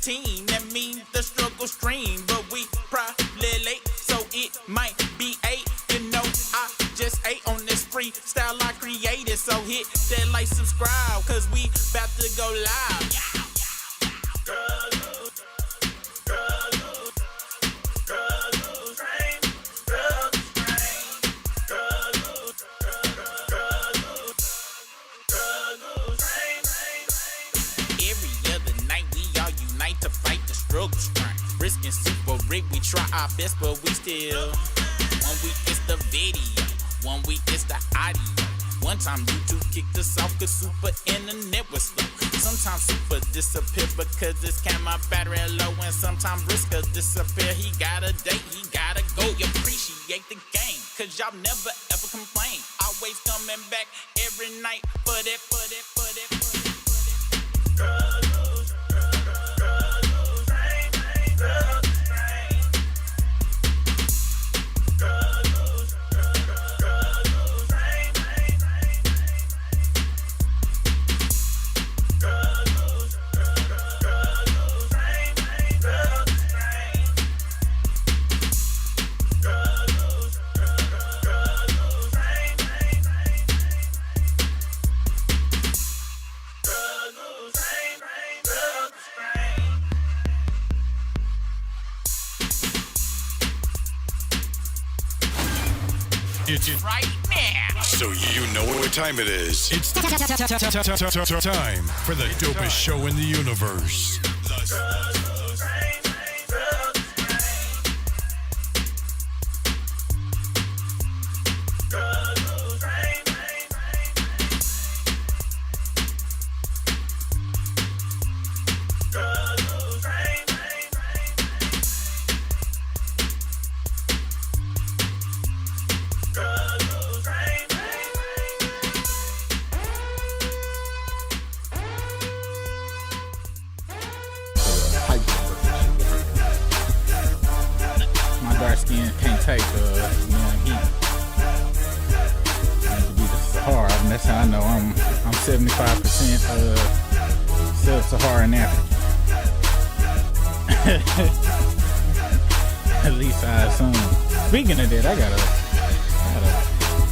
team. That means the struggle stream, but we probably late, so it might be 8. You know, I just ate on this freestyle I created, so hit that like, subscribe, cause we about to go live. Every other night we all unite to fight the struggle strain. Risking super rig, we try our best, but we still. 1 week it's the video, 1 week it's the audio. One time YouTube kicked us off cause super internet was slow. Sometimes super disappear because it's camera battery low. And sometimes Brisker disappear, he got a date, he gotta go. You appreciate the game, cause y'all never ever complain. Always coming back every night for that, for that, for that, for that, for that. It's Right now. so you know what time it is. It's time for the dopest show in the universe. My dark skin can't take heat. I need to be the Sahara, and that's how I know I'm 75% sub-Saharan African. At least I assume. Speaking of that, I gotta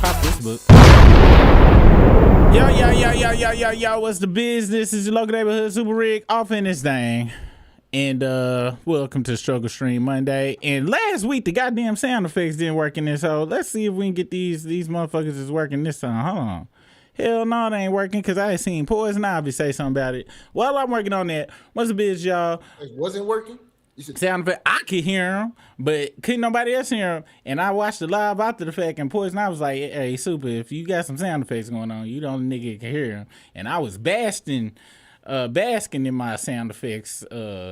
pop this book. Yo, what's the business? This is your local neighborhood Super Rig off in this thing. And welcome to Struggle Stream Monday. And last week the goddamn sound effects didn't work in this, so let's see if we can get these motherfuckers is working this time. Hold on. Hell no, they ain't working because I ain't seen Poison Ivy say something about it. While I'm working on that, what's the biz, y'all? It wasn't working? You said Sound effect, I could hear him, but couldn't nobody else hear him. And I watched it live after the fact, and Poison Ivy was like, hey, Super, if you got some sound effects going on, you don't nigga can hear him. And I was basking in my sound effects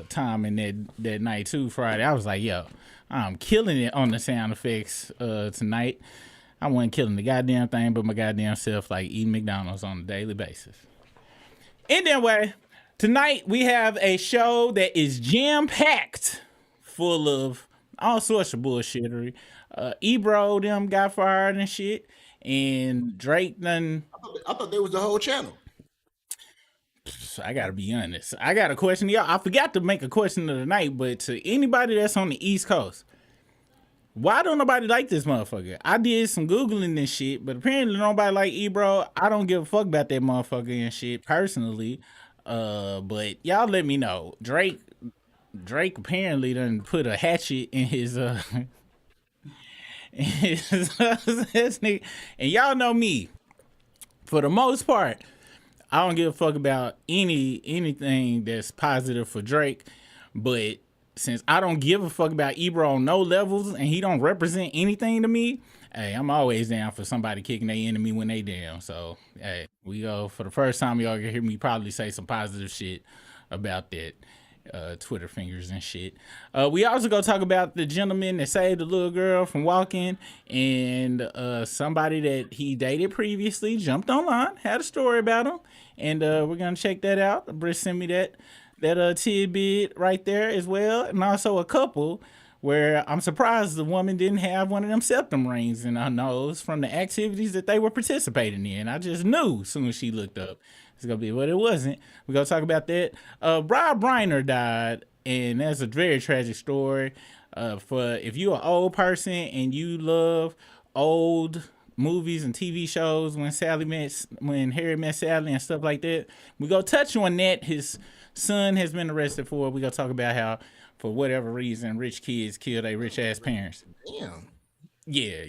time in that night too, Friday. I was like, yo, I'm killing it on the sound effects tonight. I wasn't killing the goddamn thing but my goddamn self, like eating McDonald's on a daily basis. Anyway, tonight we have a show that is jam-packed full of all sorts of bullshittery. Ebro them got fired and shit, and Drake done. I thought they was the whole channel. I gotta be honest. I got a question, y'all. I forgot to make a question of the night, but to anybody that's on the East Coast, why don't nobody like this motherfucker? I did some Googling and shit, but apparently nobody like Ebro. I don't give a fuck about that motherfucker and shit personally. But y'all let me know. Drake apparently done put a hatchet in his and y'all know me. For the most part, I don't give a fuck about anything that's positive for Drake, but since I don't give a fuck about Ebro on no levels and he don't represent anything to me, hey, I'm always down for somebody kicking their enemy when they down. So, hey, we go for the first time y'all can hear me probably say some positive shit about that. Twitter fingers and shit. We also go talk about the gentleman that saved the little girl from walking, and somebody that he dated previously jumped online, had a story about him, and we're gonna check that out. Britt sent me that tidbit right there as well, and also a couple where I'm surprised the woman didn't have one of them septum rings in her nose from the activities that they were participating in. I just knew as soon as she looked up it's gonna be, but it wasn't. We're gonna talk about that. Rob Reiner died, and that's a very tragic story. For if you're an old person and you love old movies and TV shows when Harry met Sally and stuff like that, we go touch on that. His son has been arrested for it. We gonna talk about how, for whatever reason, rich kids kill their rich ass parents. Damn. Yeah,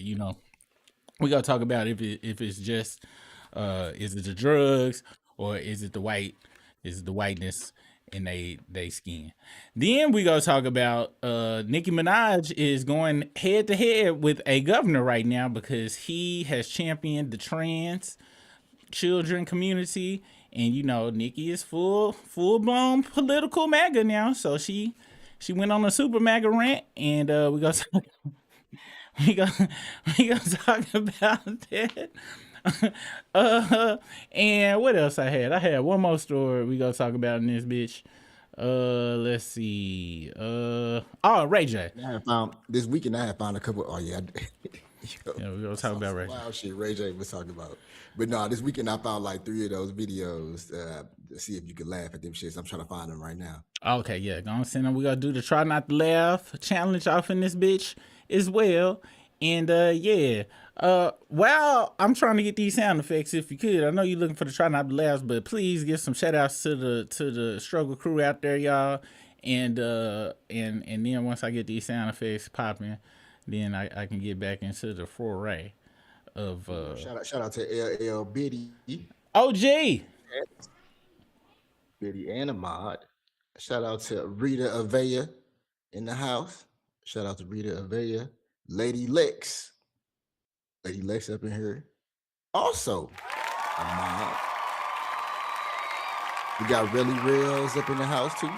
we gonna talk about if it's just is it the drugs or is it the whiteness in they skin. Then we gonna talk about Nicki Minaj is going head to head with a governor right now because he has championed the trans children community, and Nicki is full blown political MAGA now, so she went on a super MAGA rant, and we gonna we gonna we gonna talk about that. And what else I had? I had one more story we gonna talk about in this bitch. Let's see. Ray J. This weekend I have found a couple. Oh yeah. Yeah, we're gonna talk about Ray J. Wild shit Ray J was talking about. But no, this weekend I found like 3 of those videos to see if you could laugh at them shits. I'm trying to find them right now. Okay, yeah, go on, send them. We gotta do the try not to laugh challenge off in this bitch as well. And yeah. While I'm trying to get these sound effects, if you could, I know you're looking for the try not to laugh, but please give some shout outs to the struggle crew out there, y'all. And then once I get these sound effects popping, then I can get back into the foray of Shout out to LL Biddy, OG. Biddy and Ahmad. Shout out to Rita Avea in the house. Shout out to Rita Avea. Lady Lex up in here. Also, Ahmad. We got Relly Rails up in the house too.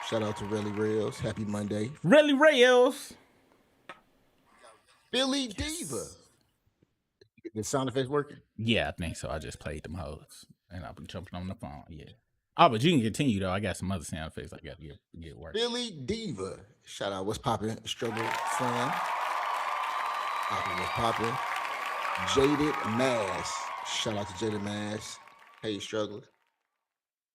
Shout out to Relly Rails. Happy Monday. Relly Rails. Billy Diva. The sound effects working? Yeah, I think so. I just played them hoes, and I'll be jumping on the phone. Yeah. Oh, but you can continue though. I got some other sound effects I got to get working. Billy Diva. Shout out. What's popping? Struggle friend. What's popping? Jaded Mass. Shout out to Jaded Mass. Hey, strugglers.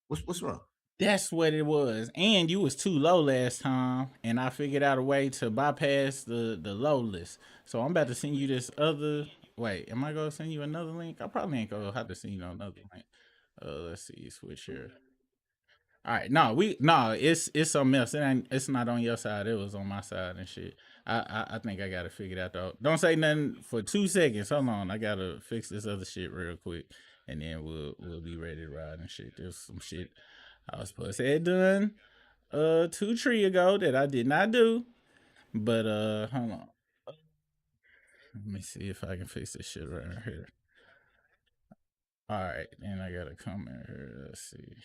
What's wrong? That's what it was. And you was too low last time, and I figured out a way to bypass the low list. So I'm about to send you this other. Wait, am I gonna send you another link? I probably ain't gonna have to send you another link. Let's see, switch here. All right, it's something else. It's not on your side. It was on my side and shit. I think I got to figure it out though. Don't say nothing for 2 seconds. Hold on, I gotta fix this other shit real quick, and then we'll be ready to ride and shit. There's some shit I was supposed to have done 2-3 ago that I did not do, but hold on. Let me see if I can fix this shit right here. All right, then I gotta come in here. Let's see.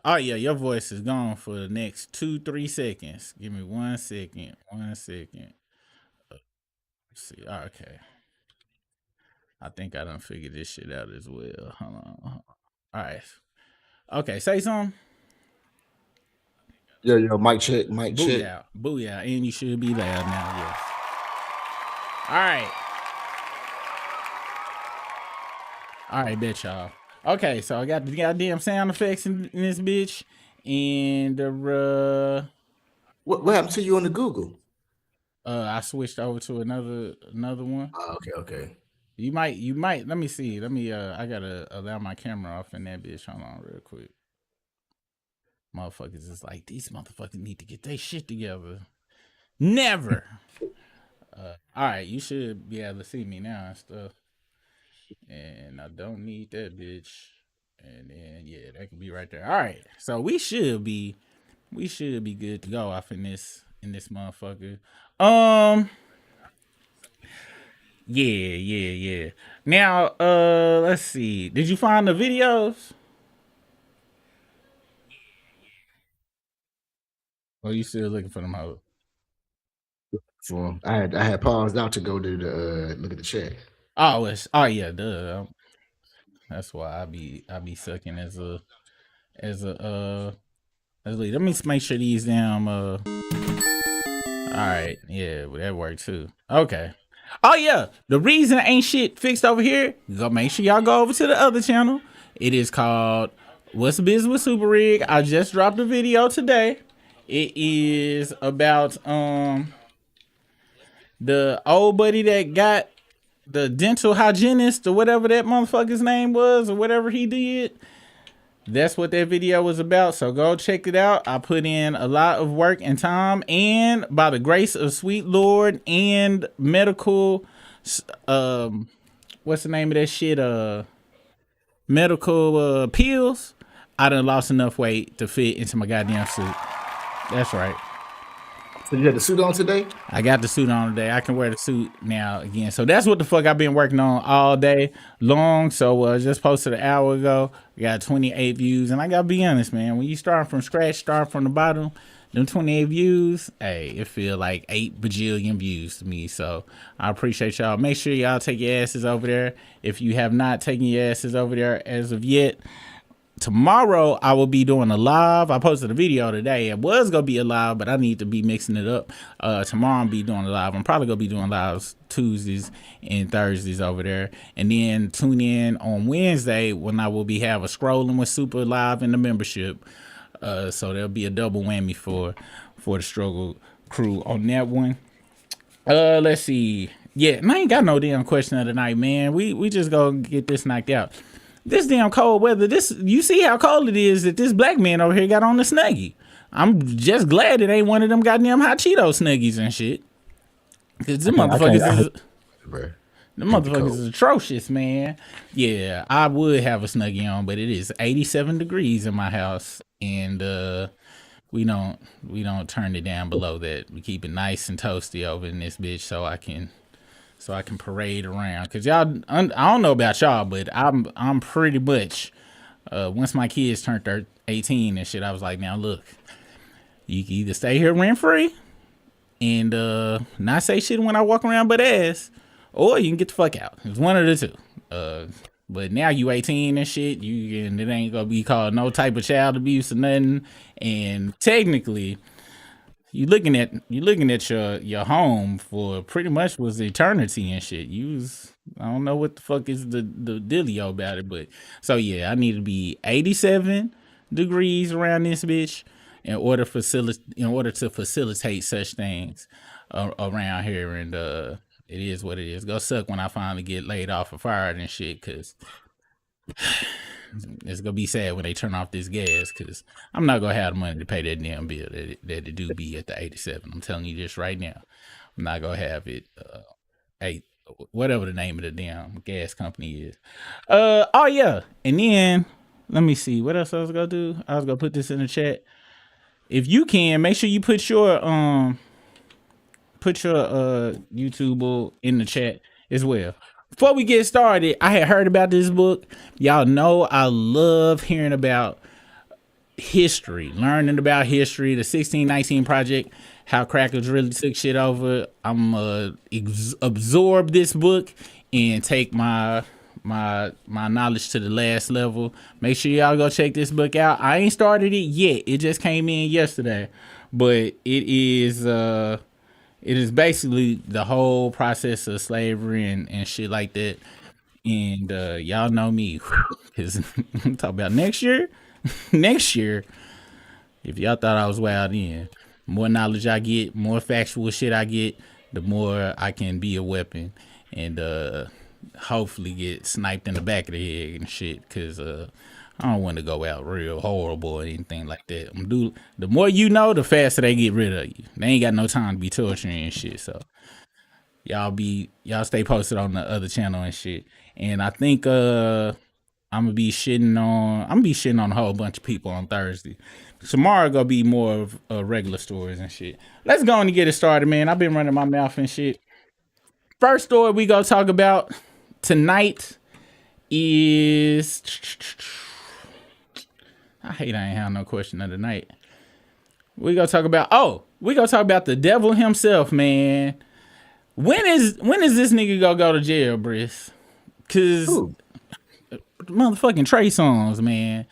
Oh yeah, your voice is gone for the next 2-3 seconds. Give me 1 second. 1 second. Let's see. Okay. I think I done figured this shit out as well. Hold on. All right. Okay, say something. Yo, mic check. Booyah. Booyah. And you should be loud now, yes. All right, bet y'all. Okay, so I got the goddamn sound effects in this bitch, and what happened to you on the Google? I switched over to another one. Oh, okay. You might. Let me see. I gotta allow my camera off in that bitch. Hold on, real quick. Motherfuckers is like, these motherfuckers need to get their shit together. Never. All right, you should be able to see me now and stuff. And I don't need that bitch. And then yeah, that can be right there. All right, so we should be good to go off in this motherfucker. Yeah. Now, let's see. Did you find the videos? Or you still looking for them hoes? I had paused out to go to the look at the chat. Oh yeah, duh. That's why I be sucking as a lead. Let me make sure these damn all All right, yeah, well, that worked too. Okay. Oh yeah, the reason ain't shit fixed over here. Go make sure y'all go over to the other channel. It is called What's the Business with Super Rig. I just dropped a video today. It is about the old buddy that got the dental hygienist or whatever that motherfucker's name was or whatever he did. That's what that video was about. So go check it out. I put in a lot of work and time, and by the grace of sweet Lord and medical, what's the name of that shit? Medical pills. I done lost enough weight to fit into my goddamn suit. That's right. So you had the suit on today? I got the suit on today. I can wear the suit now again. So that's what the fuck I've been working on all day long. So just posted an hour ago. I got 28 views. And I gotta be honest, man. When you start from scratch, start from the bottom, them 28 views, hey, it feel like 8 bajillion views to me. So I appreciate y'all. Make sure y'all take your asses over there. If you have not taken your asses over there as of yet, tomorrow I will be doing a live. I posted a video today. It was gonna be a live, but I need to be mixing it up. Tomorrow I'll be doing a live. I'm probably gonna be doing lives Tuesdays and Thursdays over there, and then tune in on Wednesday when I will be have a scrolling with Super live in the membership. So there'll be a double whammy for the struggle crew on that one. Let's see. Yeah, and I ain't got no damn question of the night, man. We just gonna get this knocked out. This damn cold weather, you see how cold it is that this black man over here got on the Snuggie. I'm just glad it ain't one of them goddamn hot Cheeto Snuggies and shit. Cause them motherfuckers is atrocious, man. Yeah, I would have a Snuggie on, but it is 87 degrees in my house, and we don't turn it down below that. We keep it nice and toasty over in this bitch so I can parade around. Cause y'all, I don't know about y'all, but I'm pretty much, once my kids turned 18 and shit, I was like, now look, you can either stay here rent free and not say shit when I walk around butt ass, or you can get the fuck out. It's one of the two. But now you 18 and shit, and it ain't gonna be called no type of child abuse or nothing. And technically, you looking at your home for pretty much was eternity and shit. I don't know what the fuck is the dealio about it, but so yeah, I need to be 87 degrees around this bitch in order to facilitate such things around here. And it is what it is. Go suck when I finally get laid off or fired and shit, cause it's gonna be sad when they turn off this gas, because I'm not gonna have the money to pay that damn bill that it do be at the 87. I'm telling you this right now. I'm not gonna have it. Whatever the name of the damn gas company is. Oh yeah, and then let me see what else I was gonna do. I was gonna put this in the chat. If you can, make sure you put your YouTube in the chat as well. Before we get started, I had heard about this book. Y'all know I love hearing about history, learning about history, the 1619 Project, how crackers really took shit over. I'm absorb this book and take my knowledge to the last level. Make sure y'all go check this book out. I ain't started it yet. It just came in yesterday, but it is basically the whole process of slavery and shit like that. And y'all know me, because I'm talking about next year. Next year, if y'all thought I was wild in, more knowledge I get, more factual shit I get, the more I can be a weapon and hopefully get sniped in the back of the head and shit. Because I don't want to go out real horrible or anything like that. The more you know, the faster they get rid of you. They ain't got no time to be torturing and shit. So y'all stay posted on the other channel and shit. And I think I'm gonna be shitting on a whole bunch of people on Thursday. Tomorrow gonna be more of regular stories and shit. Let's go on and get it started, man. I've been running my mouth and shit. First story we gonna talk about tonight is, I ain't have no question of the night. We gonna talk about the devil himself, man. When is this nigga gonna go to jail, Briss? Cause motherfucking Trey Songz, man.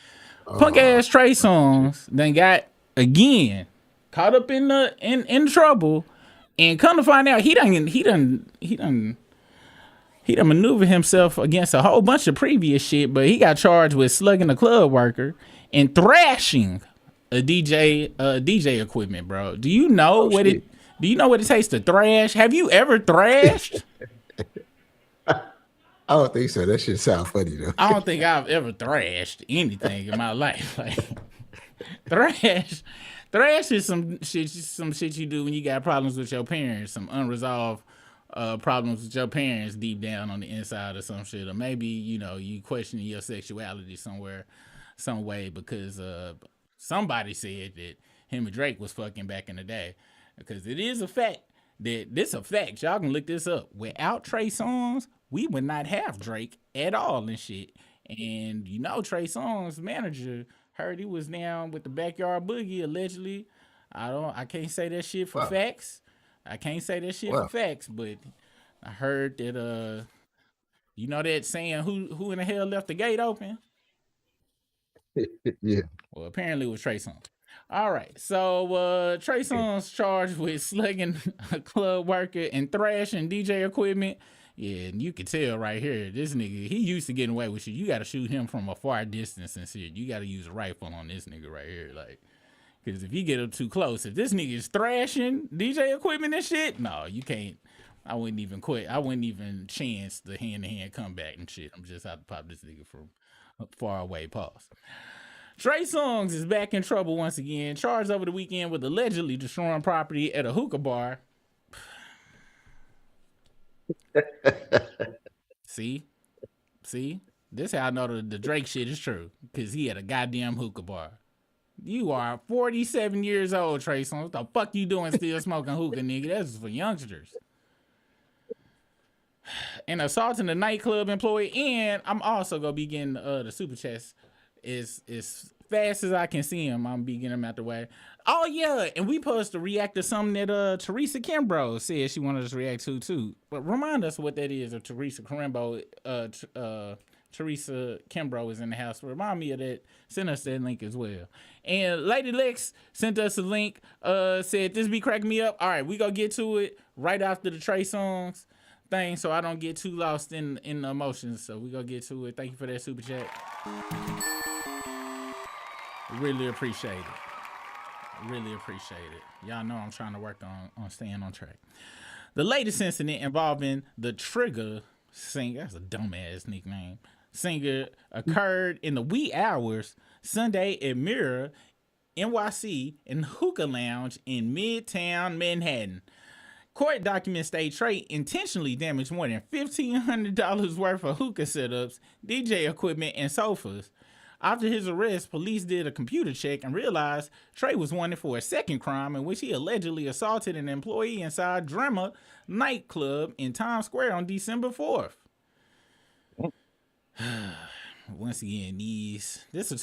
Punk ass Trey Songz then got again caught up in the trouble And come to find out, he done maneuvered himself against a whole bunch of previous shit, but he got charged with slugging a club worker and thrashing a DJ equipment, bro. Do you know what it takes to thrash? Have you ever thrashed? I don't think so. That shit sound funny though. I don't think I've ever thrashed anything in my life. Like thrash is some shit you do when you got problems with your parents, some unresolved problems with your parents deep down on the inside or some shit, or maybe you questioning your sexuality somewhere, some way because somebody said that him and Drake was fucking back in the day. Because it is a fact that this a fact. Y'all can look this up. Without Trey Songz, we would not have Drake at all and shit. And Trey Songz' manager heard he was down with the Backyard Boogie allegedly. I can't say that shit for facts. I can't say that shit for facts, but I heard that that saying who in the hell left the gate open? Yeah. Well, apparently it was Trey Songz. All right, so Trey Songz charged with slugging a club worker and thrashing DJ equipment. Yeah, and you can tell right here, this nigga, he used to getting away with shit. You got to shoot him from a far distance and shit. You got to use a rifle on this nigga right here, like, because if you get up too close, if this nigga is thrashing DJ equipment and shit, no, you can't. I wouldn't even quit. I wouldn't even chance the hand-to-hand comeback and shit. I'm just out to pop this nigga from far away. Pause. Trey Songz is back in trouble once again, charged over the weekend with allegedly destroying property at a hookah bar. See? This how I know the Drake shit is true, because he had a goddamn hookah bar. You are 47 years old, Trey Songz. What the fuck you doing still smoking hookah, nigga? That's for youngsters. And assaulting a nightclub employee, and I'm also going to be getting the super chats as fast as I can see him. I'm be getting them out the way. Oh yeah, and we supposed to react to something that Teresa Kimbrough said she wanted us to react to too. But remind us what that is of Teresa Kimbrough. Teresa Kimbrough is in the house. Remind me of that. Send us that link as well. And Lady Lex sent us a link. Said this be cracking me up. All right, we gonna get to it right after the Trey Songz thing, so I don't get too lost in the emotions. So we gonna get to it. Thank you for that super chat. Really appreciate it. Y'all know I'm trying to work on staying on track. The latest incident involving the Trigger singer, that's a dumbass nickname, singer, occurred in the wee hours Sunday at Mirror NYC and Hookah Lounge in Midtown Manhattan. Court documents state Trey intentionally damaged more than $1,500 worth of hookah setups, DJ equipment, and sofas. After his arrest, police did a computer check and realized Trey was wanted for a second crime in which he allegedly assaulted an employee inside Drama nightclub in Times Square on December 4th. Once again, this is a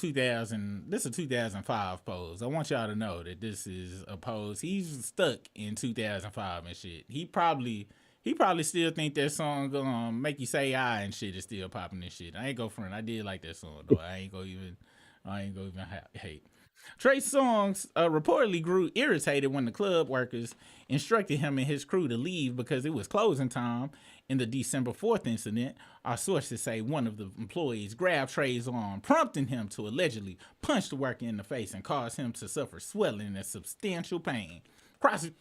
2005 pose. I want y'all to know that this is a pose. He's stuck in 2005 and shit. He probably still think that song Make You Say I and shit is still popping and shit. I ain't go front. I did like that song though. I ain't go even hate. Trey Songz reportedly grew irritated when the club workers instructed him and his crew to leave because it was closing time. In the December 4th incident, our sources say one of the employees grabbed Trey's arm, prompting him to allegedly punch the worker in the face and cause him to suffer swelling and substantial pain.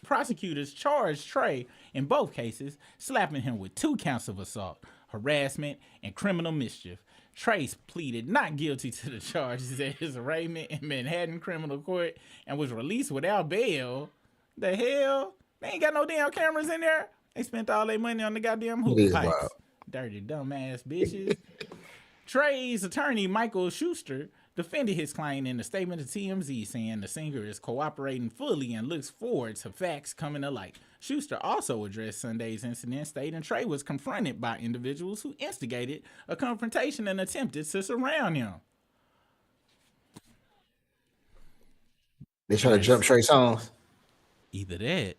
Prosecutors charged Trey in both cases, slapping him with 2 counts of assault, harassment, and criminal mischief. Trey pleaded not guilty to the charges at his arraignment in Manhattan criminal court and was released without bail. The hell? They ain't got no damn cameras in there. They spent all their money on the goddamn hookah pipes. Wow. Dirty dumbass bitches. Trey's attorney, Michael Schuster, defended his client in a statement to TMZ, saying the singer is cooperating fully and looks forward to facts coming to light. Schuster also addressed Sunday's incident, stating Trey was confronted by individuals who instigated a confrontation and attempted to surround him. They try to jump Trey Songz. Either that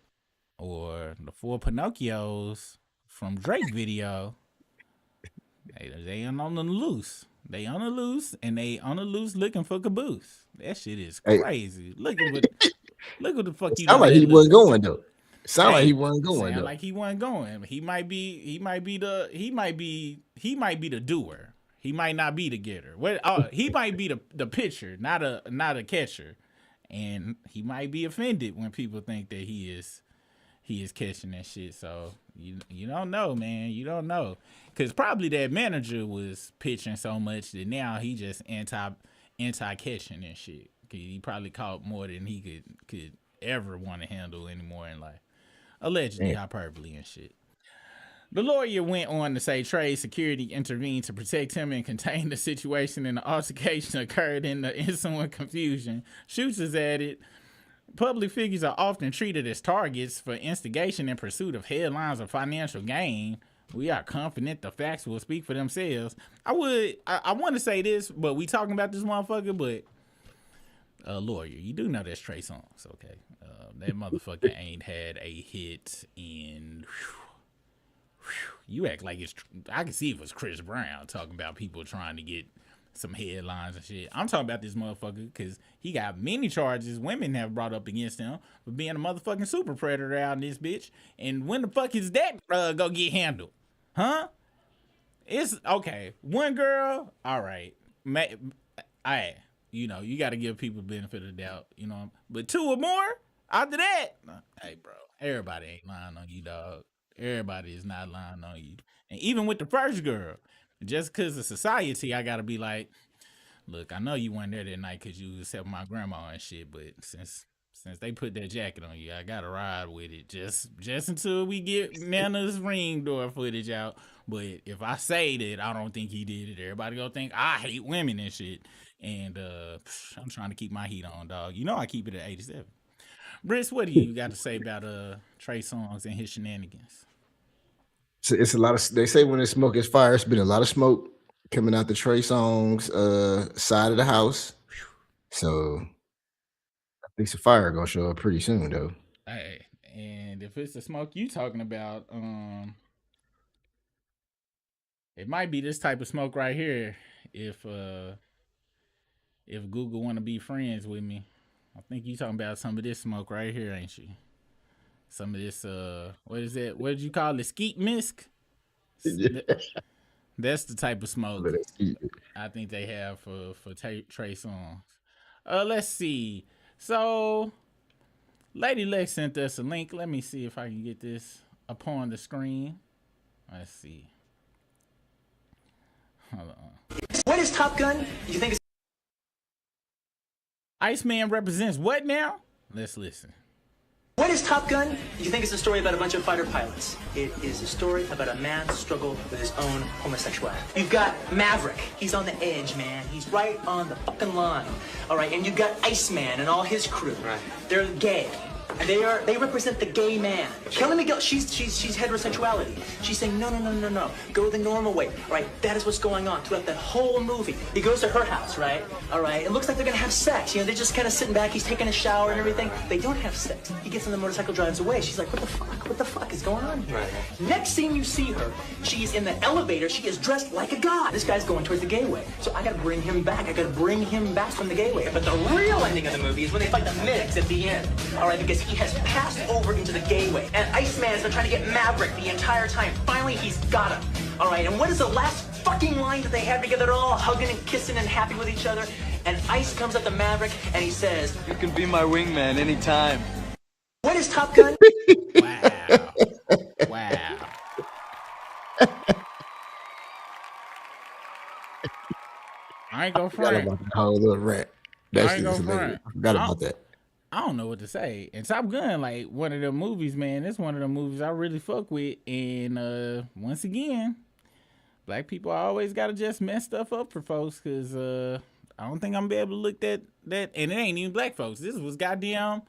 or the 4 Pinocchios from Drake video. They on the loose. They on the loose, and they on the loose looking for caboose. That shit is crazy. Look at what the fuck you doing. Like he wasn't going though. Sound like he wasn't going sound though. like he wasn't going. He might be the doer. He might not be the getter. He might be the pitcher, not a catcher. And he might be offended when people think that he is catching that shit. So you don't know, man. You don't know, because probably that manager was pitching so much that now he just anti catching and shit. He probably caught more than he could ever want to handle anymore in life. Allegedly, hyperbole and shit. The lawyer went on to say trade security intervened to protect him and contain the situation, and the altercation occurred in the ensuing confusion. Shooters added, public figures are often treated as targets for instigation in pursuit of headlines or financial gain. We are confident the facts will speak for themselves. I want to say this, but we talking about this motherfucker, but lawyer, you do know that's Trey Songz, okay? That motherfucker ain't had a hit in... You act like it's... I can see if it was Chris Brown talking about people trying to get some headlines and shit. I'm talking about this motherfucker because he got many charges women have brought up against him for being a motherfucking super predator out in this bitch. And when the fuck is that gonna get handled? Huh? It's... Okay, one girl, all right. You got to give people the benefit of the doubt, But two or more after that, hey, bro, everybody ain't lying on you, dog. Everybody is not lying on you. And even with the first girl, just because of society, I got to be like, look, I know you weren't there that night because you was helping my grandma and shit, but since they put that jacket on you, I got to ride with it just until we get Nana's ring door footage out. But if I say that I don't think he did it, everybody gonna think I hate women and shit. And I'm trying to keep my heat on, dog. I keep it at 87. Briss, what do you got to say about Trey Songz and his shenanigans? It's a lot of. They say when there's smoke, it's fire. It's been a lot of smoke coming out the Trey Songz side of the house. So I think some fire gonna show up pretty soon, though. Hey, and if it's the smoke you talking about, it might be this type of smoke right here. If Google want to be friends with me, I think you talking about some of this smoke right here, ain't you? Some of this, what is that? What did you call it? Skeet mist? Yeah. That's the type of smoke I think they have for Trey Songz. Let's see. So, Lady Lex sent us a link. Let me see if I can get this upon the screen. Let's see. Hold on. What is Top Gun? You think it's... Iceman represents what now? Let's listen. What is Top Gun? You think it's a story about a bunch of fighter pilots. It is a story about a man's struggle with his own homosexuality. You've got Maverick. He's on the edge, man. He's right on the fucking line. All right, and you've got Iceman and all his crew. Right. They're gay. They represent the gay man. Kelly McGill, she's heterosexuality. She's saying, no. Go the normal way. All right, that is what's going on throughout that whole movie. He goes to her house, right? All right, it looks like they're gonna have sex. They're just kind of sitting back. He's taking a shower and everything. They don't have sex. He gets on the motorcycle, drives away. She's like, what the fuck? What the fuck is going on here? Right. Next scene you see her, she's in the elevator. She is dressed like a god. This guy's going towards the gay way. So I gotta bring him back. I gotta bring him back from the gay way. But the real ending of the movie is when they fight the Migs at the end. All right, because he has passed over into the gay way. And Iceman has been trying to get Maverick the entire time. Finally, he's got him. All right, and what is the last fucking line that they have together? They're all hugging and kissing and happy with each other. And Ice comes up to Maverick and he says, "You can be my wingman anytime." What is Top Gun? Wow. Wow. I ain't gonna front. Whole little rant. That's I ain't gonna front. I forgot about that. I don't know what to say. And Top Gun, like one of them movies, man. It's one of the movies I really fuck with. And once again, black people always gotta just mess stuff up for folks, cause I don't think I'm gonna be able to look that. And it ain't even black folks. This was goddamn.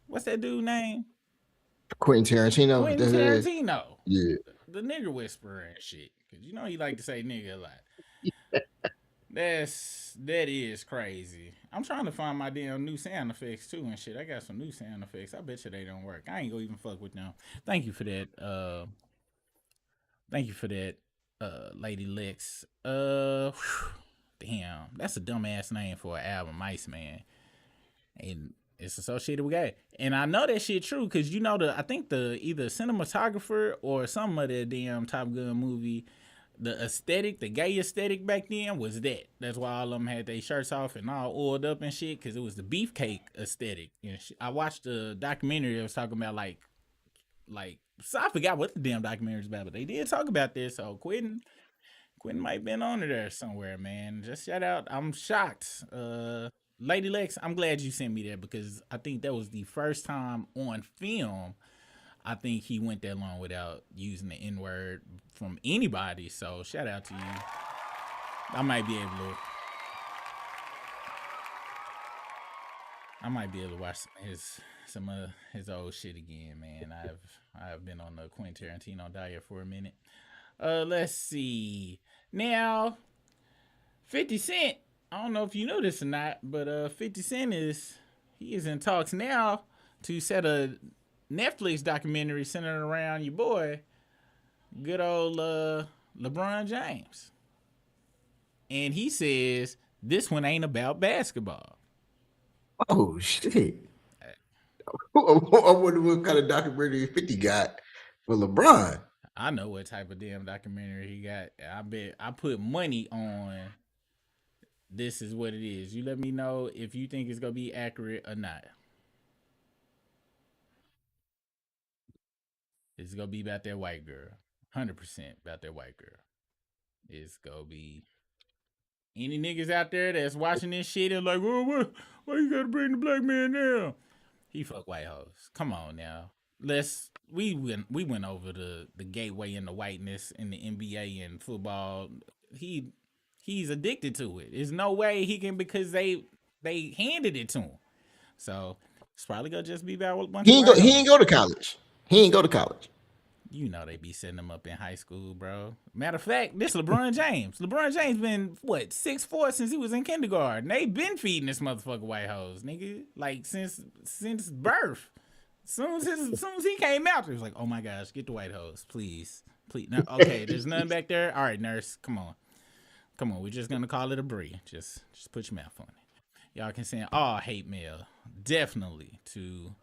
What's that dude name? Quentin Tarantino. Quentin Tarantino. Yeah. The nigger whisperer and shit. Cause you know he like to say nigga a lot. That is crazy. I'm trying to find my damn new sound effects too and shit. I got some new sound effects. I bet you they don't work. I ain't gonna even fuck with them. Thank you for that. Lady Lex. Damn, that's a dumbass name for an album, Iceman. And It's associated with gay, and I know that shit true because you know I think the either cinematographer or some of the damn Top Gun movie, the aesthetic, the gay aesthetic back then was that. That's why all of them had their shirts off and all oiled up and shit because it was the beefcake aesthetic. And I watched the documentary that was talking about like, so I forgot what the damn documentary was about, but they did talk about this. So Quentin might have been on there somewhere, man. Just shout out. I'm shocked. Lady Lex, I'm glad you sent me that because I think that was the first time on film I think he went that long without using the N-word from anybody. So shout out to you. I might be able to watch some of his old shit again, man. I've been on the Quentin Tarantino diet for a minute. Let's see. Now, 50 Cent, I don't know if you know this or not, but 50 Cent is in talks now to set a Netflix documentary centered around your boy, good old LeBron James. And he says this one ain't about basketball. Oh, shit. I wonder what kind of documentary 50 got for LeBron. I know what type of damn documentary he got. I bet I put money on this is what it is. You let me know if you think it's going to be accurate or not. It's going to be about that white girl. 100% about that white girl. It's going to be any niggas out there that's watching this shit and like, oh, why you got to bring the black man down? He fuck white hoes. Come on now. We went over the gateway into whiteness in the NBA and football. He's addicted to it. There's no way he can because they handed it to him. So it's probably gonna just be about one. He ain't go to college. He ain't go to college. You know they be setting him up in high school, bro. Matter of fact, this LeBron James. LeBron James been 6'4" since he was in kindergarten. They been feeding this motherfucker white hoes, nigga. Like since birth. As soon as he came out, he was like, "Oh my gosh, get the white hoes, please." No, okay, there's none back there. All right, nurse, come on. We're just gonna call it a brie. Just put your mouth on it. Y'all can send all hate mail definitely to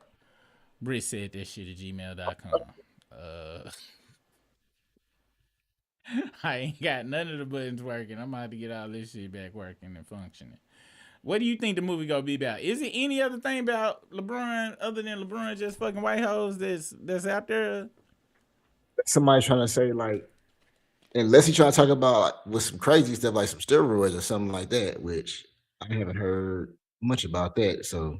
Britt said that shit at gmail.com. I ain't got none of the buttons working. I'm about to get all this shit back working and functioning. What do you think the movie gonna be about? Is it any other thing about LeBron other than LeBron just fucking white hoes that's out there? Somebody's trying to say like, unless he's trying to talk about with some crazy stuff like some steroids or something like that, which I haven't heard much about that. So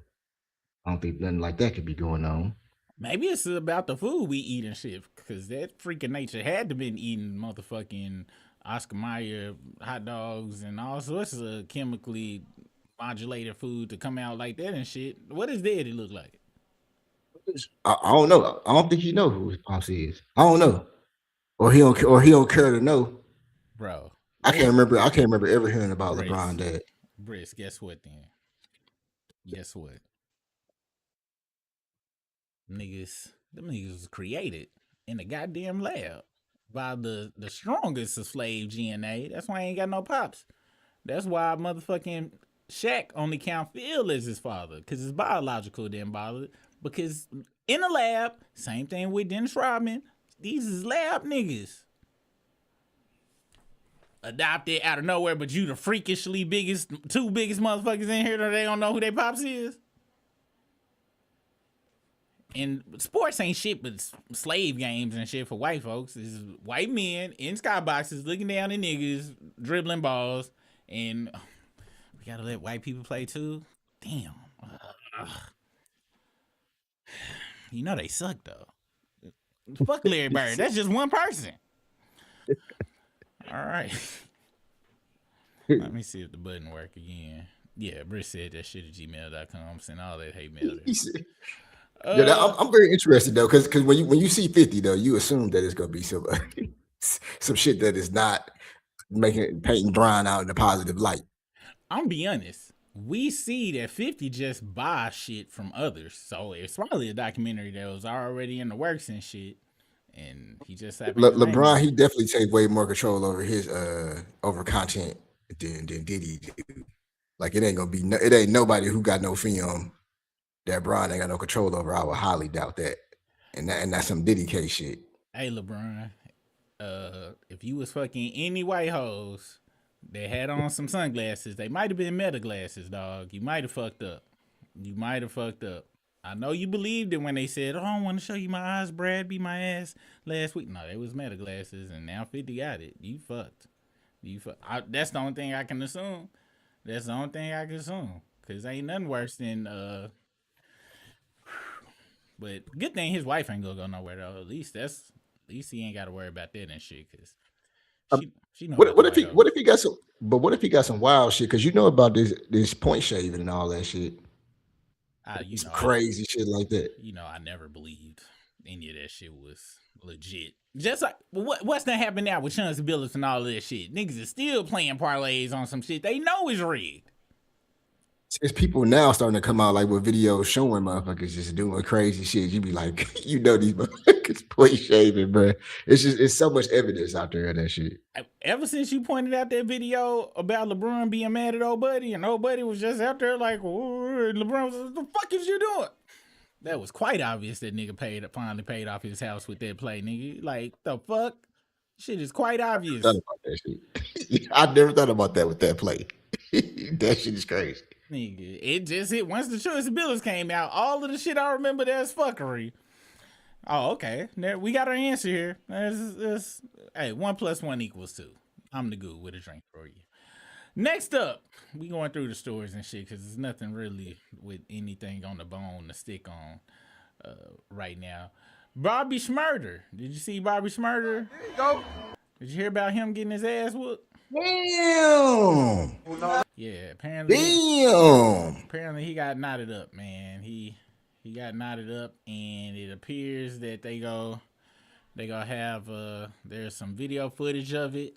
I don't think nothing like that could be going on. Maybe it's about the food we eat and shit, because that freaking nature had to been eating motherfucking Oscar Mayer hot dogs and all sorts of chemically modulated food to come out like that and shit. What does Daddy look like? I don't know. I don't think he know who his pops is. I don't know, or he don't care to know. Bro, I can't remember ever hearing about Briss, LeBron dad. Briss, guess what then? Guess what? Them niggas was created in the goddamn lab by the strongest of slave DNA. That's why he ain't got no pops. That's why motherfucking Shaq only count Phil as his father, because his biological didn't bother. Because in the lab, same thing with Dennis Rodman, these is lab niggas. Adopted out of nowhere, but you the freakishly two biggest motherfuckers in here that they don't know who their pops is. And sports ain't shit but slave games and shit for white folks. It's white men in skyboxes looking down at niggas, dribbling balls, and we gotta let white people play too? Damn. You know they suck though. Fuck Larry Bird. That's just one person. All right. Let me see if the button work again. Yeah, Britt said that shit at gmail.com. Send all that hate mail there. I'm very interested though, because when you see 50 though, you assume that it's gonna be some shit that is not painting Brian out in a positive light. I'm gonna be honest. We see that 50 just buys shit from others, so it's probably a documentary that was already in the works and shit. And he just LeBron, he definitely takes way more control over his over content than Diddy do. Like it ain't nobody who got no film that Bron ain't got no control over. I would highly doubt that. And that's some Diddy case shit. Hey, LeBron, if you was fucking any white hoes that had on some sunglasses, they might have been meta glasses, dog. You might have fucked up. I know you believed it when they said, "Oh, I don't want to show you my eyes, Brad. Be my ass." Last week, no, they was meta glasses, and now 50 got it. You fucked. That's the only thing I can assume. Cause ain't nothing worse than But good thing his wife ain't gonna go nowhere though. At least he ain't got to worry about that and shit. Cause she know. What if he got some? But what if he got some wild shit? Cause you know about this point shaving and all that shit. Crazy shit like that. You know, I never believed any of that shit was legit. Just like what's that happen now with Chance Billups and all of that shit? Niggas is still playing parlays on some shit they know is rigged. It's people now starting to come out like with videos showing motherfuckers just doing crazy shit. You be like, you know, these motherfuckers point shaving, bro. It's so much evidence out there of that shit. Ever since you pointed out that video about LeBron being mad at old buddy, and old buddy was just out there like, LeBron was, what the fuck is you doing? That was quite obvious that nigga finally paid off his house with that play, nigga. Like, the fuck? Shit is quite obvious. I never thought about that with that play. That shit is crazy. Nigga, it just hit once the Choice of Bills came out. All of the shit I remember that's fuckery. Oh, okay. We got our answer here. Hey, 1 + 1 = 2. I'm the good with a drink for you. Next up, we going through the stories and shit because there's nothing really with anything on the bone to stick on right now. Bobby Shmurda. Did you see Bobby Shmurda? There you go. Did you hear about him getting his ass whooped? Damn. Yeah, apparently. Damn. Apparently he got knotted up, man. He got knotted up, and it appears that they go have there's some video footage of it.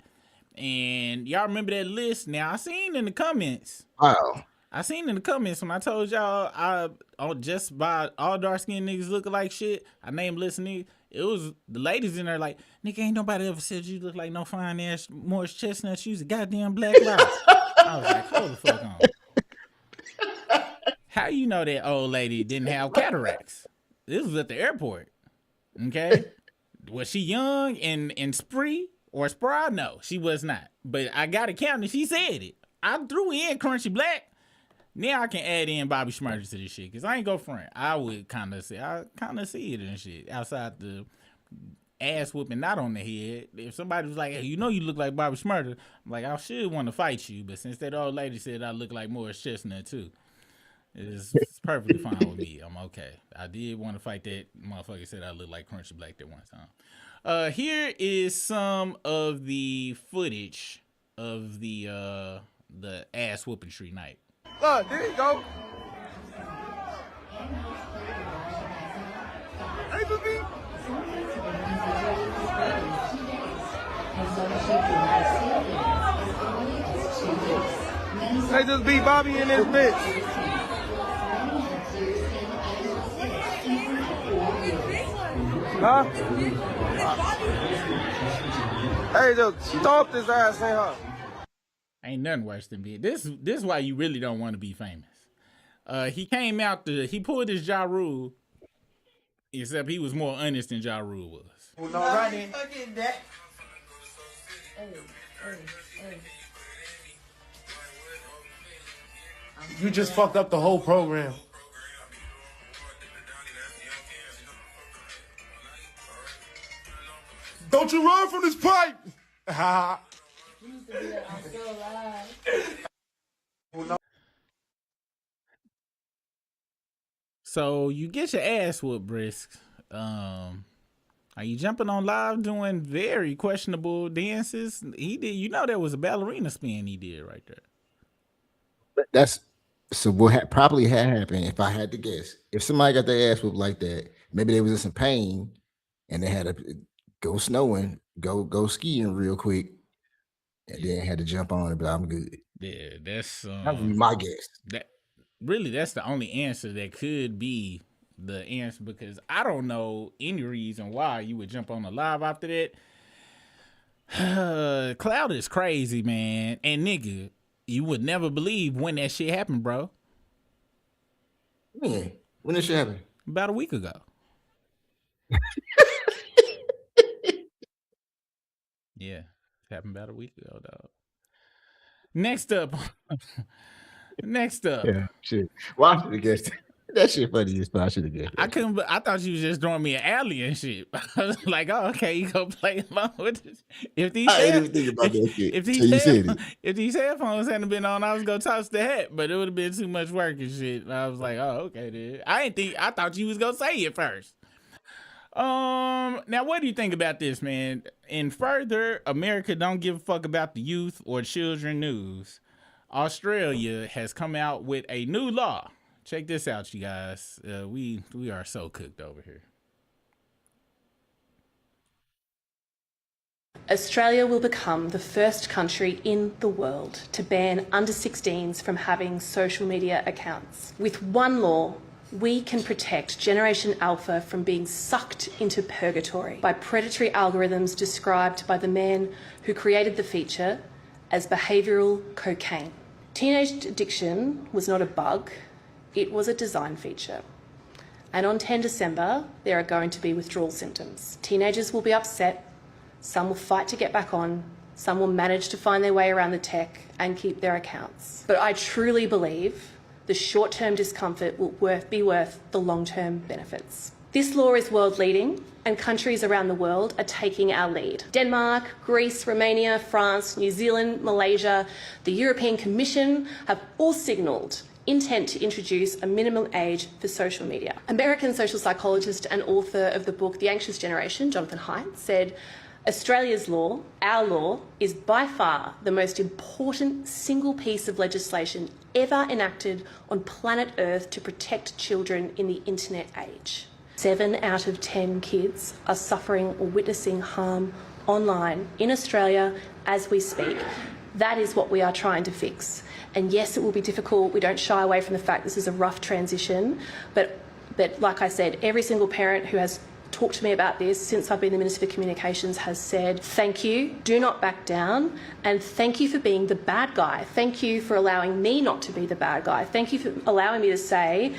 And y'all remember that list? Now I seen in the comments. Wow. I seen in the comments when I told y'all just by all dark skinned niggas looking like shit. I named list niggas. It was the ladies in there like, nigga, ain't nobody ever said you look like no fine ass Morris Chestnut. You was a goddamn black lie. I was like, hold the fuck on. How you know that old lady didn't have cataracts? This was at the airport. Okay? Was she young and spree or spry? No, she was not. But I got it counting. She said it. I threw in Crunchy Black. Now I can add in Bobby Shmurda to this shit because I ain't go front. I kind of see it and shit outside the ass whooping, not on the head. If somebody was like, hey, you know you look like Bobby Shmurda, I'm like, I should want to fight you, but since that old lady said I look like Morris Chestnut too, it's perfectly fine with me. I'm okay. I did want to fight that motherfucker said I look like Crunchy Black that one time. Here is some of the footage of the ass whooping tree night. Look, there you go. Hey, baby. They just beat Bobby in this bitch. Huh? Hey, just stomp his ass in her. Ain't nothing worse than being this is why you really don't want to be famous. He came out he pulled his Ja Rule, except he was more honest than Ja Rule was. No, right. You just fucked up the whole program. Don't you run from this pipe! So you get your ass whooped, Brisk. Are you jumping on live doing very questionable dances? He did. You know, there was a ballerina spin he did right there. That's so what probably had happened if I had to guess. If somebody got their ass whooped like that, maybe they was in some pain and they had to go snowing, go skiing real quick, and then had to jump on it, but I'm good. Yeah, that would be my guess. That's the only answer that could be the answer, because I don't know any reason why you would jump on the live after that. Cloud is crazy, man. And nigga, you would never believe when that shit happened, bro. Yeah. When this shit happen? About a week ago. Yeah, it happened about a week ago, dog. Next up. Yeah, shit. Well, I should have guessed. That shit funny as fuck. I should have guessed. I couldn't. I thought you was just throwing me an alley and shit. I was like, oh, okay, you go play along with this. If these I didn't even think about that shit. If these headphones hadn't been on, I was gonna toss the hat, but it would have been too much work and shit. And I was like, oh, okay, dude. I thought you was gonna say it first. Now what do you think about this, man? In further, America don't give a fuck about the youth or children news. Australia has come out with a new law. Check this out, you guys. We are so cooked over here. Australia will become the first country in the world to ban under 16s from having social media accounts. With one law, we can protect Generation Alpha from being sucked into purgatory by predatory algorithms described by the man who created the feature as behavioural cocaine. Teenage addiction was not a bug, it was a design feature. And on 10 December, there are going to be withdrawal symptoms. Teenagers will be upset, some will fight to get back on, some will manage to find their way around the tech and keep their accounts. But I truly believe the short-term discomfort will be worth the long-term benefits. This law is world-leading, and countries around the world are taking our lead. Denmark, Greece, Romania, France, New Zealand, Malaysia, the European Commission have all signalled intent to introduce a minimum age for social media. American social psychologist and author of the book The Anxious Generation, Jonathan Haidt, said, Australia's law, our law, is by far the most important single piece of legislation ever enacted on planet Earth to protect children in the internet age. 7 out of 10 kids are suffering or witnessing harm online in Australia as we speak. That is what we are trying to fix. And yes, it will be difficult. We don't shy away from the fact this is a rough transition. But like I said, every single parent who has talked to me about this since I've been the Minister for Communications has said, thank you, do not back down, and thank you for being the bad guy. Thank you for allowing me not to be the bad guy. Thank you for allowing me to say,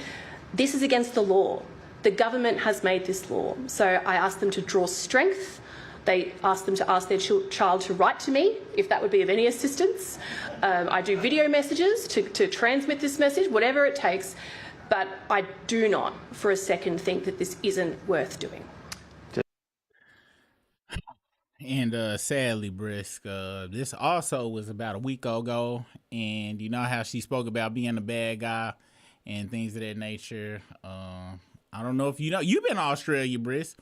this is against the law. The government has made this law. So I asked them to draw strength. They asked them to ask their child to write to me, if that would be of any assistance. I do video messages to transmit this message, whatever it takes. But I do not for a second think that this isn't worth doing. And sadly, Brisk, this also was about a week ago. And you know how she spoke about being a bad guy and things of that nature. I don't know if you know. You've been to Australia, Brisk.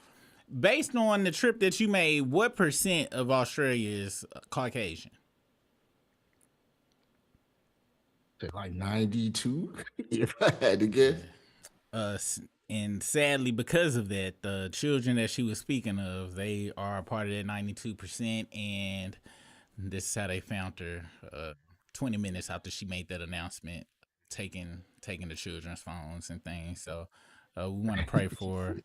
Based on the trip that you made, what % of Australia is Caucasian? Like 92, if I had to guess. And sadly, because of that, the children that she was speaking of, they are a part of that 92%. And this is how they found her 20 minutes after she made that announcement, taking the children's phones and things. So we want to pray for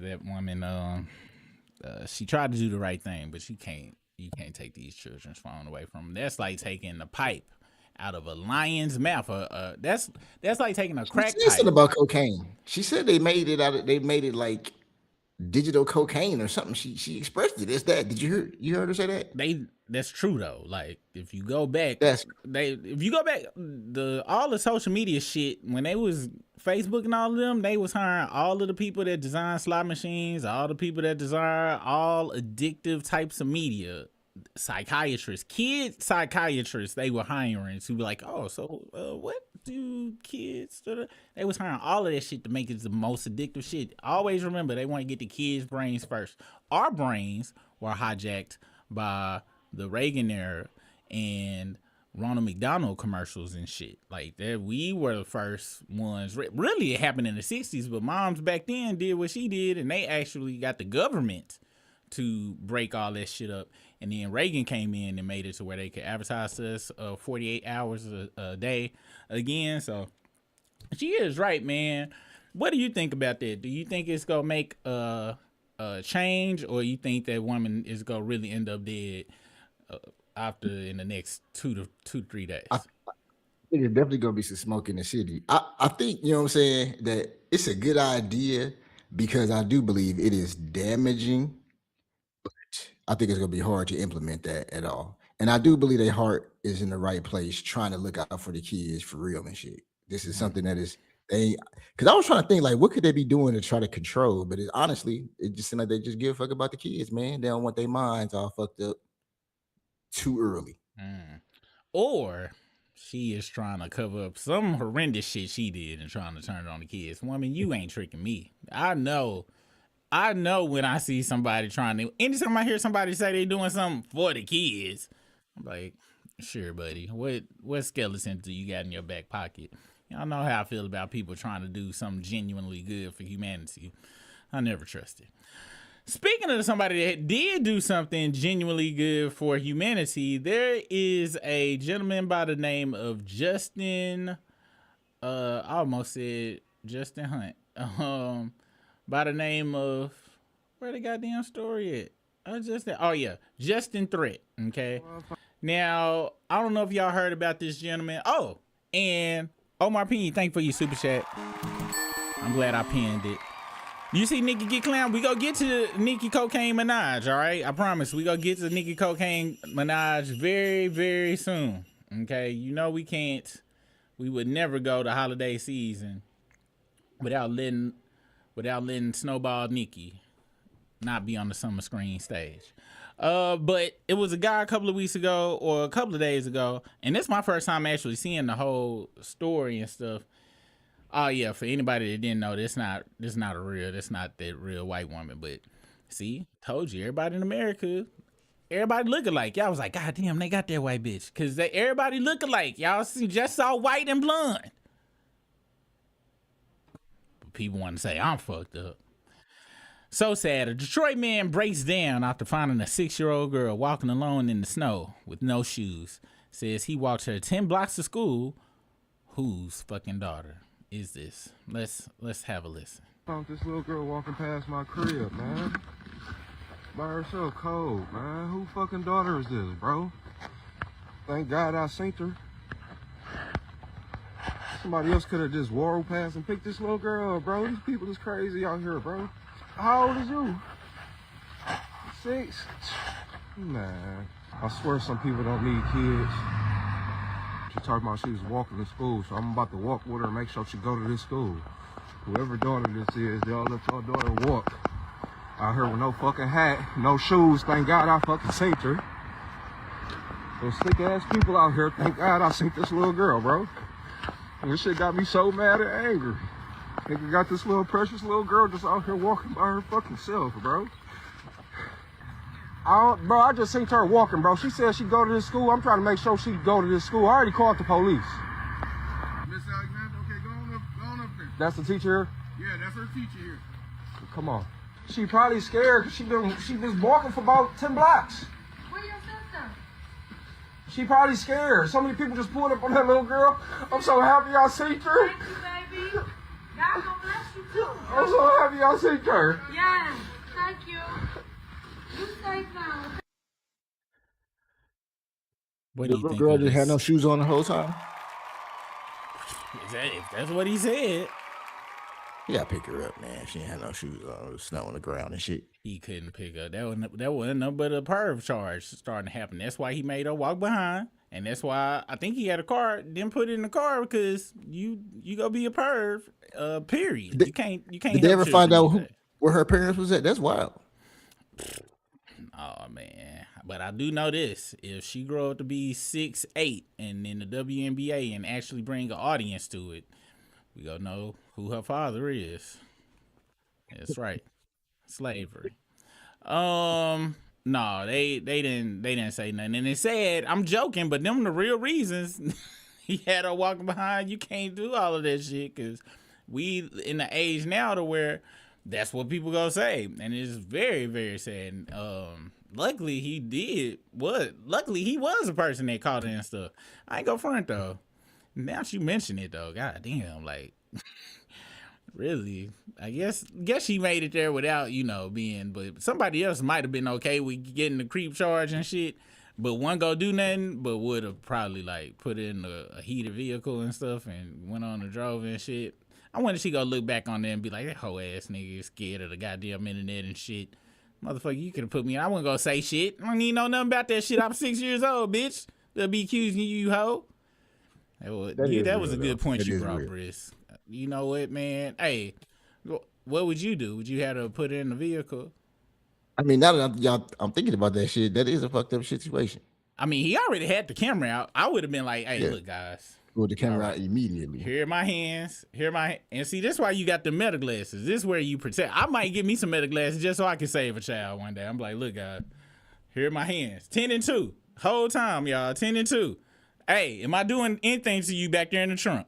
that woman. She tried to do the right thing, but you can't take these children's phone away from them. That's like taking the pipe out of a lion's mouth. That's like taking a crack pipe. She said about cocaine. She said they made it like digital cocaine or something. She expressed it as that. Did you heard her say that? That's true though. Like if you go back, all the social media shit when they was Facebook and all of them, they was hiring all of the people that design slot machines, all the people that design all addictive types of media. Psychiatrists, kid psychiatrists, they were hiring to be like, oh, so what do kids do? They was hiring all of that shit to make it the most addictive shit. Always remember, they want to get the kids' brains first. Our brains were hijacked by the Reagan era and Ronald McDonald commercials and shit like that. We were the first ones. Really, it happened in the 60s, but moms back then did what she did, and they actually got the government to break all that shit up. And then Reagan came in and made it to where they could advertise to us 48 hours a day again. So she is right, man. What do you think about that? Do you think it's going to make a change, or you think that woman is going to really end up dead after in the next 2 to 3 days? I think there's definitely going to be some smoke in the city. I think, you know what I'm saying, that it's a good idea because I do believe it is damaging, but I think it's gonna be hard to implement that at all. And I do believe their heart is in the right place, trying to look out for the kids for real and shit. This is something that is they because I was trying to think like what could they be doing to try to control, but honestly, it just seemed like they just give a fuck about the kids, man. They don't want their minds all fucked up too early. Or she is trying to cover up some horrendous shit she did and trying to turn it on the kids. Woman, you ain't tricking me. I know when I see somebody trying to, anytime I hear somebody say they doing something for the kids, I'm like, sure, buddy. What skeleton do you got in your back pocket? Y'all know how I feel about people trying to do something genuinely good for humanity. I never trust it. Speaking of somebody that did do something genuinely good for humanity, there is a gentleman by the name of Justin. I almost said Justin Hunt. By the name of, where the goddamn story at? Justin Threat. Okay. Now I don't know if y'all heard about this gentleman. Oh, and Omar P, thank you for your super chat. I'm glad I pinned it. You see Nicki get clown? We go get to Nicki Cocaine Minaj, all right? I promise. We go get to Nicki Cocaine Minaj very, very soon. Okay? You know we would never go to holiday season without letting Snowball Nicki not be on the summer screen stage. But it was a guy a couple of weeks ago or a couple of days ago, and this is my first time actually seeing the whole story and stuff. Oh yeah, for anybody that didn't know, that's not that real white woman. But see, told you, everybody in America, everybody look alike. Y'all was like, God damn, they got that white bitch. Cause everybody look alike. Y'all just saw white and blonde. But people want to say I'm fucked up. So sad. A Detroit man breaks down after finding a 6-year-old girl walking alone in the snow with no shoes. Says he walked her 10 blocks to school. Whose fucking daughter is this? Let's have a listen. Found this little girl walking past my crib, man. By herself, cold, man. Who fucking daughter is this, bro? Thank God I seen her. Somebody else could have just walked past and picked this little girl up, bro. These people is crazy out here, bro. How old is you? 6? Man, I swear some people don't need kids. She talking about she was walking to school, so I'm about to walk with her and make sure she go to this school. Whoever daughter this is, y'all let your daughter walk. Out here with no fucking hat, no shoes. Thank God I fucking seen her. Those slick ass people out here, thank God I seen this little girl, bro. And this shit got me so mad and angry. Nigga got this little precious little girl just out here walking by her fucking self, bro. I just seen her walking, bro. She said she go to this school. I'm trying to make sure she go to this school. I already called the police. Miss Alexander, okay, go on up there. That's the teacher here? Yeah, that's her teacher here. Come on. She probably scared because she been walking for about 10 blocks. Where's your sister? She probably scared. So many people just pulled up on that little girl. I'm so happy I seen her. Thank you, baby. God gonna bless you too. I'm so happy I seen her. Yes, thank you. You safe now. What do The you little think? girl of just had no this? shoes on the whole time. If that's what he said, You gotta pick her up, man. She ain't had no shoes on. It was snow on the ground and shit. he couldn't pick up. That wasn't no but a perv charge starting to happen. That's why he made her walk behind, and that's why I think he had a car. Didn't put it in the car because you gonna be a perv. Period. You can't. Did they ever find out where her parents was at? That's wild. Oh man, but I do know this: if she grow up to be 6'8" and in the WNBA and actually bring an audience to it, we gonna know who her father is. That's right, slavery. No, they didn't say nothing, and they said I'm joking, but them the real reasons he had her walking behind. You can't do all of that shit because we in the age now to where that's what people gonna say, and it's very, very sad. Luckily he was a person that caught it and stuff. I ain't go front though. Now you mention it though, god damn, like really, I guess she made it there without being, but somebody else might have been okay with getting the creep charge and shit. But one go do nothing, but would have probably like put it in a heated vehicle and stuff and went on and drove and shit. I wonder if she gonna look back on there and be like, that hoe ass nigga is scared of the goddamn internet and shit. Motherfucker, you could have put me in. I wasn't gonna say shit. I don't need to know nothing about that shit. I'm 6 years old, bitch. They'll be accusing you, hoe. That was a good point you brought, Briss. You know what, man? Hey, what would you do? Would you have to put it in the vehicle? I mean, now that I'm thinking about that shit, that is a fucked up situation. I mean, he already had the camera out. I would have been like, hey, look, guys. Pull the camera out immediately. Here are my hands. And see, this is why you got the meta glasses. This is where you protect. I might get me some meta glasses just so I can save a child one day. I'm like, look, guys, here are my hands. 10 and 2. Whole time, y'all. 10 and 2. Hey, am I doing anything to you back there in the trunk?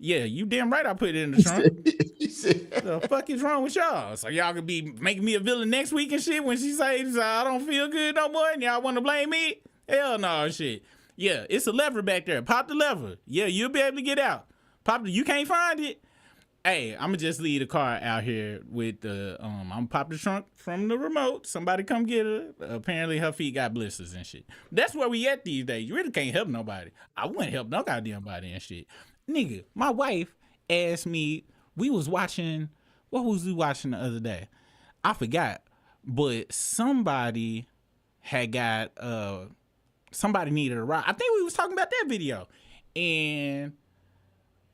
Yeah, you damn right I put it in the trunk. The fuck is wrong with y'all? So y'all could be making me a villain next week and shit when she says I don't feel good no more and y'all want to blame me? Hell no, shit. Yeah, it's a lever back there. Pop the lever. Yeah, you'll be able to get out. You can't find it. Hey, I'm gonna just leave the car out here with the I'm gonna pop the trunk from the remote. Somebody come get her. Apparently her feet got blisters and shit. That's where we at these days. You really can't help nobody. I wouldn't help no goddamn body and shit. Nigga, my wife asked me, we was watching, what was we watching the other day? I forgot. But somebody had got somebody needed a ride. I think we was talking about that video. And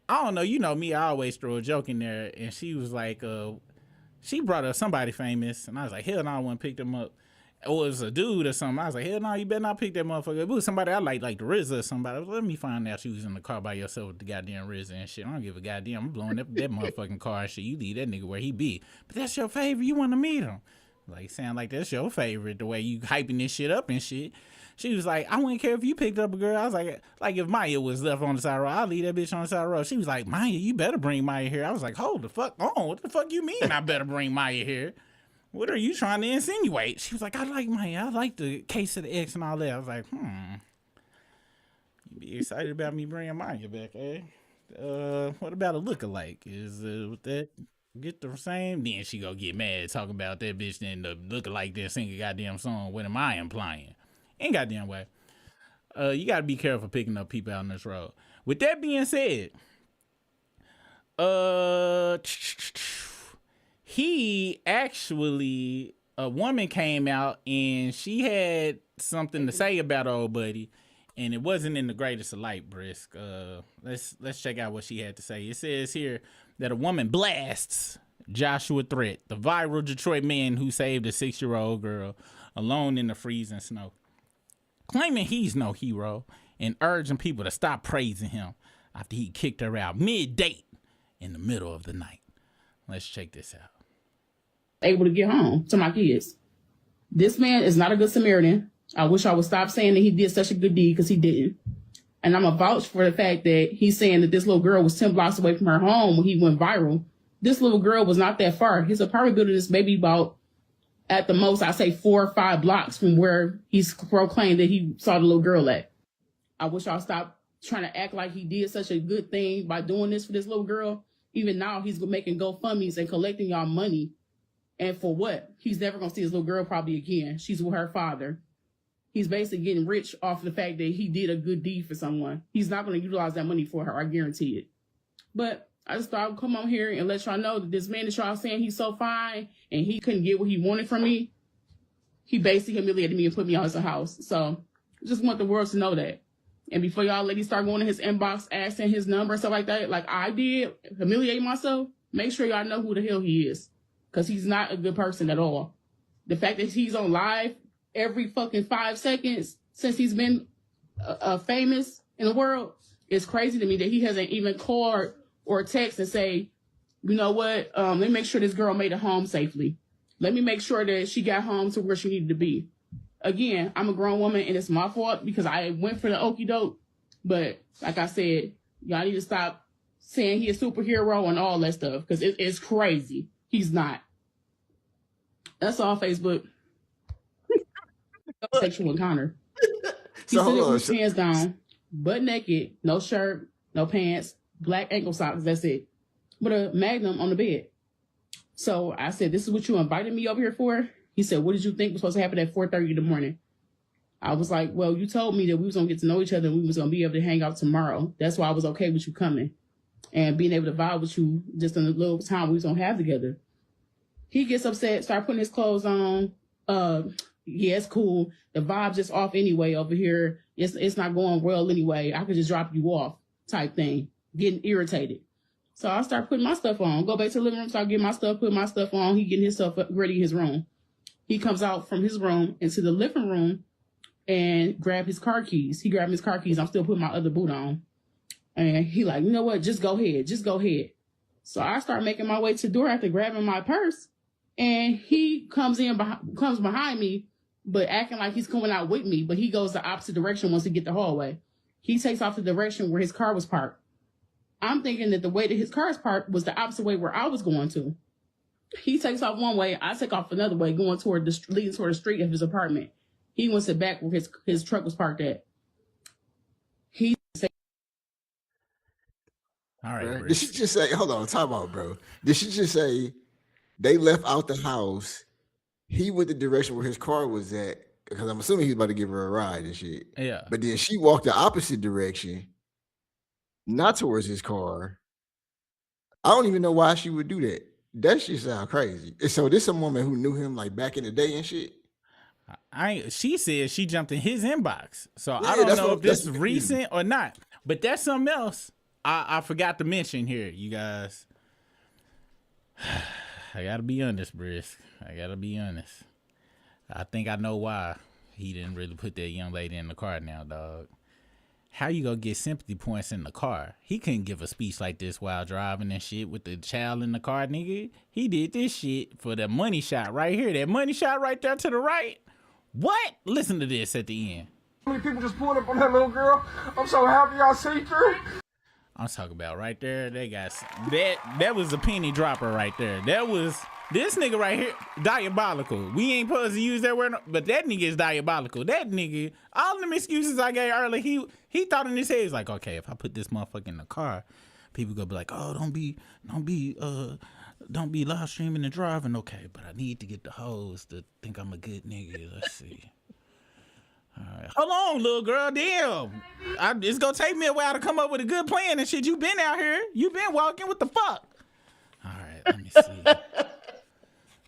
I don't know, you know me, I always throw a joke in there. And she was like, she brought up somebody famous. And I was like, hell no, I wouldn't pick them up. Or it was a dude or something. I was like, hell no, you better not pick that motherfucker. If it was somebody I like the RZA or somebody, let me find out she was in the car by yourself with the goddamn RZA and shit. I don't give a goddamn. I'm blowing up that motherfucking car and shit. You leave that nigga where he be. But that's your favorite. You want to meet him. Like, sound like that's your favorite, the way you hyping this shit up and shit. She was like, I wouldn't care if you picked up a girl. I was like if Maya was left on the side of the road, I'll leave that bitch on the side of the road. She was like, Maya, you better bring Maya here. I was like, hold the fuck on. What the fuck you mean I better bring Maya here? What are you trying to insinuate? She was like, I like Maya. I like the Case of the X and all that. I was like, You be excited about me bringing Maya back, eh? What about a lookalike? Is that get the same? Then she go get mad talking about that bitch. Then the lookalike then sing a goddamn song. What am I implying? Ain't goddamn way. You gotta be careful picking up people out on this road. With that being said, he actually, a woman came out and she had something to say about old buddy, and it wasn't in the greatest of light, Brisk. Let's check out what she had to say. It says here that a woman blasts Joshua Threat, the viral Detroit man who saved a 6-year-old girl alone in the freezing snow, claiming he's no hero and urging people to stop praising him after he kicked her out mid-date in the middle of the night. Let's check this out. Able to get home to my kids. This man is not a good Samaritan. I wish I would stop saying that he did such a good deed, because he didn't. And I'm a vouch for the fact that he's saying that this little girl was 10 blocks away from her home when he went viral. This little girl was not that far. His apartment building is maybe about, at the most, I say 4 or 5 blocks from where he's proclaimed that he saw the little girl at. I wish I'll stop trying to act like he did such a good thing by doing this for this little girl. Even now, he's making GoFundMes and collecting y'all money. And for what? He's never going to see his little girl probably again. She's with her father. He's basically getting rich off the fact that he did a good deed for someone. He's not going to utilize that money for her, I guarantee it. But I just thought I'd come on here and let y'all know that this man that y'all saying he's so fine and he couldn't get what he wanted from me, he basically humiliated me and put me out of his house. So just want the world to know that. And before y'all ladies start going to his inbox, asking his number and stuff like that, like I did, humiliate myself, make sure y'all know who the hell he is. Because he's not a good person at all. The fact that he's on live every fucking 5 seconds since he's been famous in the world is crazy to me, that he hasn't even called or text and say, you know what, let me make sure this girl made it home safely. Let me make sure that she got home to where she needed to be. Again, I'm a grown woman and it's my fault because I went for the okie doke. But like I said, y'all need to stop saying he's a superhero and all that stuff, because it's crazy. He's not. That's all, Facebook. Sexual encounter. He's sitting with his hands down, butt naked, no shirt, no pants, black ankle socks, that's it. With a magnum on the bed. So I said, this is what you invited me over here for? He said, what did you think was supposed to happen at 4:30 in the morning? I was like, well, you told me that we was going to get to know each other and we was going to be able to hang out tomorrow. That's why I was okay with you coming. and being able to vibe with you just in the little time we was gonna have together. He gets upset, start putting his clothes on. Yeah, it's cool. The vibe's just off anyway over here. It's not going well anyway. I could just drop you off type thing. Getting irritated. So I start putting my stuff on. Go back to the living room, start getting my stuff, put my stuff on. He getting his stuff ready in his room. He comes out from his room into the living room and grab his car keys. He grabbed his car keys. I'm still putting my other boot on. And he like, you know what? Just go ahead. Just go ahead. So I start making my way to the door after grabbing my purse. And he comes behind me, but acting like he's coming out with me. But he goes the opposite direction once he get the hallway. He takes off the direction where his car was parked. I'm thinking that the way that his car is parked was the opposite way where I was going to. He takes off one way. I take off another way, leading toward the street of his apartment. He wants it back where his truck was parked at. He said, all right, bro. Did she just say, hold on, time out, bro. Did she just say they left out the house? He went the direction where his car was at, because I'm assuming he was about to give her a ride and shit. Yeah. But then she walked the opposite direction, not towards his car. I don't even know why she would do that. That shit sound crazy. So this some woman who knew him like back in the day and shit. She said she jumped in his inbox. So Yeah, I don't know if this is recent or not. But that's something else I forgot to mention here, you guys. I gotta be honest, Brisk. I gotta be honest. I think I know why he didn't really put that young lady in the car now, dog. How you gonna get sympathy points in the car? He couldn't give a speech like this while driving and shit with the child in the car, nigga. He did this shit for the money shot right here. That money shot right there to the right. What? Listen to this at the end. How many people just pulled up on that little girl? I'm so happy I see through. I'm talking about right there. They got that was a penny dropper right there. That was this nigga right here, diabolical. We ain't supposed to use that word, but that nigga is diabolical. That nigga, all them excuses I gave earlier, he thought in his head, he's like, okay, if I put this motherfucker in the car, people gonna be like, oh, don't be live streaming and driving. Okay, but I need to get the hoes to think I'm a good nigga. Let's see. All right. Hold on, little girl. Damn. It's going to take me a while to come up with a good plan and shit. You been out here. You been walking. What the fuck? All right. Let me see.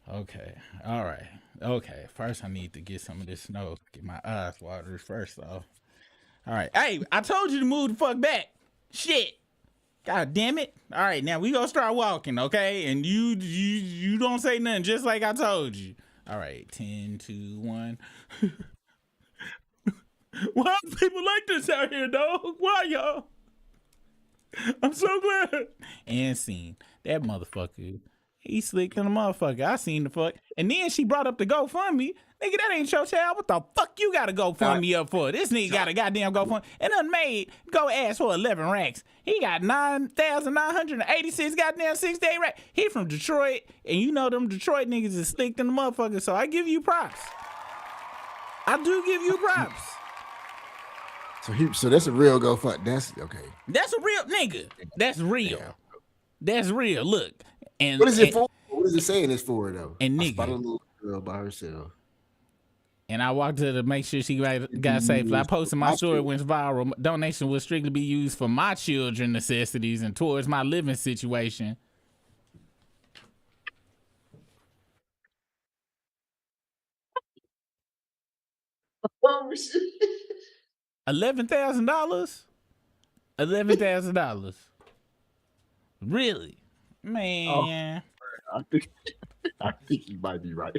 Okay. All right. Okay. First, I need to get some of this snow. Get my eyes watered first off. All right. Hey, I told you to move the fuck back. Shit. God damn it. All right. Now, we going to start walking, okay? And you don't say nothing just like I told you. All right. 10, 2, 1. Why do people like this out here, dog? Why, y'all? I'm so glad. And scene. That motherfucker. He slick than a motherfucker. I seen the fuck. And then she brought up the GoFundMe. Nigga, that ain't your child. What the fuck you got to GoFundMe up for? This nigga got a goddamn GoFundMe. And unmade go ask for 11 racks. He got 9,986 goddamn 6-day racks. He from Detroit. And you know them Detroit niggas is slick than the motherfucker. So I give you props. I do give you props. So that's a real GoFundMe. That's okay. That's a real nigga. That's real. Yeah. That's real. Look. And what is it for? What is it saying it's for though? And nigga, I spotted a little girl by herself. And I walked to make sure she got safe. I posted my story went viral. Donation will strictly be used for my children necessities and towards my living situation. $11,000? $11,000. Really? Man. Oh, I think you might be right.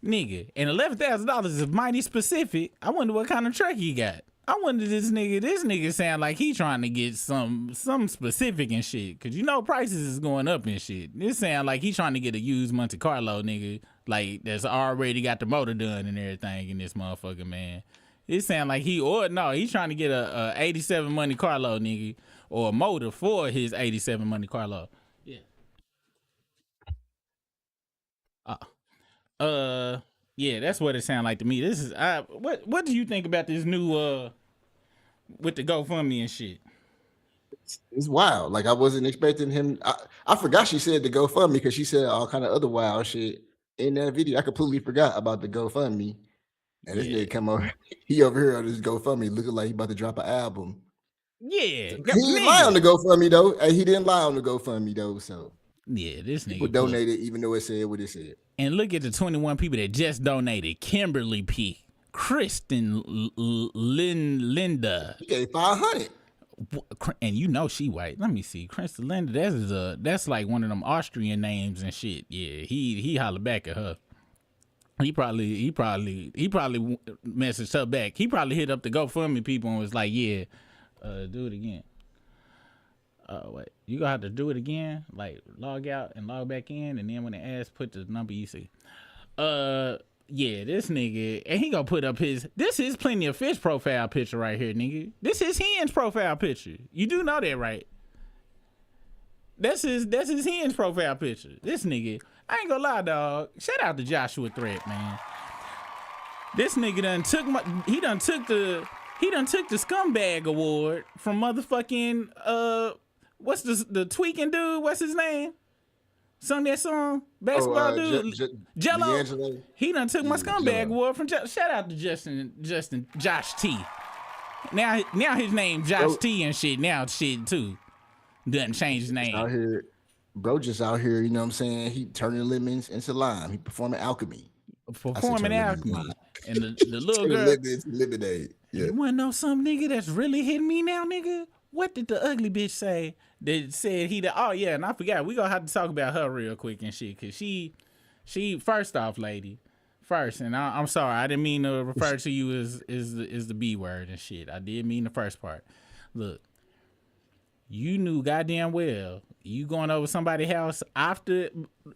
Nigga, and $11,000 is mighty specific. I wonder what kind of truck he got. I wonder this nigga sound like he trying to get some specific and shit. Cause you know prices is going up and shit. This sound like he trying to get a used Monte Carlo, nigga. Like that's already got the motor done and everything in this motherfucker, man. It sound like he's trying to get a 87 Monte Carlo, nigga. Or a motor for his 87 Monte Carlo. Yeah. Yeah, that's what it sounds like to me. This is what do you think about this new with the GoFundMe and shit? It's wild. Like I wasn't expecting him. I forgot she said the GoFundMe because she said all kind of other wild shit in that video. I completely forgot about the GoFundMe. And this nigga come over, he over here on this GoFundMe looking like he about to drop an album. Yeah, He didn't lie on the GoFundMe though. He didn't lie on the GoFundMe though. So yeah, this people nigga donated, even though it said what it said. And look at the 21 people that just donated: Kimberly P, Kristen, Linda. He gave 500. And you know she white. Let me see, Kristen Linda. That's like one of them Austrian names and shit. Yeah, he hollered back at her. He probably messaged her back. He probably hit up the GoFundMe people and was like, "Yeah, do it again." Wait, you gonna have to do it again? Like log out and log back in, and then when it asks, put the number you see. Yeah, this nigga, and he gonna put up this is Plenty of Fish profile picture right here, nigga. This is Hen's profile picture. You do know that, right? That's his Hen's profile picture. This nigga, I ain't gonna lie, dog. Shout out to Joshua Threat, man. This nigga done took the scumbag award from motherfucking what's the tweaking dude? What's his name? Sung that song, basketball dude, Jello. D'Angelo. He done took my scumbag award from Shout out to Josh T. Now his name Josh T and shit. Now shit too. Doesn't change his name. Out here, bro, just out here. You know what I'm saying? He turning lemons into lime. He performing alchemy. Performing alchemy. And the little girl. Lemonade. Yeah. You wanna know some nigga that's really hitting me now, nigga? What did the ugly bitch say? That said oh yeah, and I forgot. We gonna have to talk about her real quick and shit, cause she first off, lady, and I'm sorry, I didn't mean to refer to you as the B word and shit. I did mean the first part. Look, you knew goddamn well you going over somebody's house after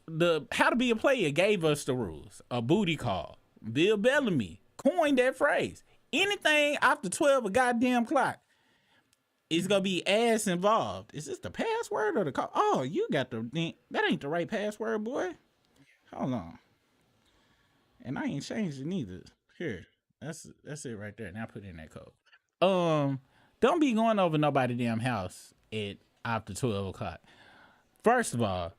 the How to Be a Player gave us the rules. A booty call. Bill Bellamy coined that phrase. Anything after 12 a goddamn clock, it's gonna be ass involved. Is this the password or the call? Oh, you got that ain't the right password, boy. Hold on. And I ain't changed it neither. Here, that's it right there. Now put in that code. Don't be going over nobody's damn house at after 12 o'clock. First of all.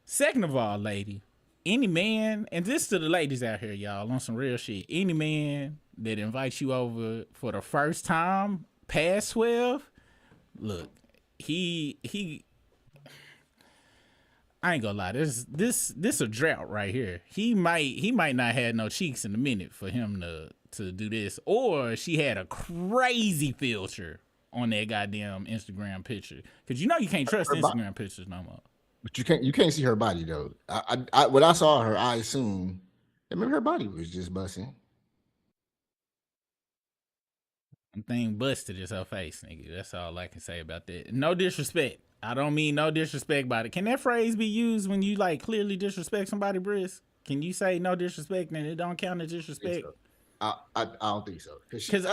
Second of all, lady, any man, and this to the ladies out here, y'all, on some real shit. Any man that invites you over for the first time past 12, look, he I ain't gonna lie, this a drought right here. He might not have no cheeks in a minute for him to do this, or she had a crazy filter on that goddamn Instagram picture, because you know you can't trust Instagram pictures no more. But you can't see her body though. I when I saw her, I assumed her body was just busting. Thing busted is her face, nigga. That's all I can say about that. No disrespect. I don't mean no disrespect by it. Can that phrase be used when you like clearly disrespect somebody, Brisk? Can you say no disrespect and it don't count as disrespect? I don't think so. Because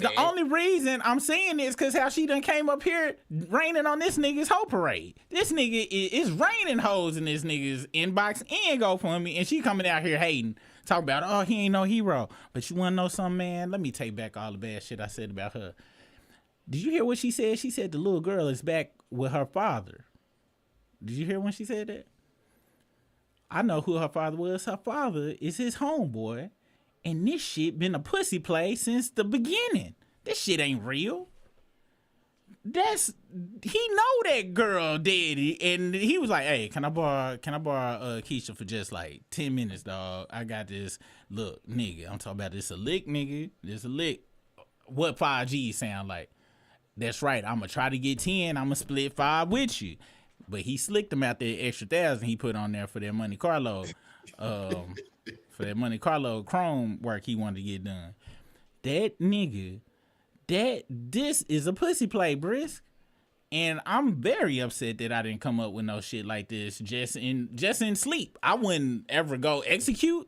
the only reason I'm saying this because how she done came up here raining on this nigga's hoe parade. This nigga is raining hoes in this nigga's inbox and GoFundMe, and she coming out here hating. Talk about, oh, he ain't no hero. But you want to know something, man? Let me take back all the bad shit I said about her. Did you hear what she said? She said the little girl is back with her father. Did you hear when she said that? I know who her father was. Her father is his homeboy. And this shit been a pussy play since the beginning. This shit ain't real. He know that girl daddy, and he was like, "Hey, can I borrow Keisha for just like 10 minutes, dog? I got this. Look, nigga, I'm talking about this a lick, nigga. This a lick. What 5G sound like? That's right. I'm gonna try to get 10. I'm gonna split 5 with you." But he slicked him out that extra 1,000 he put on there for that Monte Carlo, for that Monte Carlo Chrome work he wanted to get done. That nigga. This is a pussy play, Brisk. And I'm very upset that I didn't come up with no shit like this just in sleep. I wouldn't ever go execute,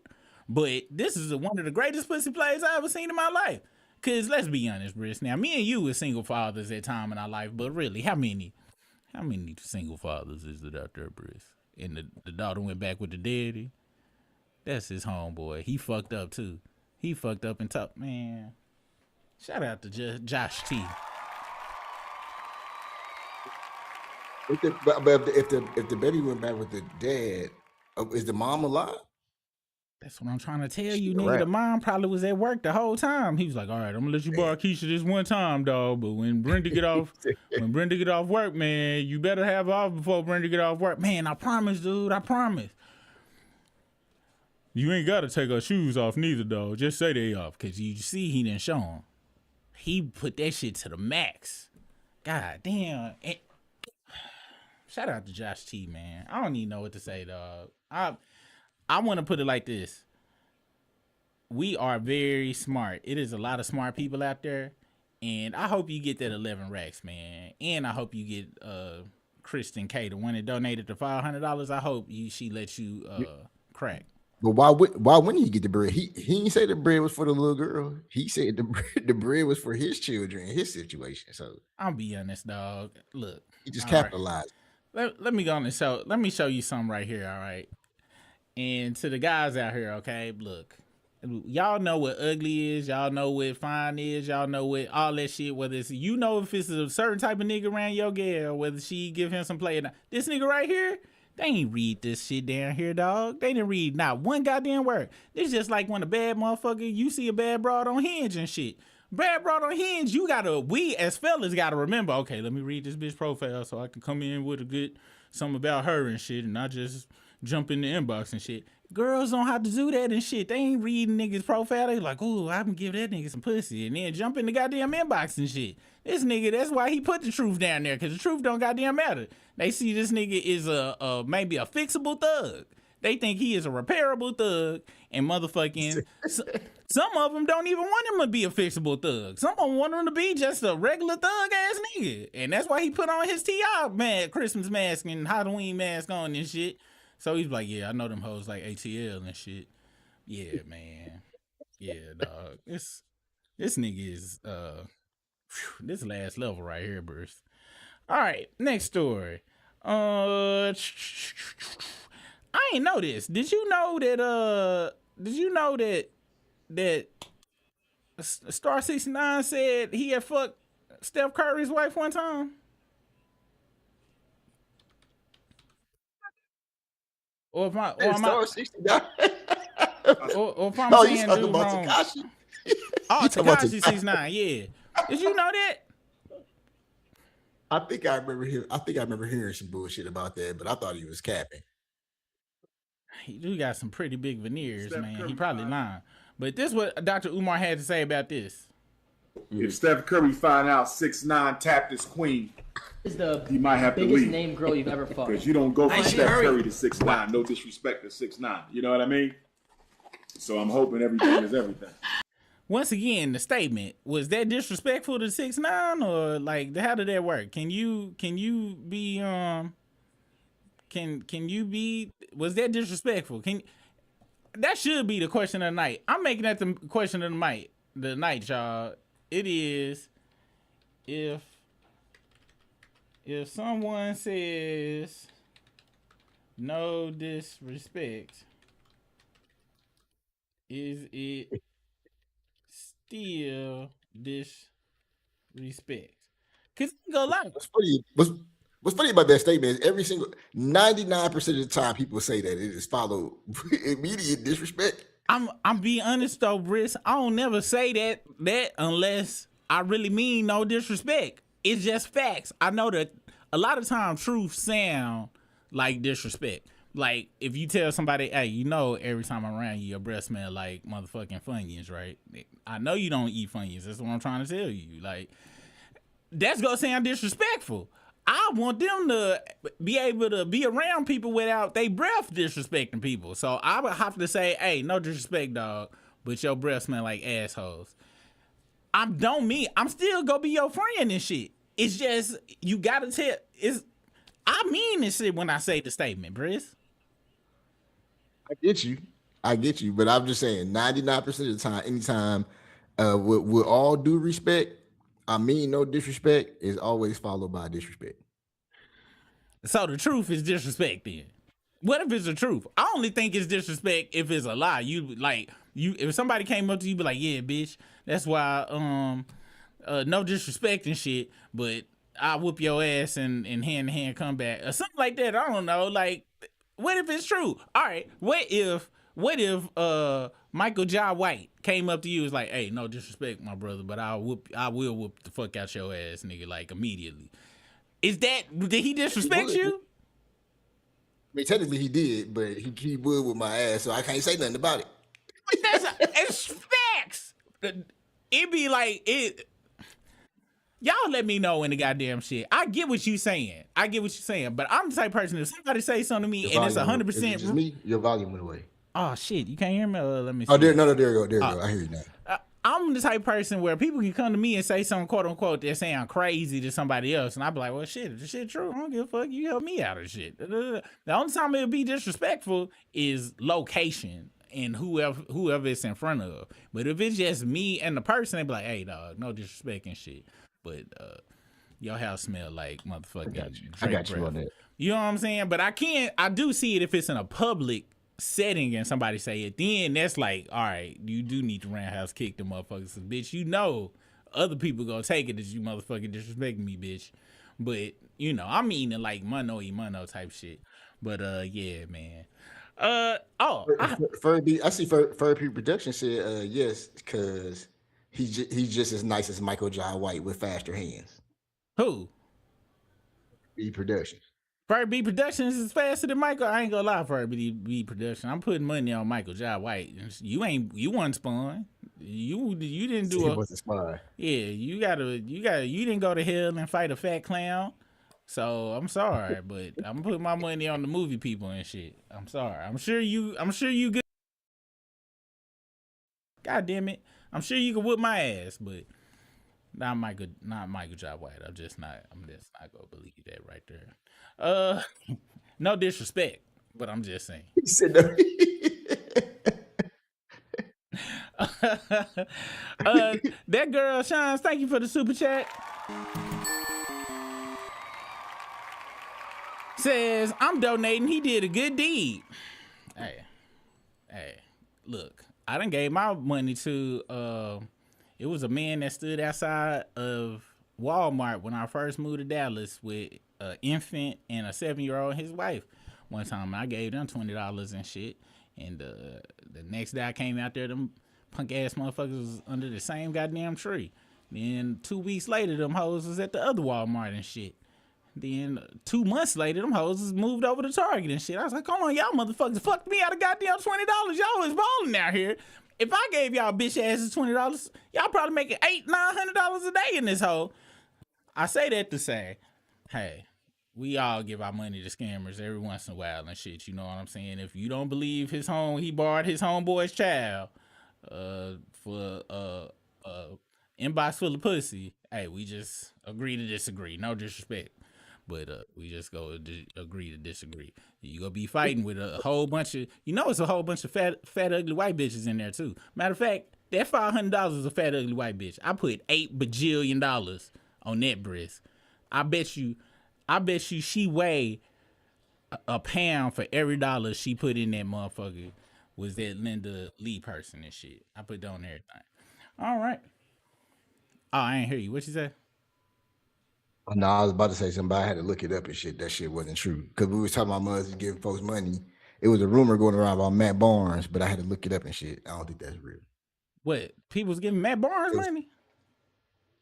but this is one of the greatest pussy plays I ever seen in my life. Cause let's be honest, Brisk. Now, me and you were single fathers at time in our life, but really, how many single fathers is it out there, Brisk? And the daughter went back with the daddy. That's his homeboy. He fucked up too. He fucked up and talked, man. Shout out to Josh T. If the baby went back with the dad, is the mom alive? That's what I'm trying to tell you, Shit, nigga. right. The mom probably was at work the whole time. He was like, all right, I'm gonna let you borrow Keisha this one time, dog. But when Brenda get off work, man, you better have off before Brenda get off work. Man, I promise, dude. I promise. You ain't gotta take her shoes off neither, dog. Just say they off. Cause you see he didn't show them. He put that shit to the max. God damn. And shout out to Josh T, man. I don't even know what to say, dog. I want to put it like this. We are very smart. It is a lot of smart people out there. And I hope you get that 11 racks, man. And I hope you get Kristen K, the one that donated the $500. I hope she lets you crack. But why wouldn't he get the bread? He didn't say the bread was for the little girl. He said the bread was for his children, his situation. So I'll be honest, dog. Look. He just capitalized. Right. Let me go on and show. Let me show you something right here, all right? And to the guys out here, okay, look, y'all know what ugly is, y'all know what fine is, y'all know what all that shit, whether it's, you know, if it's a certain type of nigga around your girl, whether she give him some play or not. This nigga right here, they ain't read this shit down here, dog. They didn't read not one goddamn word. This just like when a bad motherfucker, you see a bad broad on Hinge and shit. Bad broad on Hinge, we as fellas gotta remember, okay, let me read this bitch profile so I can come in with a good, something about her and shit, and not just jump in the inbox and shit. Girls don't have to do that and shit. They ain't reading niggas' profile. They like, ooh, I can give that nigga some pussy. And then jump in the goddamn inbox and shit. This nigga, that's why he put the truth down there, because the truth don't goddamn matter. They see this nigga is maybe a fixable thug. They think he is a repairable thug, and motherfucking some of them don't even want him to be a fixable thug. Some of them want him to be just a regular thug ass nigga. And that's why he put on his T.I. man Christmas mask and Halloween mask on and shit. So he's like, yeah, I know them hoes like ATL and shit. Yeah, man. Yeah, dog. This nigga is this last level right here, Bruce. All right, next story. I ain't know this. Did you know that Star 69 said he had fucked Steph Curry's wife one time? Or if I'm saying dude wrong. Oh, Tekashi 69, yeah. Did you know that? I think I remember hearing some bullshit about that, but I thought he was capping. He do got some pretty big veneers, man. He probably lying. But this is what Dr. Umar had to say about this. If Steph Curry find out 6ix9ine tapped his queen, he might have to leave. Biggest name girl you've ever fucked. Because you don't go from Steph Curry to 6ix9ine. No disrespect to 6ix9ine. You know what I mean? So I'm hoping everything is everything. Once again, the statement, was that disrespectful to 6ix9ine, or like how did that work? Can you be was that disrespectful? That should be the question of the night. I'm making that the question of the night, y'all. It is if someone says no disrespect, is it still disrespect? Cause I go lie. What's funny about that statement is 99% of the time people say that it is followed immediate disrespect. I'm being honest though, Briss. I don't never say that unless I really mean no disrespect. It's just facts. I know that a lot of times truth sound like disrespect. Like if you tell somebody, hey, you know, every time I'm around you, your breath smell like motherfucking Funyuns, right? I know you don't eat Funyuns. That's what I'm trying to tell you. Like that's gonna sound disrespectful. I want them to be able to be around people without they breath disrespecting people. So I would have to say, hey, no disrespect, dog, but your breath smell like assholes. I'm still gonna be your friend and shit. It's just, you gotta tell, I mean this shit when I say the statement, Briss. I get you, but I'm just saying 99% of the time, anytime, with all due respect, I mean no disrespect is always followed by disrespect. So the truth is disrespect then. What if it's the truth? I only think it's disrespect if it's a lie. If somebody came up to you, be like, yeah, bitch, that's why no disrespect and shit, but I whoop your ass and hand-to-hand combat or something like that. I don't know. Like, what if it's true? All right, what if Michael Jai White came up to you and was like, hey, no disrespect, my brother, but I will whoop the fuck out your ass, nigga, like immediately. Did he disrespect you? I mean, technically he did, but he would with my ass, so I can't say nothing about it. It's facts. It be like it. Y'all let me know in the goddamn shit. I get what you saying. But I'm the type of person, if somebody say something to me and it's 100%. Is it just me? Your volume went away. Oh shit, you can't hear me? Let me see. Oh, there you go. I hear you now. I'm the type of person where people can come to me and say something, quote unquote, that sound crazy to somebody else, and I be like, well, shit, if the shit true, I don't give a fuck. You help me out of shit. The only time it'll be disrespectful is location and whoever it's in front of. But if it's just me and the person, they be like, hey, dog, no disrespect and shit. But your house smell like motherfucker. I got you on that. You know what I'm saying? But I do see it if it's in a public setting and somebody say it, then that's like, all right, you do need to roundhouse kick the motherfuckers. So, bitch, you know other people gonna take it as you motherfucking disrespecting me, bitch. But, you know, I mean in like mono type shit. But yeah, man. I see Furby Production said yes, because he's just as nice as Michael Jai White with faster hands. Who? B Productions. Furby Productions is faster than Michael. I ain't gonna lie, Furby Production. I'm putting money on Michael Jai White. You wasn't spawn. You didn't do wasn't spawn. Yeah, you didn't go to hell and fight a fat clown. So I'm sorry, but I'm putting my money on the movie people and shit. I'm sorry. I'm sure you good. God damn it. I'm sure you can whip my ass, but not Michael Jai White. I'm just not gonna believe that right there. No disrespect, but I'm just saying. He said no. That girl Shines, thank you for the super chat. Says, I'm donating. He did a good deed. Hey, look, I done gave my money to it was a man that stood outside of Walmart when I first moved to Dallas with an infant and a 7-year-old and his wife. One time I gave them $20 and shit. And the next day I came out there, them punk ass motherfuckers was under the same goddamn tree. Then 2 weeks later, them hoes was at the other Walmart and shit. Then 2 months later, them hoes was moved over to Target and shit. I was like, come on, y'all motherfuckers fucked me out of goddamn $20. Y'all was balling out here. If I gave y'all bitch asses $20, y'all probably making $800-900 a day in this hole. I say that to say, hey, we all give our money to scammers every once in a while and shit. You know what I'm saying? If you don't believe he borrowed his homeboy's child for inbox full of pussy, hey, we just agree to disagree. No disrespect. But we just go agree to disagree. You gonna be fighting with a whole bunch of, it's a whole bunch of fat ugly white bitches in there too. Matter of fact, that $500 is a fat ugly white bitch. I put $8 bajillion on that breast. I bet you she weigh a pound for every dollar she put in that motherfucker. Was that Linda Lee person and shit? I put that on everything. All right. Oh, I ain't hear you. What you say? No, I was about to say something, but I had to look it up and shit. That shit wasn't true. Because we was talking about mothers giving folks money. It was a rumor going around about Matt Barnes, but I had to look it up and shit. I don't think that's real. What? People was giving Matt Barnes money?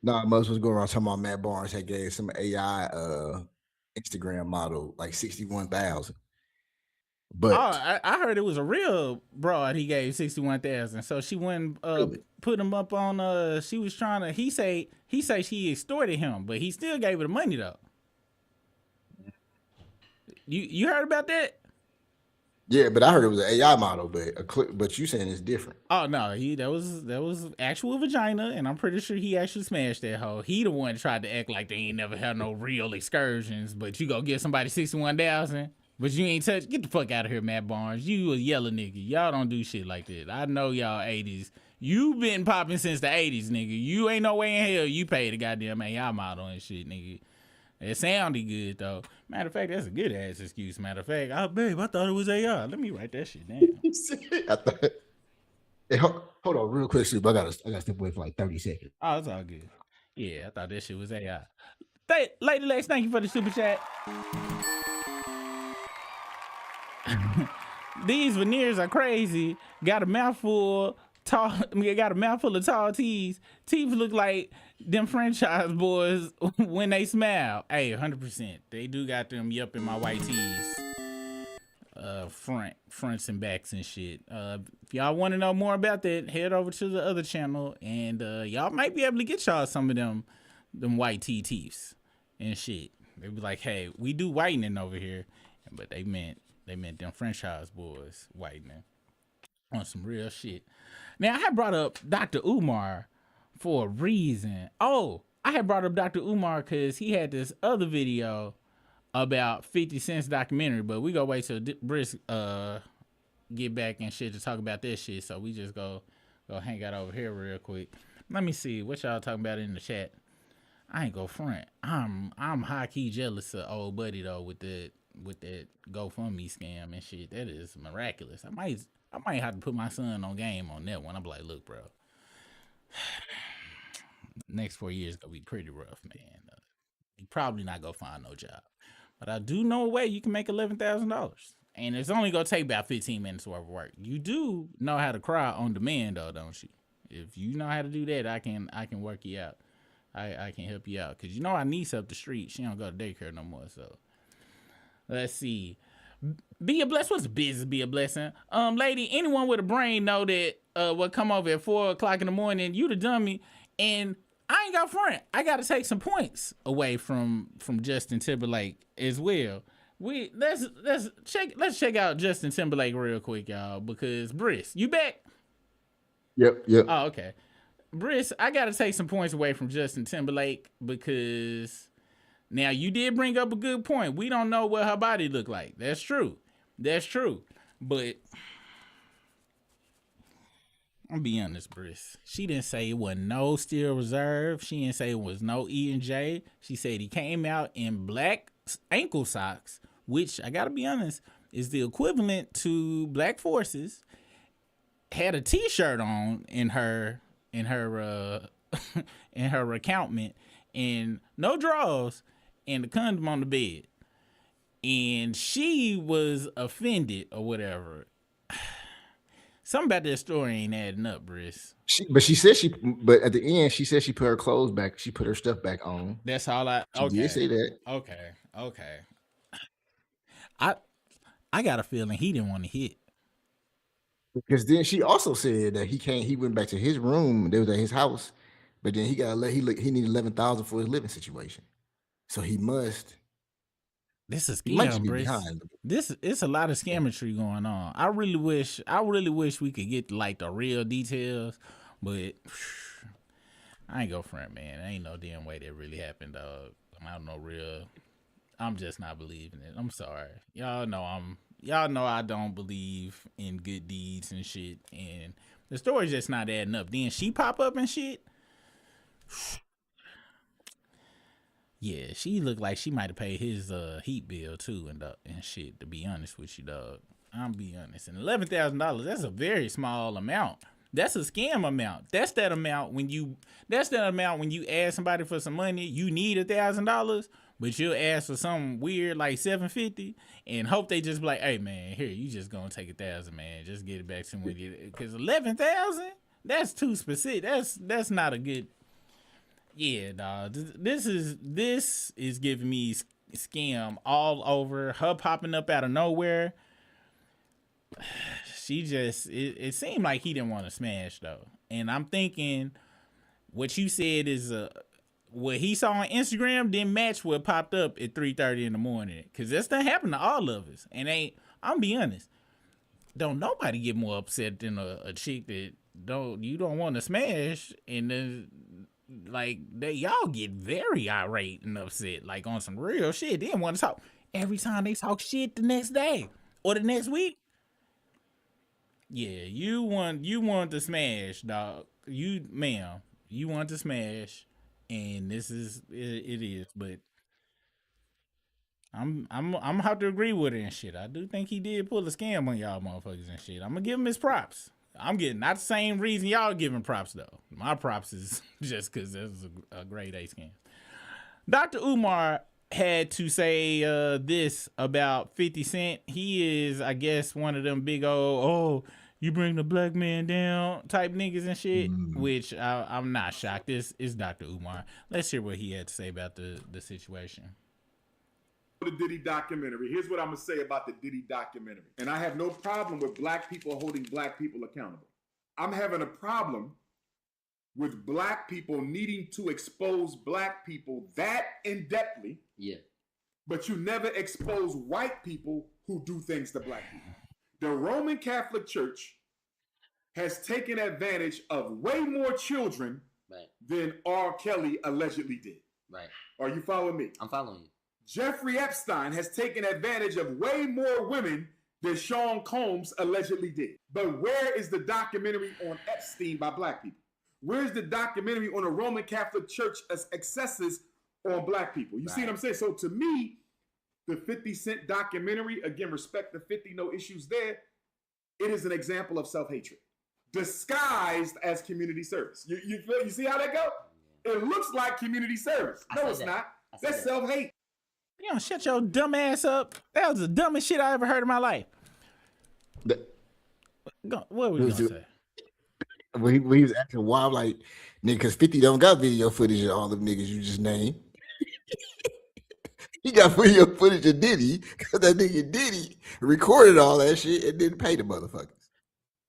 No, mothers was going around talking about Matt Barnes had gave some AI Instagram model like $61,000. But I heard it was a real broad he gave $61,000. So she wouldn't put him up on she was trying to he say she extorted him, but he still gave her the money though. You heard about that? Yeah, but I heard it was an AI model, but you saying it's different. Oh no, that was actual vagina, and I'm pretty sure he actually smashed that hoe. He the one that tried to act like they ain't never had no real excursions, but you go give somebody $61,000. But you ain't touch. Get the fuck out of here, Matt Barnes. You a yellow nigga. Y'all don't do shit like that. I know y'all 80s. You been popping since the 80s, nigga. You ain't no way in hell you paid a goddamn AI model and shit, nigga. It sounded good, though. Matter of fact, that's a good ass excuse. Matter of fact, babe, I thought it was AI. Let me write that shit down. Hey, hold on real quick, Soup. I gotta step away for like 30 seconds. Oh, it's all good. Yeah, I thought that shit was AI. Lady Lex, thank you for the super chat. these veneers are crazy. Got a mouthful tall. Got a mouthful of tall teeth. Teeth look like them franchise boys when they smile. Hey, 100%. They do got them yup in my white tees. Fronts and backs and shit. If y'all want to know more about that, head over to the other channel, and y'all might be able to get y'all some of them white teeths and shit. They be like, hey, we do whitening over here, but they meant them franchise boys whitening on some real shit. Now I had brought up Dr. Umar for a reason. Oh, I had brought up Dr. Umar because he had this other video about 50 Cent's documentary, but we go wait till Brisk get back and shit to talk about this shit. So we just go hang out over here real quick. Let me see what y'all talking about in the chat. I ain't go front. I'm high key jealous of old buddy though with that GoFundMe scam and shit. That is miraculous. I might have to put my son on game on that one. I'm like, look, bro. Next 4 years gonna be pretty rough, man. You probably not gonna find no job. But I do know a way you can make $11,000. And it's only gonna take about 15 minutes worth of work. You do know how to cry on demand though, don't you? If you know how to do that, I can work you out. I can help you out. Cause you know our niece up the street, she don't go to daycare no more. So let's see. Be a blessing. What's business? Be a blessing. Lady, anyone with a brain know that what come over at 4 o'clock in the morning, you the dummy. And I ain't got front. I gotta take some points away from Justin Timberlake as well. Let's check out Justin Timberlake real quick, y'all, because Briss, you back? Yep. Oh, okay. Briss, I gotta take some points away from Justin Timberlake because now you did bring up a good point. We don't know what her body looked like. That's true. But I'll be honest, Briss. She didn't say it wasn't no Steel Reserve. She didn't say it was no E&J. She said he came out in black ankle socks, which I gotta be honest is the equivalent to Black Forces. Had a T-shirt on in her in her recountant, and no drawers, and the condom on the bed, and she was offended or whatever. Something about that story ain't adding up, Briss. But at the end, she said she put her clothes back. She put her stuff back on. That's all I. She did say that. Okay. I got a feeling he didn't want to hit. Because then she also said that he went back to his room. They was at his house, but then he needed $11,000 for his living situation. So he must. This is scam, Briss. It's a lot of scammetry going on. I really wish we could get like the real details, but I ain't go front, man. Ain't no damn way that really happened, dog. I don't know real. I'm just not believing it. I'm sorry. Y'all know I don't believe in good deeds and shit, and the story's just not adding up. Then she pop up and shit. Yeah, she looked like she might have paid his heat bill too and shit, to be honest with you, dog. I'm be honest. And $11,000, that's a very small amount. That's a scam amount. That's that amount when you ask somebody for some money, you need $1,000, but you'll ask for something weird like $750 and hope they just be like, hey man, here, you just gonna take $1,000, man. Just get it back to me. Because $11,000, that's too specific. That's not a good. Yeah, dog. This is giving me scam all over. Her popping up out of nowhere. She just it seemed like he didn't want to smash though, and I'm thinking what you said is what he saw on Instagram didn't match what popped up at 3:30 in the morning, because that's not happened to all of us. And I'm be honest, don't nobody get more upset than a chick that you don't want to smash, and then like y'all get very irate and upset, like on some real shit. They didn't want to talk every time they talk shit the next day or the next week. Yeah, you want to smash, dog. You want to smash, and this is it is. But I'm have to agree with it and shit. I do think he did pull a scam on y'all motherfuckers and shit. I'm gonna give him his props. I'm getting not the same reason y'all giving props though. My props is just because this is a grade A scam. Dr. Umar had to say this about 50 Cent. He is, I guess, one of them big old, oh, you bring the black man down type niggas and shit, which I'm not shocked. This is Dr. Umar. Let's hear what he had to say about the situation. The Diddy documentary. Here's what I'm going to say about the Diddy documentary. And I have no problem with black people holding black people accountable. I'm having a problem with black people needing to expose black people that in-depthly. Yeah. But you never expose white people who do things to black people. The Roman Catholic Church has taken advantage of way more children than R. Kelly allegedly did. Right. Are you following me? I'm following you. Jeffrey Epstein has taken advantage of way more women than Sean Combs allegedly did. But where is the documentary on Epstein by black people? Where's the documentary on the Roman Catholic Church excesses on black people? You see what I'm saying? So to me, the 50 Cent documentary, again, respect the 50, no issues there. It is an example of self-hatred disguised as community service. You see how that go? It looks like community service. No, it's not. That's self-hate. You don't shut your dumb ass up. That was the dumbest shit I ever heard in my life. What were you gonna say? When he was asking why, I'm like, nigga, because 50 don't got video footage of all the niggas you just named. He got video footage of Diddy because that nigga Diddy recorded all that shit and didn't pay the motherfuckers.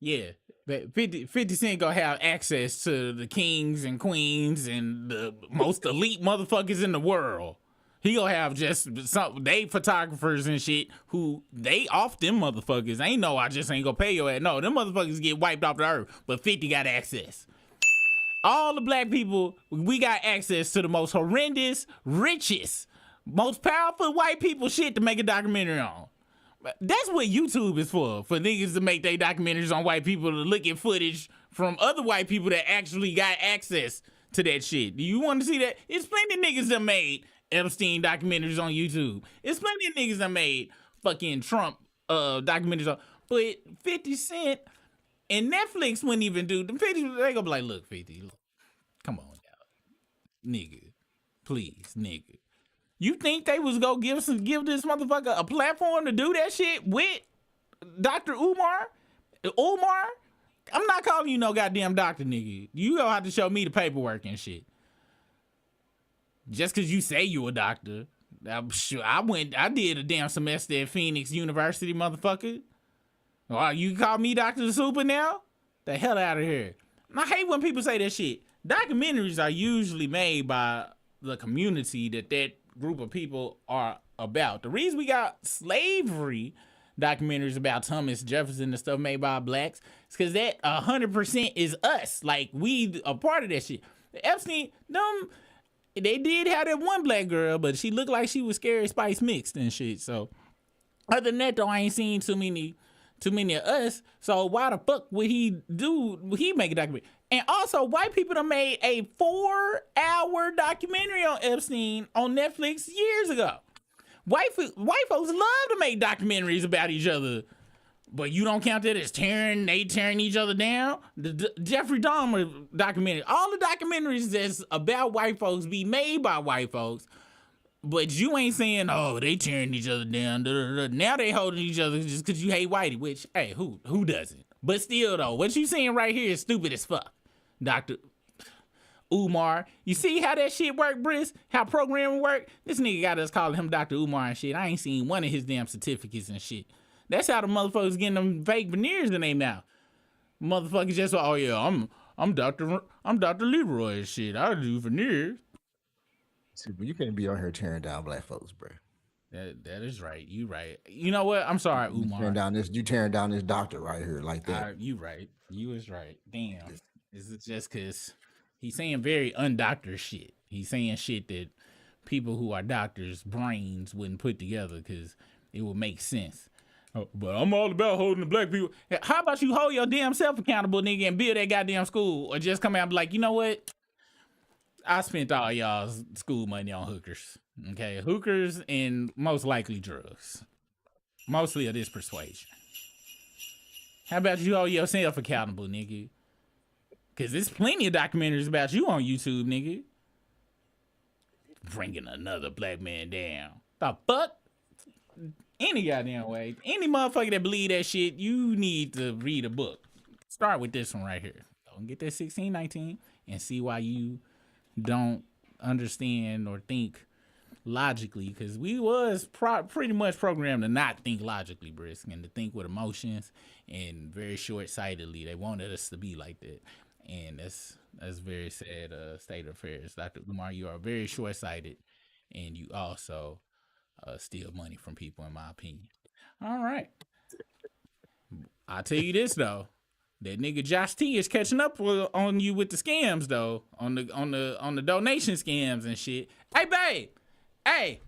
Yeah, but 50 Cent gonna have access to the kings and queens and the most elite motherfuckers in the world. He gonna have just they photographers and shit who they off them motherfuckers. Ain't no, I just ain't gonna pay your ass. No, them motherfuckers get wiped off the earth, but 50 got access. All the black people, we got access to the most horrendous, richest, most powerful white people shit to make a documentary on. That's what YouTube is for niggas to make their documentaries on white people, to look at footage from other white people that actually got access to that shit. Do you want to see that? It's plenty of niggas that made Epstein documentaries on YouTube. It's plenty of niggas that made fucking Trump documentaries on. But 50 Cent and Netflix wouldn't even do them. 50, they gonna be like, look, 50, look, come on now, nigga, please, nigga. You think they was gonna give this motherfucker a platform to do that shit with Dr. Umar? I'm not calling you no goddamn doctor, nigga. You gonna have to show me the paperwork and shit. Just cause you say you a doctor. I'm sure I did a damn semester at Phoenix University, motherfucker. Oh, you call me Dr. Super now? The hell out of here. I hate when people say that shit. Documentaries are usually made by the community that group of people are about. The reason we got slavery documentaries about Thomas Jefferson and stuff made by blacks is because that 100% is us. Like, we a part of that shit. Epstein, they did have that one black girl, but she looked like she was Scary Spice mixed and shit. So other than that, though, I ain't seen too many of us. So why the fuck would he make a documentary? And also, white people done made a 4-hour documentary on Epstein on Netflix years ago. White folks love to make documentaries about each other, but you don't count that as tearing each other down. The Jeffrey Dahmer documentary, all the documentaries that's about white folks be made by white folks, but you ain't saying, oh, they tearing each other down. Now they holding each other just because you hate whitey, which, hey, who doesn't? But still, though, what you seeing right here is stupid as fuck. Dr. Umar. You see how that shit work, Briss? How programming work? This nigga got us calling him Dr. Umar and shit. I ain't seen one of his damn certificates and shit. That's how the motherfuckers getting them fake veneers in their mouth. Motherfuckers just, oh yeah, I'm Dr. Leroy and shit. I do veneers. See, but you can't be on here tearing down black folks, bro. That is right. You right. You know what? I'm sorry, Umar. You tearing down this doctor right here like that. You right. You is right. Damn. Is it just because he's saying very undoctor shit? He's saying shit that people who are doctors' brains wouldn't put together because it would make sense. Oh, but I'm all about holding the black people. How about you hold your damn self accountable, nigga, and build that goddamn school, or just come out and be like, you know what? I spent all y'all's school money on hookers. Okay, hookers and most likely drugs. Mostly of this persuasion. How about you hold yourself accountable, nigga? Because there's plenty of documentaries about you on YouTube, nigga. bringing another black man down. The fuck? Any goddamn way. Any motherfucker that believe that shit, you need to read a book. Start with this one right here. Go and get that 1619 and see why you don't understand or think logically, because we was pretty much programmed to not think logically, Brisk, and to think with emotions and very short-sightedly. They wanted us to be like that, and that's very sad state of affairs. Dr. Umar, you are very short-sighted, and you also steal money from people, in my opinion. All right, I'll tell you this though. That nigga Josh T is catching up on you with the scams though, on the donation scams and shit. Hey babe, hey,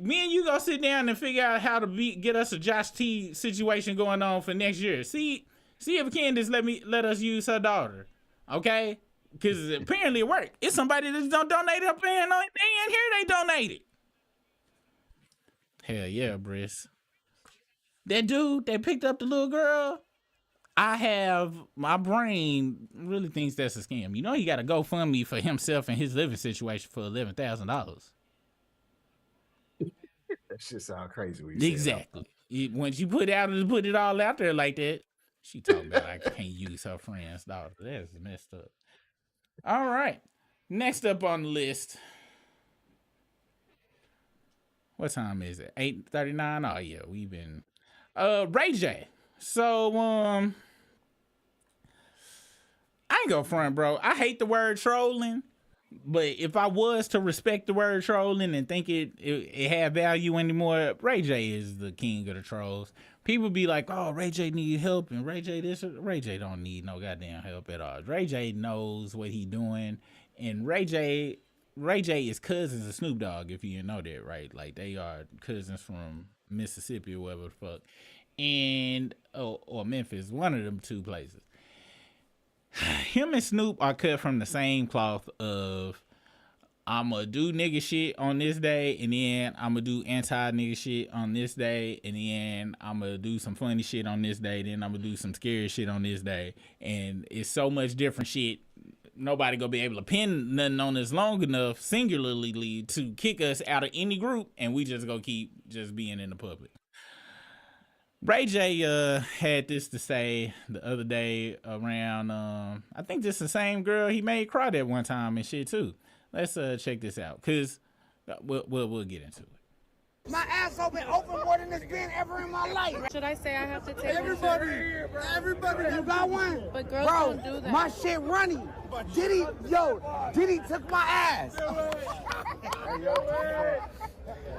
me and you go sit down and figure out how to get us a Josh T situation going on for next year. See if Candace let us use her daughter, okay? Because apparently it worked. It's somebody that don't donate up in here. They donated. Hell yeah, Briss. That dude that picked up the little girl. My brain really thinks that's a scam. You know, he got a GoFundMe for himself and his living situation for $11,000. That shit sound crazy. Exactly. Once you put it all out there like that, she talking about I can't use her friend's daughter. That's messed up. All right. Next up on the list. What time is it? 8:39? Oh yeah, we've been Ray J. So I ain't gonna front, bro. I hate the word trolling, but if I was to respect the word trolling and think it had value anymore, Ray J is the king of the trolls. People be like, oh, Ray J need help, and Ray J this. Ray J don't need no goddamn help at all. Ray J knows what he doing, and Ray J is cousins of Snoop Dogg, if you know that, right? Like, they are cousins from Mississippi or whatever the fuck. And, or Memphis, one of them two places. Him and Snoop are cut from the same cloth of, I'm going to do nigga shit on this day, and then I'm going to do anti-nigga shit on this day, and then I'm going to do some funny shit on this day, then I'm going to do some scary shit on this day. And it's so much different shit. Nobody gonna be able to pin nothing on us long enough singularly to kick us out of any group, and we just gonna keep just being in the public. Ray J had this to say the other day around I think this is the same girl he made cry that one time and shit too. Let's check this out, cause we'll get into it. My asshole been open more than it's been ever in my life. Should I say I have to take everybody? You got one? But girls bro, don't do that. My shit runny. Diddy took my ass.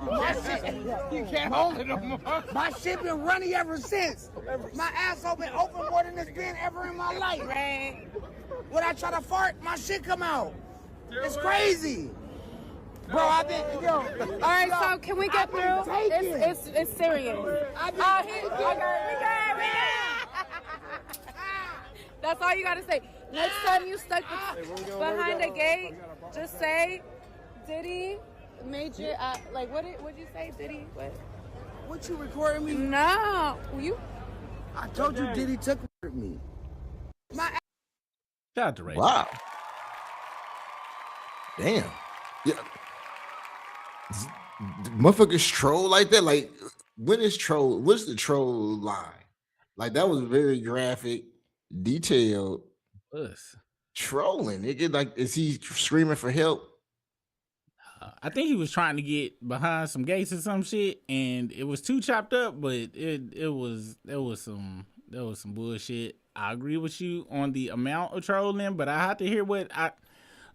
My shit, you can't hold it no more. My shit been runny ever since. My asshole been open more than it's been ever in my life. Right? When I try to fart, my shit come out. It's crazy. Bro, I've been, yo. All right, so can we get through? It's serious. We good. That's all you gotta say. Next time you stuck behind a gate, just say, Diddy made you, like, what'd you say, Diddy? What, you recording me? No, I told you Diddy took me. Shout out to Ray. Wow. Damn. Yeah. Motherfuckers troll like that. Like, what's the troll line? Like, that was very graphic, detailed. Trolling. Like, is he screaming for help? I think he was trying to get behind some gates or some shit, and it was too chopped up, but there was some bullshit. I agree with you on the amount of trolling, but I have to hear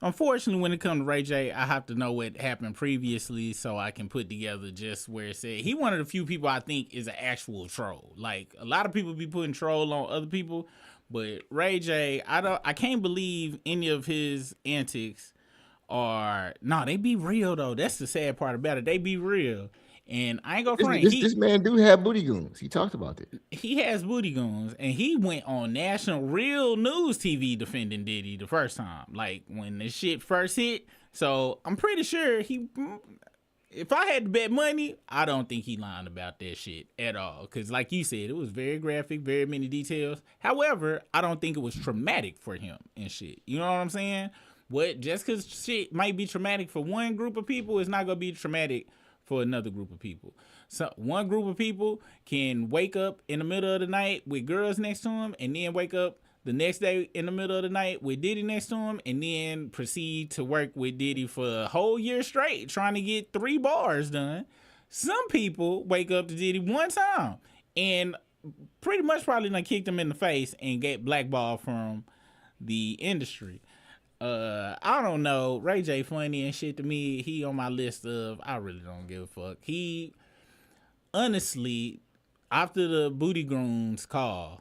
unfortunately, when it comes to Ray J, I have to know what happened previously so I can put together just where it said. He one of the few people I think is an actual troll. Like, a lot of people be putting troll on other people, but Ray J, I can't believe any of his antics they be real though. That's the sad part about it. They be real. And I ain't gonna front. This man do have booty goons. He talked about it. He has booty goons, and he went on national real news TV defending Diddy the first time, like when the shit first hit. So I'm pretty sure if I had to bet money, I don't think he lying about that shit at all. Because like you said, it was very graphic, very many details. However, I don't think it was traumatic for him and shit. You know what I'm saying? what just because shit might be traumatic for one group of people, it's not gonna be traumatic for another group of people. So one group of people can wake up in the middle of the night with girls next to them, and then wake up the next day in the middle of the night with Diddy next to him, and then proceed to work with Diddy for a whole year straight trying to get 3 bars done. Some people wake up to Diddy one time and pretty much probably done kicked him in the face and get blackballed from the industry. I don't know. Ray J funny and shit to me. He on my list of I really don't give a fuck. He honestly, after the Booty Grooms call,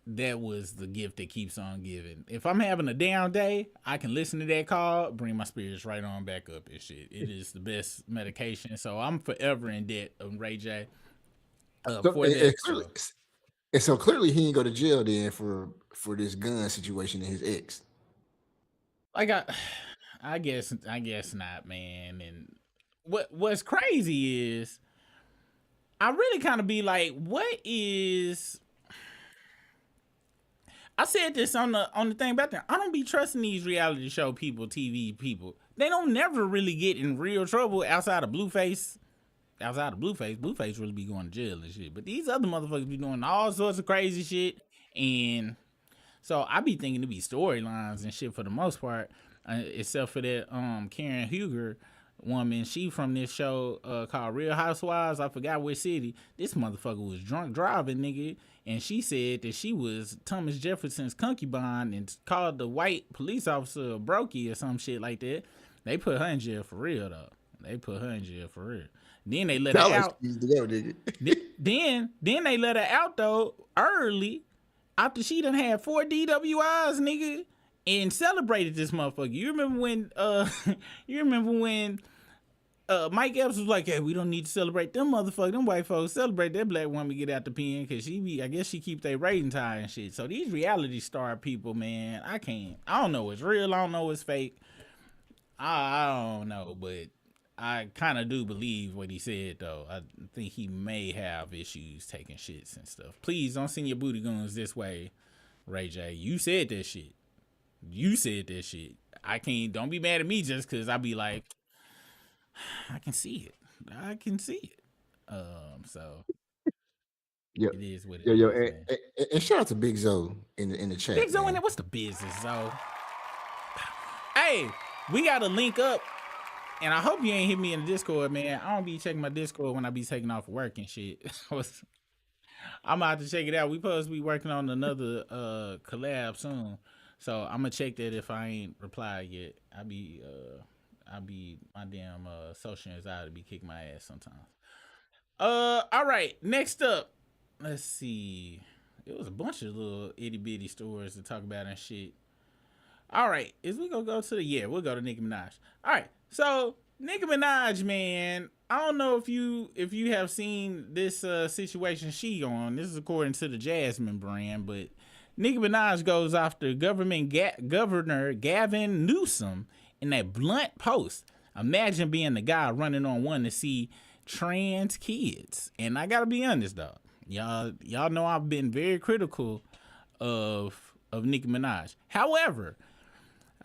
that was the gift that keeps on giving. If I'm having a down day, I can listen to that call, bring my spirits right on back up and shit. It is the best medication. So I'm forever in debt of Ray J. So clearly he didn't go to jail then for this gun situation in his ex. I guess not, man. And what's crazy is I really kind of be like, what is? I said this on the thing back there. I don't be trusting these reality show people, TV people. They don't never really get in real trouble outside of Blueface. Blueface really be going to jail and shit. But these other motherfuckers be doing all sorts of crazy shit, and so I be thinking it be storylines and shit for the most part, except for that Karen Huger woman. She from this show called Real Housewives. I forgot which city. This motherfucker was drunk driving, nigga, and she said that she was Thomas Jefferson's concubine and called the white police officer a brokey or some shit like that. They put her in jail for real though. Then they let her out. Then they let her out though early after she done had 4 DWIs, nigga, and celebrated this motherfucker. You remember when Mike Epps was like, "Hey, we don't need to celebrate them motherfuckers. Them white folks celebrate that black woman get out the pen because I guess she keep their ratings high and shit." So these reality star people, man, I don't know what's real. I don't know what's fake. I don't know, but I kind of do believe what he said, though. I think he may have issues taking shits and stuff. Please don't send your booty guns this way, Ray J. You said that shit. I can't. Don't be mad at me just because I be like, I can see it. So Yep. It is what it is. And shout out to Big Zoe in the chat. Big Zoe in there. What's the business, Zoe? Hey, we got to link up. And I hope you ain't hit me in the Discord, man. I don't be checking my Discord when I be taking off work and shit. I'm about to check it out. We supposed to be working on another collab soon. So I'm gonna check that if I ain't replied yet. I be my damn social anxiety be kicking my ass sometimes. All right, next up. Let's see. It was a bunch of little itty bitty stories to talk about and shit. All right, we'll go to Nicki Minaj. All right. So Nicki Minaj, man, I don't know if you have seen this situation she on. This is according to the Jasmine brand, but Nicki Minaj goes after Governor Gavin Newsom in that blunt post. Imagine being the guy running on one to see trans kids. And I gotta be honest, though, y'all know I've been very critical of Nicki Minaj. However,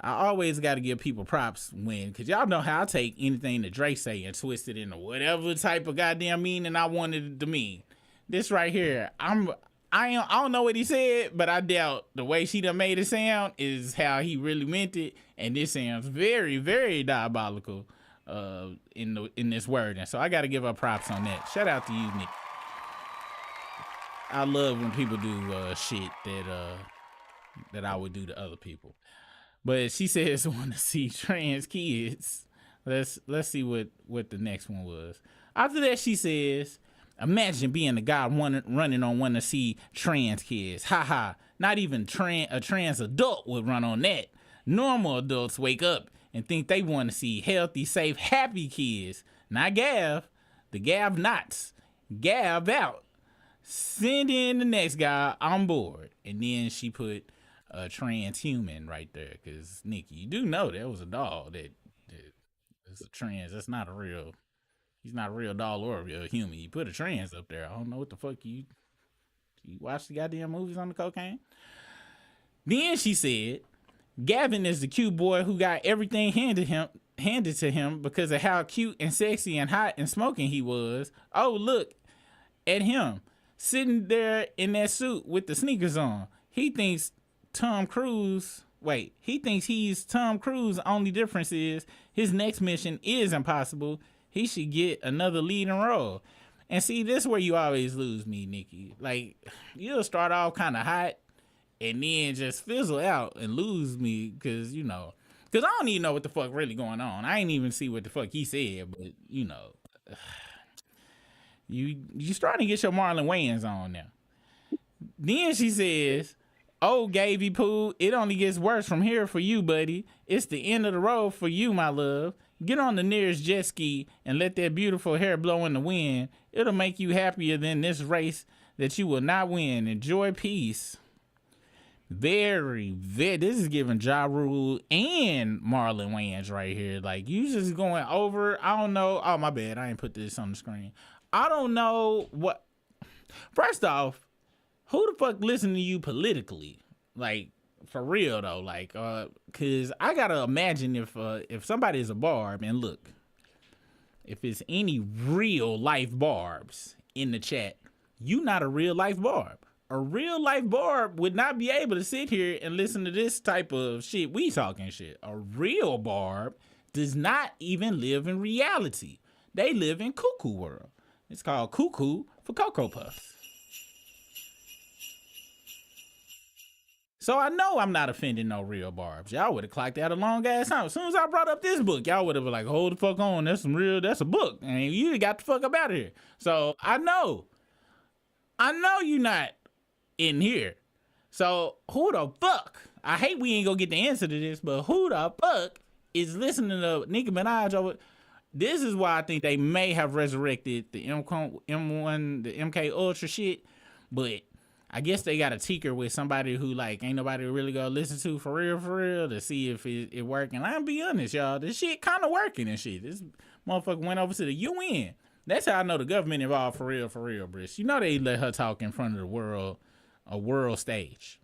I always got to give people props because y'all know how I take anything that Drake say and twist it into whatever type of goddamn meaning I wanted it to mean. This right here, I don't know what he said, but I doubt the way she done made it sound is how he really meant it, and this sounds very, very diabolical in this word, and so I got to give her props on that. Shout out to you, Nick. I love when people do shit that I would do to other people. But she says want to see trans kids. Let's see what the next one was. After that, she says, imagine being the guy running on one to see trans kids. Ha ha. Not even a trans adult would run on that. Normal adults wake up and think they want to see healthy, safe, happy kids. Not Gav. The Gav nots. Gav out. Send in the next guy on board. And then she put a transhuman right there, because Nikki, you do know that was a doll that is a trans. That's not a real. He's not a real doll or a real human. You put a trans up there. I don't know what the fuck you watch the goddamn movies on the cocaine. Then she said, Gavin is the cute boy who got everything handed to him because of how cute and sexy and hot and smoking he was. Oh, look at him sitting there in that suit with the sneakers on. He thinks he's Tom Cruise. Only difference is his next mission is impossible. He should get another leading role. And see, this is where you always lose me, Nikki. Like, you'll start off kind of hot and then just fizzle out and lose me because I don't even know what the fuck really going on. I ain't even see what the fuck he said, but you starting to get your Marlon Wayans on now. Then she says, "Oh, Gavy Poo, it only gets worse from here for you, buddy. It's the end of the road for you, my love. Get on the nearest jet ski and let that beautiful hair blow in the wind. It'll make you happier than this race that you will not win. Enjoy peace." Very, this is giving Ja Rule and Marlon Wayans right here. Like, you just going over, I don't know. Oh, my bad. I ain't put this on the screen. I don't know what. First off, who the fuck listen to you politically? Like, for real though. Like, cause I gotta imagine if somebody is a barb, and look, if it's any real life barbs in the chat, you not a real life barb. A real life barb would not be able to sit here and listen to this type of shit we talking shit. A real barb does not even live in reality. They live in cuckoo world. It's called cuckoo for Cocoa Puffs. So I know I'm not offending no real barbs. Y'all would have clocked that a long ass time. As soon as I brought up this book, y'all would have been like, hold the fuck on. That's a book. And you got the fuck up out of here. So I know you not in here. So who the fuck? I hate we ain't gonna get the answer to this, but who the fuck is listening to Nicki Minaj over? This is why I think they may have resurrected the M1, the MK Ultra shit, but I guess they got a teaker with somebody who like ain't nobody really gonna listen to for real to see if it working. I'll be honest, y'all, this shit kind of working and shit. This motherfucker went over to the UN. That's how I know the government involved for real, Briss. You know they let her talk in front of the world, a world stage.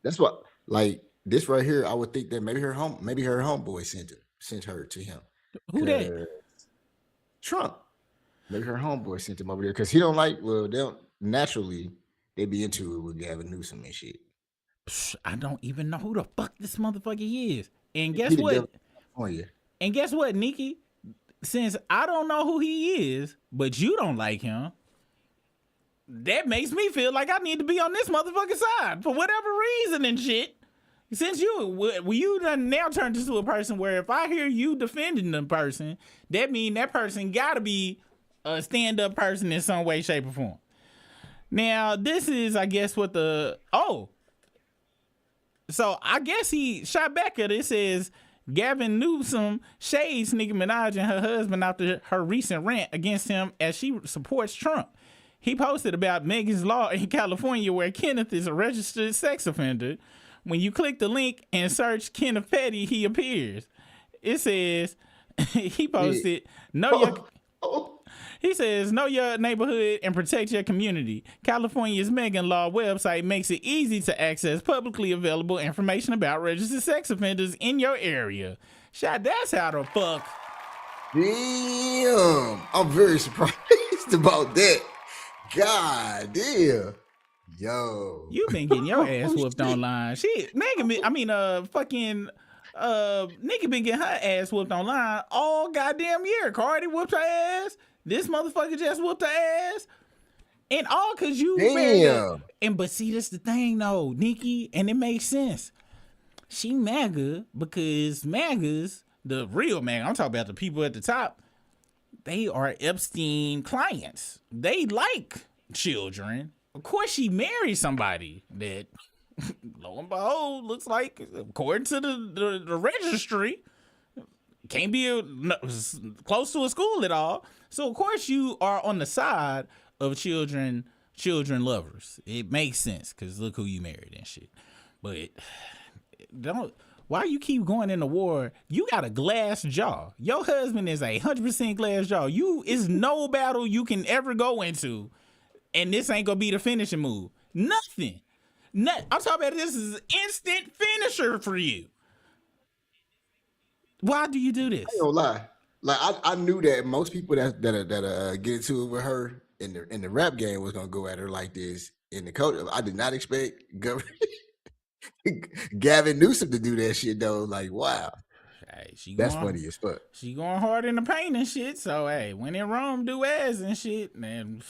That's what, like this right here. I would think that maybe her homeboy sent her to him. Who that? Trump. Maybe her homeboy sent him over there because he don't like. Well, they be into it with Gavin Newsom and shit. I don't even know who the fuck this motherfucker is. And guess what? And guess what, Nikki? Since I don't know who he is, but you don't like him, that makes me feel like I need to be on this motherfucking side for whatever reason and shit. Since you done now turned into a person where if I hear you defending the person, that mean that person gotta be a stand-up person in some way, shape, or form. Now, this is, I guess, what so I guess he shot back at it. It says, Gavin Newsom shades Nicki Minaj and her husband after her recent rant against him as she supports Trump. He posted about Megan's Law in California where Kenneth is a registered sex offender. When you click the link and search Kenneth Petty, he appears. It says, he posted, he says, know your neighborhood and protect your community. California's Megan Law website makes it easy to access publicly available information about registered sex offenders in your area. That's how the fuck. Damn. I'm very surprised about that. God damn. Yo. You been getting your ass whooped online. Shit, Nicki been getting her ass whooped online all goddamn year. Cardi whooped her ass. This motherfucker just whooped her ass. And all cause you MAGA. But see, that's the thing though, Nikki, and it makes sense. She MAGA because MAGAs, the real MAGA, I'm talking about the people at the top, they are Epstein clients. They like children. Of course she married somebody that, lo and behold, looks like, according to the registry, can't be close to a school at all. So of course you are on the side of children lovers. It makes sense because look who you married and shit. But why you keep going into war? You got a glass jaw. Your husband is 100% glass jaw. Is no battle you can ever go into, and this ain't gonna be the finishing move. Nothing. I'm talking about this is an instant finisher for you. Why do you do this? I ain't gonna lie. Like I knew that most people that get into it with her in the rap game was gonna go at her like this in the code. I did not expect Gavin Newsom to do that shit though. Like, wow. Hey, that's funny as fuck. She going hard in the paint and shit. So hey, when in Rome, do as and shit, man.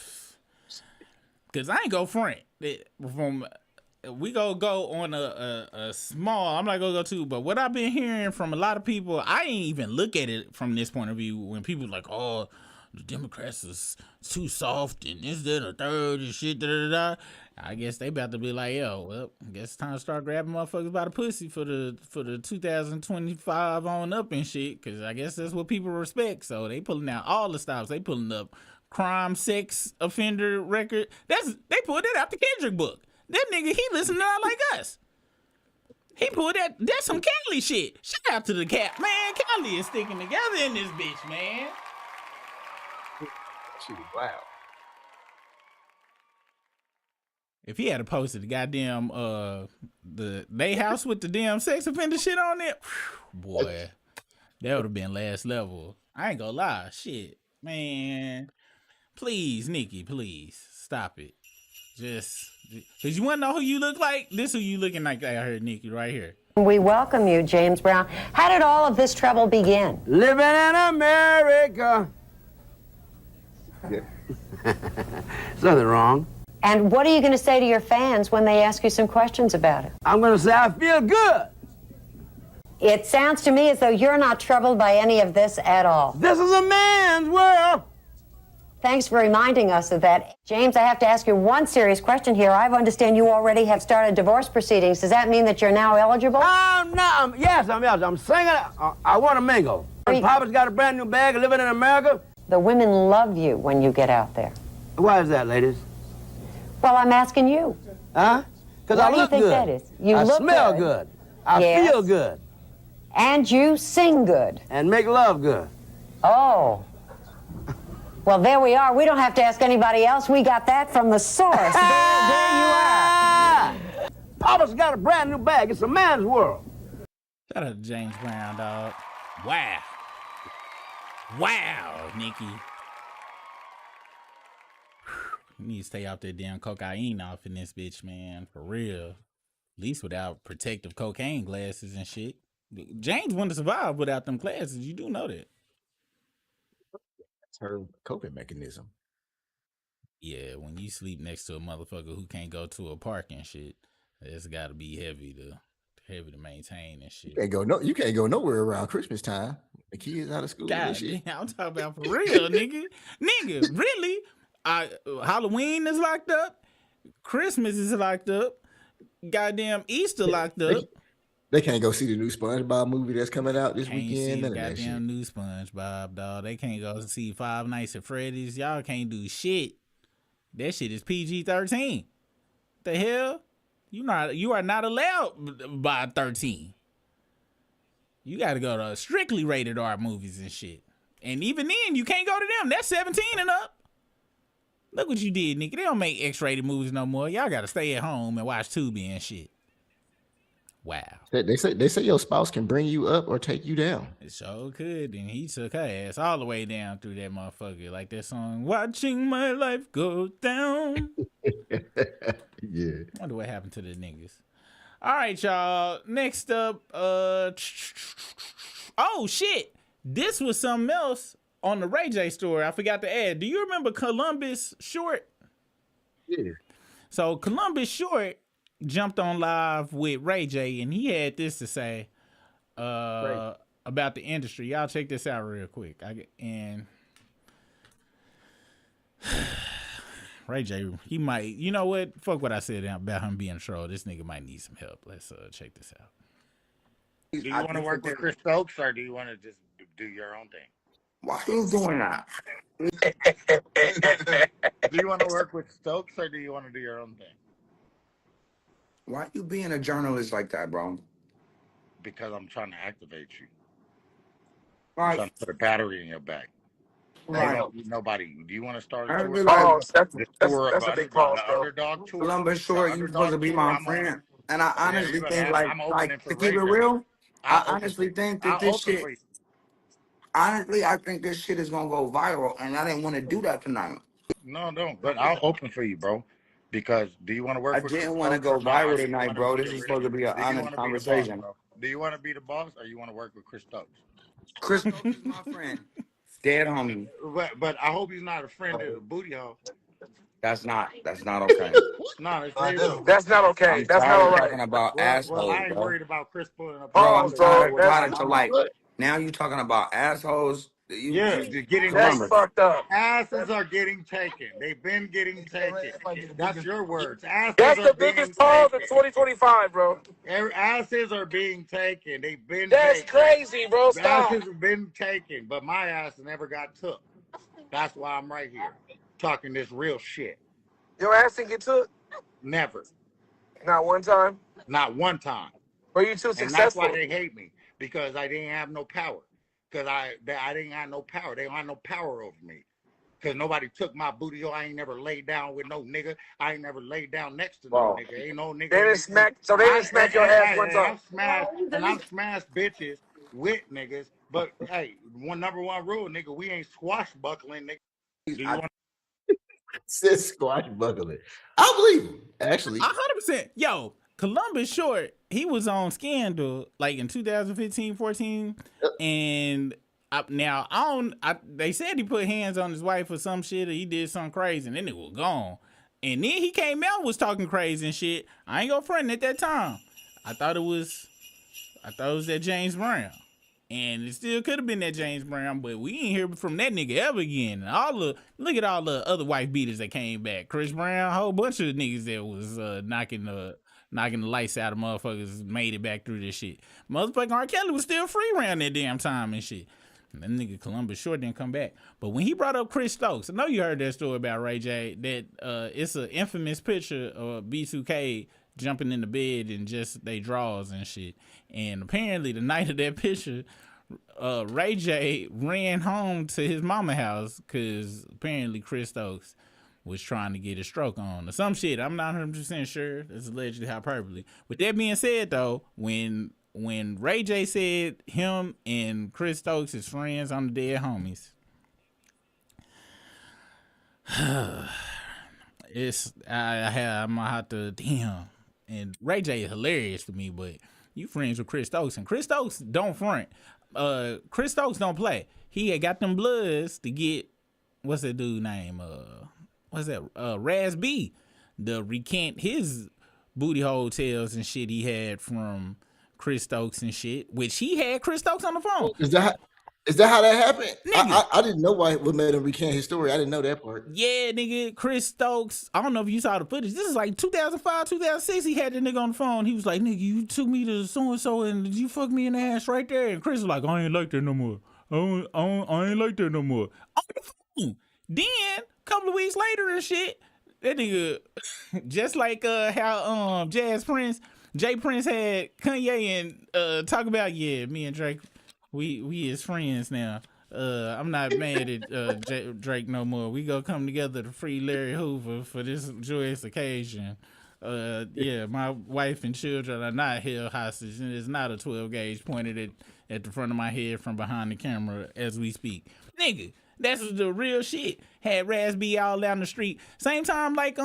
Cause I ain't go front. We go on a small. I'm not gonna go to, but what I've been hearing from a lot of people, I ain't even look at it from this point of view. When people like, oh, the Democrats is too soft and this, that, or third and shit, da da da. I guess they about to be like, yo, well, I guess it's time to start grabbing motherfuckers by the pussy for the 2025 on up and shit. Cause I guess that's what people respect. So they pulling out all the stops. They pulling up crime, sex offender record. They pulled it out the Kendrick book. That nigga, he listen to Like Us. He pulled that. That's some Cali shit. Shout out to the Cap, man. Cali is sticking together in this bitch, man. Shit, wow. If he had posted the goddamn they house with the damn sex offender shit on it, boy, that would have been last level. I ain't gonna lie, shit, man. Please, Nikki, please stop it. Just, cause you wanna know who you look like? This who you looking like out here, Nikki, right here. We welcome you, James Brown. How did all of this trouble begin? Living in America. Yeah. There's nothing wrong. And what are you going to say to your fans when they ask you some questions about it? I'm going to say I feel good. It sounds to me as though you're not troubled by any of this at all. This is a man's world. Thanks for reminding us of that. James, I have to ask you one serious question here. I understand you already have started divorce proceedings. Does that mean that you're now eligible? Yes, I'm eligible. I'm singing. I want to mingle. Papa's got a brand new bag of living in America. The women love you when you get out there. Why is that, ladies? Well, I'm asking you. Huh? Because I look good. Why do you think that is? You I look smell good. I feel good. And you sing good. And make love good. Oh. Well, there we are. We don't have to ask anybody else. We got that from the source. There you are. Papa's got a brand new bag. It's a man's world. Shout out to James Brown, dog. Wow. Wow, Nikki. You need to stay off that damn cocaine off in this bitch, man. For real. At least without protective cocaine glasses and shit. James wouldn't survive without them glasses. You do know that. That's her coping mechanism. Yeah, when you sleep next to a motherfucker who can't go to a park and shit, it's got to be heavy to maintain and shit. You can't go nowhere around Christmas time. The kids out of school. God and shit. damn, I'm talking about for real, nigga. Nigga, really? Halloween is locked up. Christmas is locked up. Goddamn Easter locked up. They can't go see the new SpongeBob movie that's coming out this weekend. See None the of that shit. goddamn new SpongeBob, dog. They can't go see Five Nights at Freddy's. Y'all can't do shit. That shit is PG-13. The hell? You are not allowed by 13. You got to go to strictly rated R movies and shit. And even then, you can't go to them. That's 17 and up. Look what you did, Nikki. They don't make X-rated movies no more. Y'all got to stay at home and watch Tubi and shit. Wow. They say your spouse can bring you up or take you down. It sure could. And he took her ass all the way down through that motherfucker. Like that song, Watching My Life Go Down. Yeah. I wonder what happened to the niggas. All right, y'all. Next up, oh, shit. This was something else on the Ray J story. I forgot to add. Do you remember Columbus Short? Yeah. So Columbus Short jumped on live with Ray J, and he had this to say about the industry. Y'all check this out real quick. Ray J, he might, you know what? Fuck what I said about him being a troll. This nigga might need some help. Let's check this out. Do you want to work with Chris Stokes, or do you want to just do your own thing? Why are you doing that? Do you want to work with Stokes, or do you want to do your own thing? Why you being a journalist like that, bro? Because I'm trying to activate you. All right. I'm trying to put a battery in your back. Right. Nobody. Do you want to start a I tour feel about like the tour of the underdog tour? Columbus The Short, you supposed underdog to be tour. my I'm on. friend, and I Yeah, honestly you better think have. I'm opening like for to keep Ray it J. real, I'll I open for honestly you. think that I'll this open for shit. you. Honestly, I think this shit is gonna go viral, and I didn't want to do that tonight. No, but I'll open for you, bro. Because do you want to I work with Chris didn't want to Stokes? go No, or viral do you tonight, want to bro. be This the? is supposed to be an Do you honest want to be the boss, conversation. bro? Do you want to be the boss, or you want to work with Chris Stokes? Chris Stokes is my friend, dead homie. But I hope he's not a friend of the booty hole. That's not okay. No, it's real. That's not okay. I'm That's not tired all of right. talking about Well, assholes, I ain't bro. worried about Chris pulling up Bro, on I'm you. tired. That's Tired to like. Now you talking about assholes. Yeah, you're getting that's taken. fucked up. Asses are getting taken. They've been getting taken. That's your words. Asses That's are the being biggest pause in taken. 2025, bro. Asses are being taken. They've been That's taken. crazy, bro. Stop. Asses have been taken, but my ass never got took. That's why I'm right here talking this real shit. Your ass didn't get took? Never. Not one time? Not one time. Were you too And successful? that's why they hate me, because I didn't have no power. Because I didn't have no power. They don't have no power over me. Because nobody took my booty. I ain't never laid down with no nigga. I ain't never laid down next to no nigga. Ain't no nigga. They didn't smack your ass one time. I've smashed bitches with niggas. But hey, number one rule, nigga, we ain't swashbuckling, nigga. Do you want? Says squashbuckling. I believe him, actually. 100%. Yo, Columbus Short, he was on Scandal like in 2015, 14, and they said he put hands on his wife or some shit, or he did something crazy, and then it was gone. And then he came out and was talking crazy and shit. I ain't gonna front at that time. I thought it was that James Brown. And it still could have been that James Brown, but we ain't hear from that nigga ever again. And look at all the other wife beaters that came back. Chris Brown, a whole bunch of niggas that was knocking the lights out of motherfuckers made it back through this shit. Motherfucking R. Kelly was still free around that damn time and shit. And that nigga Columbus Short didn't come back. But when he brought up Chris Stokes, I know you heard that story about Ray J, that it's an infamous picture of B2K jumping in the bed and just they draws and shit. And apparently the night of that picture, Ray J ran home to his mama house because apparently Chris Stokes was trying to get a stroke on or some shit. I'm not 100% sure. That's allegedly hyperbole. With that being said, though, when Ray J said him and Chris Stokes is friends on the dead homies, I'm gonna have to damn. And Ray J is hilarious to me, but you friends with Chris Stokes, and Chris Stokes don't front. Chris Stokes don't play. He had got them bloods to get what's that dude name? What's that? Raz B, to recant his booty hole tales and shit he had from Chris Stokes and shit, which he had Chris Stokes on the phone. Is that how that happened? I didn't know what made him recant his story. I didn't know that part. Yeah, nigga, Chris Stokes. I don't know if you saw the footage. This is like 2005, 2006. He had the nigga on the phone. He was like, "Nigga, you took me to so and so, and you fucked me in the ass right there." And Chris was like, "I ain't like that no more. I ain't like that no more." On the phone. Then a couple of weeks later and shit, that nigga, just like how Jay Prince had Kanye and talk about, yeah, me and Drake, we is friends now. I'm not mad at Drake no more. We gonna come together to free Larry Hoover for this joyous occasion. Yeah, my wife and children are not held hostage, and it's not a 12 gauge pointed at the front of my head from behind the camera as we speak. Nigga, that's the real shit. Had Raz B all down the street. Same time like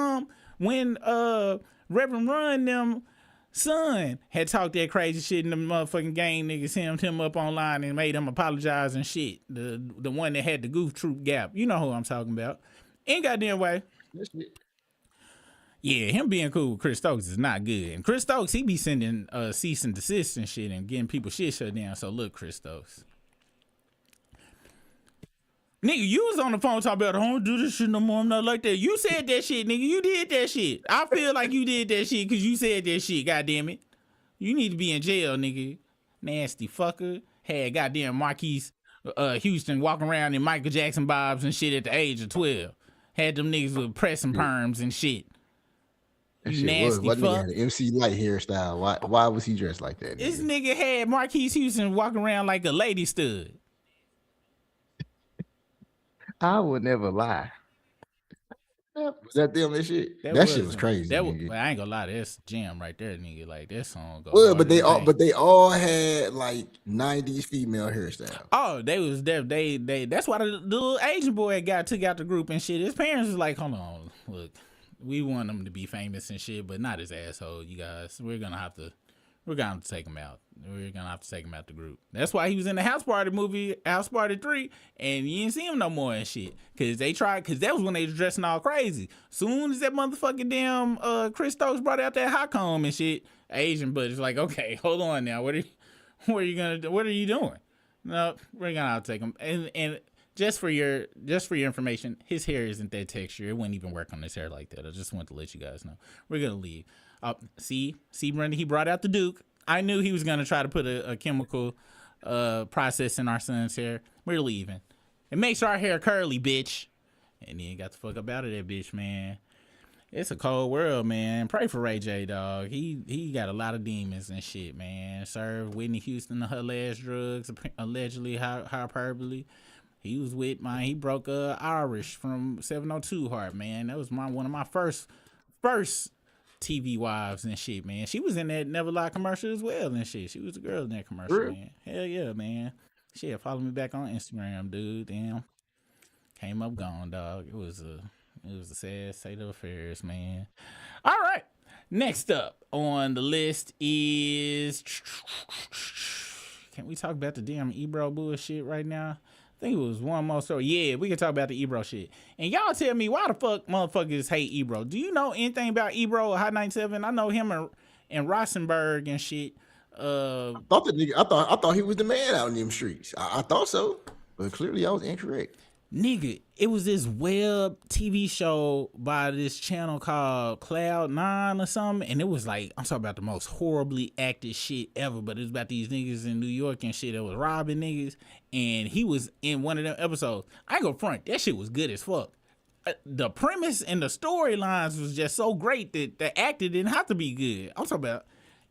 when Reverend Run them son had talked that crazy shit, and the motherfucking gang niggas hemmed him up online and made him apologize and shit. The one that had the Goof Troop gap. You know who I'm talking about. Ain't goddamn way. Yeah, him being cool with Chris Stokes is not good. And Chris Stokes, he be sending cease and desist and shit and getting people shit shut down. So look, Chris Stokes. Nigga, you was on the phone talking about, I don't do this shit no more. I'm not like that. You said that shit, nigga. You did that shit. I feel like you did that shit because you said that shit, goddamn it. You need to be in jail, nigga. Nasty fucker. Had goddamn Marquise Houston walking around in Michael Jackson bobs and shit at the age of 12. Had them niggas with pressing perms and shit. You nasty fuck. Nigga had an MC Light hairstyle. Why was he dressed like that? This nigga had Marquise Houston walking around like a lady stud. I would never lie. Was that them and shit? That shit was crazy. Nigga. I ain't gonna lie, that's jam right there, nigga. Like that song go Well, hard but as a pain. they all had like 90s female hairstyle. Oh, they that's why the little Asian boy took out the group and shit. His parents was like, hold on, look, we want him to be famous and shit, but not his asshole, you guys. We're gonna have to take him out. We're gonna have to take him out the group. That's why he was in the House Party movie, House Party 3, and you didn't see him no more and shit. Cause that was when they was dressing all crazy. Soon as that motherfucking damn Chris Stokes brought out that hot comb and shit, Asian buddy's like, okay, hold on now. What are you doing? No, we're gonna have to take him. And just for your information, his hair isn't that texture. It wouldn't even work on his hair like that. I just want to let you guys know. We're gonna leave. See, Brenda, he brought out the Duke. I knew he was gonna try to put a chemical process in our son's hair. We're leaving. It makes our hair curly, bitch. And then got the fuck up out of that bitch, man. It's a cold world, man. Pray for Ray J, dog. He got a lot of demons and shit, man. Served Whitney Houston her last drugs, allegedly hyperbole. He was with he broke Irish from 702 Heart, man. That was one of my first TV wives and shit, man. She was in that Never Lie commercial as well and shit. She was the girl in that commercial, man. Hell yeah, man. Shit, follow me back on Instagram, dude. Damn. Came up gone, dog. It was a sad state of affairs, man. All right. Next up on the list is... Can we talk about the damn Ebro bullshit right now? I think it was one more story. Yeah, we can talk about the Ebro shit. And y'all tell me why the fuck motherfuckers hate Ebro. Do you know anything about Ebro or Hot 97? I know him and Rosenberg and shit. I thought he was the man out in them streets. I thought so, but clearly I was incorrect. Nigga, it was this web TV show by this channel called Cloud9 or something, and it was like, I'm talking about the most horribly acted shit ever, but it was about these niggas in New York and shit that was robbing niggas, and he was in one of them episodes. I ain't gonna front, that shit was good as fuck. The premise and the storylines was just so great that the acting didn't have to be good. I'm talking about,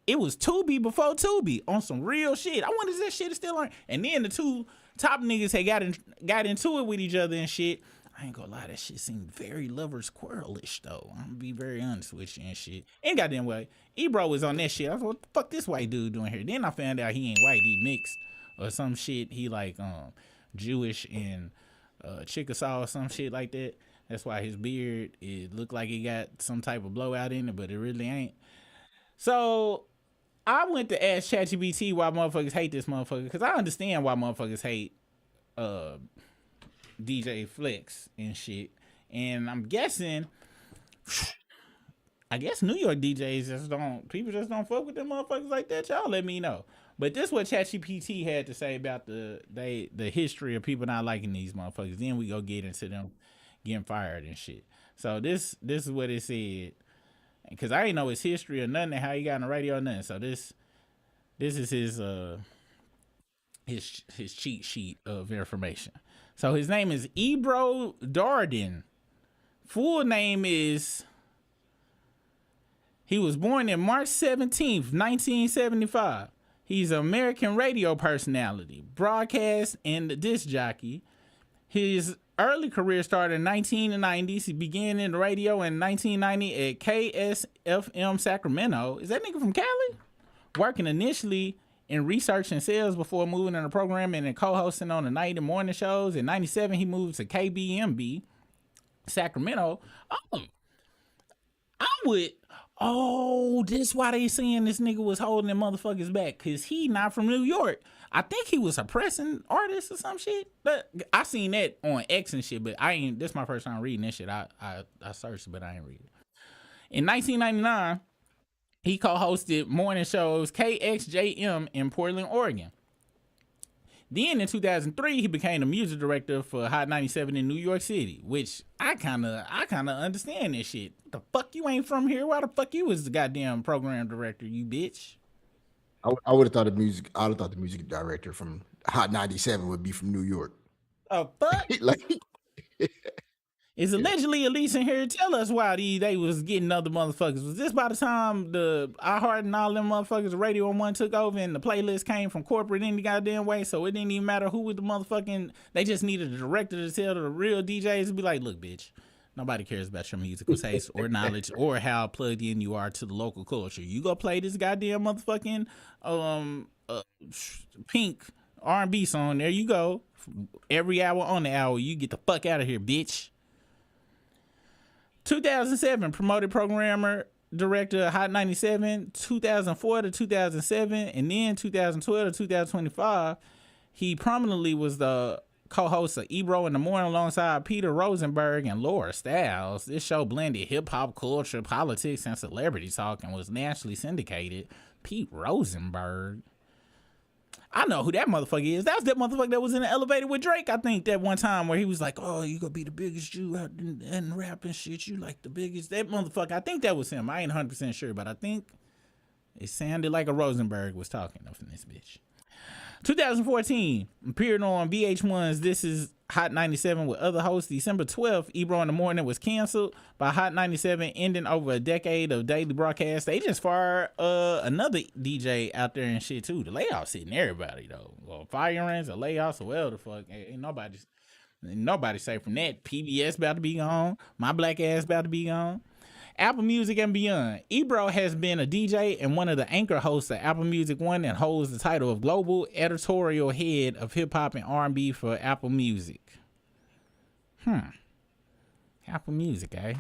it was Tubi before Tubi on some real shit. I wonder if that shit is still on. And then the two top niggas had got into it with each other and shit. I ain't gonna lie, that shit seemed very lovers quarrelish though. I'm gonna be very honest with you and shit. Ain't goddamn way. Ebro was on that shit. I was like, what the fuck this white dude doing here? Then I found out he ain't white, he mixed or some shit. He like Jewish and Chickasaw or some shit like that. That's why his beard, it looked like he got some type of blowout in it, but it really ain't. So I went to ask ChatGPT why motherfuckers hate this motherfucker, because I understand why motherfuckers hate DJ Flex and shit. And I'm guessing, I guess New York DJs people just don't fuck with them motherfuckers like that. Y'all let me know. But this is what ChatGPT had to say about the history of people not liking these motherfuckers. Then we go get into them getting fired and shit. So this is what it said. Because I ain't know his history or nothing, how he got on the radio or nothing. So this is his cheat sheet of information. So his name is Ebro Darden. Full name is, he was born in March 17th, 1975. He's an American radio personality, broadcast, and disc jockey. His early career started in 1990s. He began in the radio in 1990 at KSFM Sacramento. Is that nigga from Cali? Working initially in research and sales before moving into programming and co-hosting on the night and morning shows. In 97, he moved to KBMB Sacramento. This why they saying this nigga was holding them motherfuckers back, because he not from New York. I think he was a pressing artist or some shit. But I seen that on X and shit, but this is my first time reading that shit. I searched it, but I ain't read it. In 1999, he co-hosted morning shows KXJM in Portland, Oregon. Then in 2003, he became the music director for Hot 97 in New York City, which I kind of understand this shit. The fuck you ain't from here? Why the fuck you was the goddamn program director, you bitch? I would have thought the music director from Hot 97 would be from New York. Oh fuck! Is allegedly Elise in here? Tell us why they was getting other motherfuckers. Was this by the time the iHeart and all them motherfuckers, the Radio One took over and the playlist came from corporate any goddamn way, so it didn't even matter who was the motherfucking, they just needed a director to tell the real DJs to be like, look, bitch, nobody cares about your musical taste or knowledge or how plugged in you are to the local culture. You go play this goddamn motherfucking Pink R&B song, there you go. Every hour on the hour, you get the fuck out of here, bitch. 2007, promoted programmer, director of Hot 97, 2004 to 2007, and then 2012 to 2025. He prominently was the co-host of Ebro in the Morning alongside Peter Rosenberg and Laura Stiles. This show blended hip-hop culture, politics, and celebrity talk and was nationally syndicated. Pete Rosenberg. I know who that motherfucker is. That was that motherfucker that was in the elevator with Drake, I think, that one time where he was like, oh, you gonna be the biggest Jew out in rap and shit. You like the biggest. That motherfucker, I think that was him. I ain't 100% sure, but I think it sounded like a Rosenberg was talking up in this bitch. 2014, appeared on VH1's This Is Hot 97 with other hosts. December 12th, Ebro in the Morning was canceled by Hot 97, ending over a decade of daily broadcasts. They just fired another DJ out there and shit too. The layoffs hitting everybody though. Well, firings or layoffs or whatever the fuck. Ain't nobody safe from that. PBS about to be gone. My black ass about to be gone. Apple Music and beyond. Ebro has been a DJ and one of the anchor hosts of Apple Music One and holds the title of Global Editorial Head of Hip Hop and R&B for Apple Music. Apple Music, eh?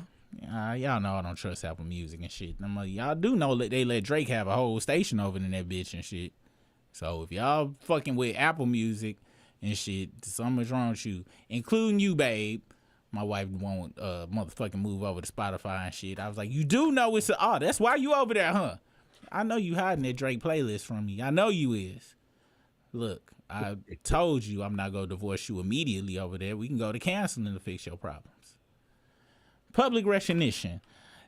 Y'all know I don't trust Apple Music and shit. Y'all do know that they let Drake have a whole station over in that bitch and shit. So if y'all fucking with Apple Music and shit, something's wrong with you, including you, babe. My wife won't motherfucking move over to Spotify and shit. I was like, you do know it's that's why you over there, huh? I know you hiding that Drake playlist from me. I know you is. Look, I told you I'm not gonna divorce you immediately over there. We can go to counseling to fix your problems. Public recognition.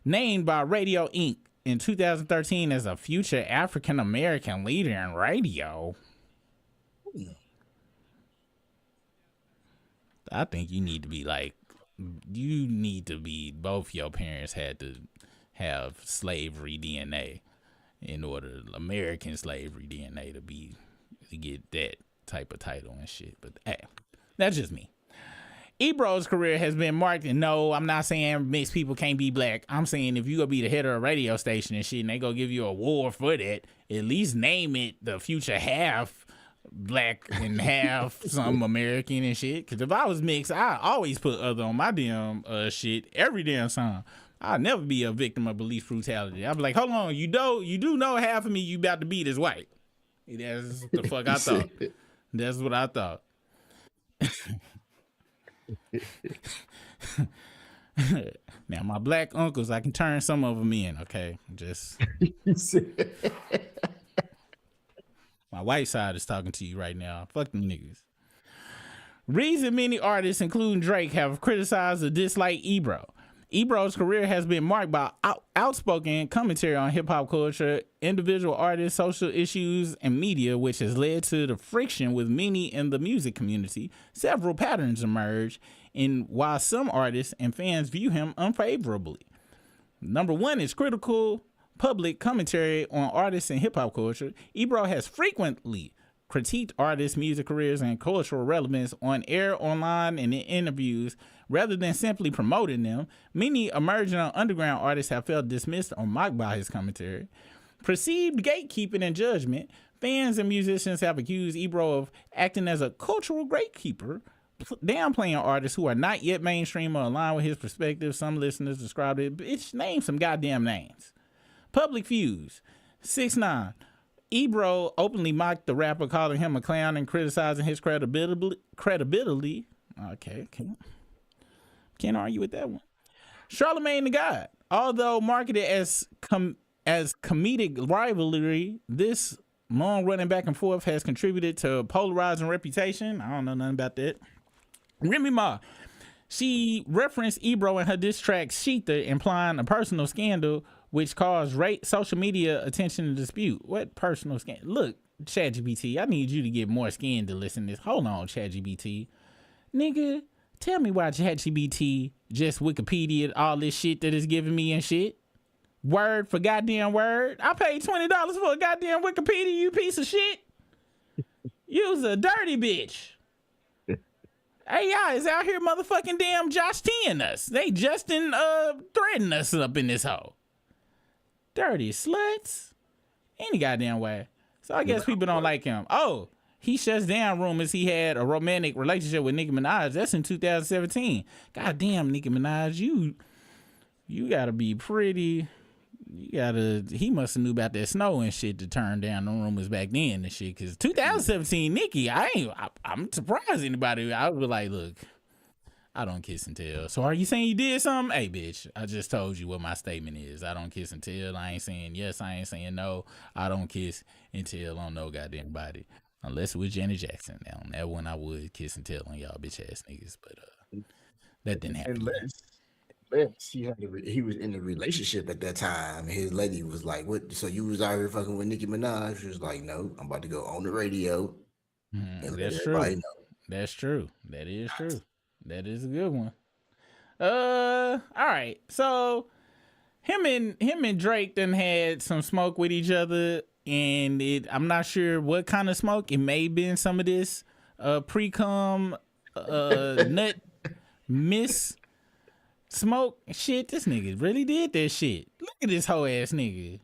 Named by Radio Inc. in 2013 as a future African American leader in radio. I think you need to be both your parents had to have slavery DNA in order, American slavery DNA to get that type of title and shit. But hey, that's just me. Ebro's career has been marked, and no, I'm not saying mixed people can't be black. I'm saying if you gonna be the head of a radio station and shit and they gonna give you an award for that, at least name it the future half black and half some American and shit. Because if I was mixed, I always put other on my damn shit every damn song. I'll never be a victim of police brutality. I'll be like, hold on, you do know half of me you about to beat is white. That's the fuck I thought. That's what I thought. Now my black uncles, I can turn some of them in, okay? Just my white side is talking to you right now. Fuck them niggas. Reason many artists, including Drake, have criticized or disliked Ebro. Ebro's career has been marked by outspoken commentary on hip-hop culture, individual artists, social issues, and media, which has led to the friction with many in the music community. Several patterns emerge, and while some artists and fans view him unfavorably. Number one is critical public commentary on artists and hip-hop culture. Ebro has frequently critiqued artists' music careers and cultural relevance on air, online, and in interviews, rather than simply promoting them. Many emerging underground artists have felt dismissed or mocked by his commentary. Perceived gatekeeping and judgment. Fans and musicians have accused Ebro of acting as a cultural gatekeeper, downplaying artists who are not yet mainstream or aligned with his perspective. Some listeners described it. Bitch, name some goddamn names. Public views. 6ix9ine. Ebro openly mocked the rapper, calling him a clown and criticizing his credibility. Okay, can't argue with that one. Charlamagne the God. Although marketed as comedic rivalry, this long-running back and forth has contributed to polarizing reputation. I don't know nothing about that. Remy Ma. She referenced Ebro in her diss track Sheetha, implying a personal scandal which caused social media attention and dispute. What personal scandal? Look, ChatGPT, I need you to get more skin to listen to this. Hold on, ChatGPT. Nigga, Tell me why ChatGPT just Wikipedia all this shit that it's giving me and shit. Word for goddamn word. I paid $20 for a goddamn Wikipedia, you piece of shit. You's a dirty bitch. AI is out here motherfucking damn Josh T-ing us. They Justin threatening us up in this hole. Dirty sluts. Any goddamn way. So I guess people don't like him. Oh, he shuts down rumors he had a romantic relationship with Nicki Minaj. That's in 2017. Goddamn, Nicki Minaj, you gotta be pretty. He must have knew about that snow and shit to turn down the rumors back then and shit. Cause 2017 Nicki, I'm surprised anybody. I was like, look, I don't kiss and tell. So are you saying you did something? Hey, bitch, I just told you what my statement is. I don't kiss and tell. I ain't saying yes. I ain't saying no. I don't kiss and tell on no goddamn body. Unless it was Janet Jackson. Now, on that one, I would kiss and tell on y'all bitch ass niggas. But that didn't happen. Unless he was in a relationship at that time. His lady was like, "What? So you was out here fucking with Nicki Minaj?" She was like, "No, I'm about to go on the radio." That's true. That's true. That is true. That is a good one. All right. So him and Drake done had some smoke with each other, and I'm not sure what kind of smoke. It may have been some of this pre-cum nut miss smoke shit. This nigga really did that shit. Look at this hoe ass nigga.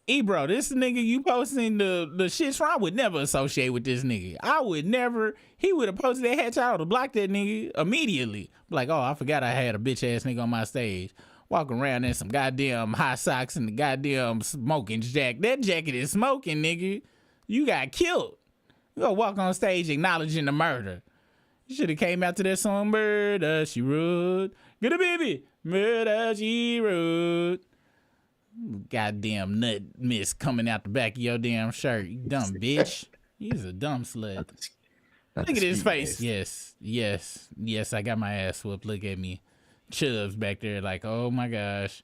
Ebro, this nigga you posting the shits from, I would never associate with this nigga. I would never. He would have posted that hat, I would have blocked that nigga immediately. Like, oh, I forgot I had a bitch ass nigga on my stage. Walking around in some goddamn high socks and the goddamn smoking jacket. That jacket is smoking, nigga. You got killed. You gonna walk on stage acknowledging the murder. You should have came out to that song, Murder, She Wrote. Get a baby, Murder, She Wrote. Goddamn nut miss coming out the back of your damn shirt. You dumb bitch. He's a dumb slut. Look at his face. Yes, I got my ass whooped. Look at me. Chubbs back there like, oh my gosh.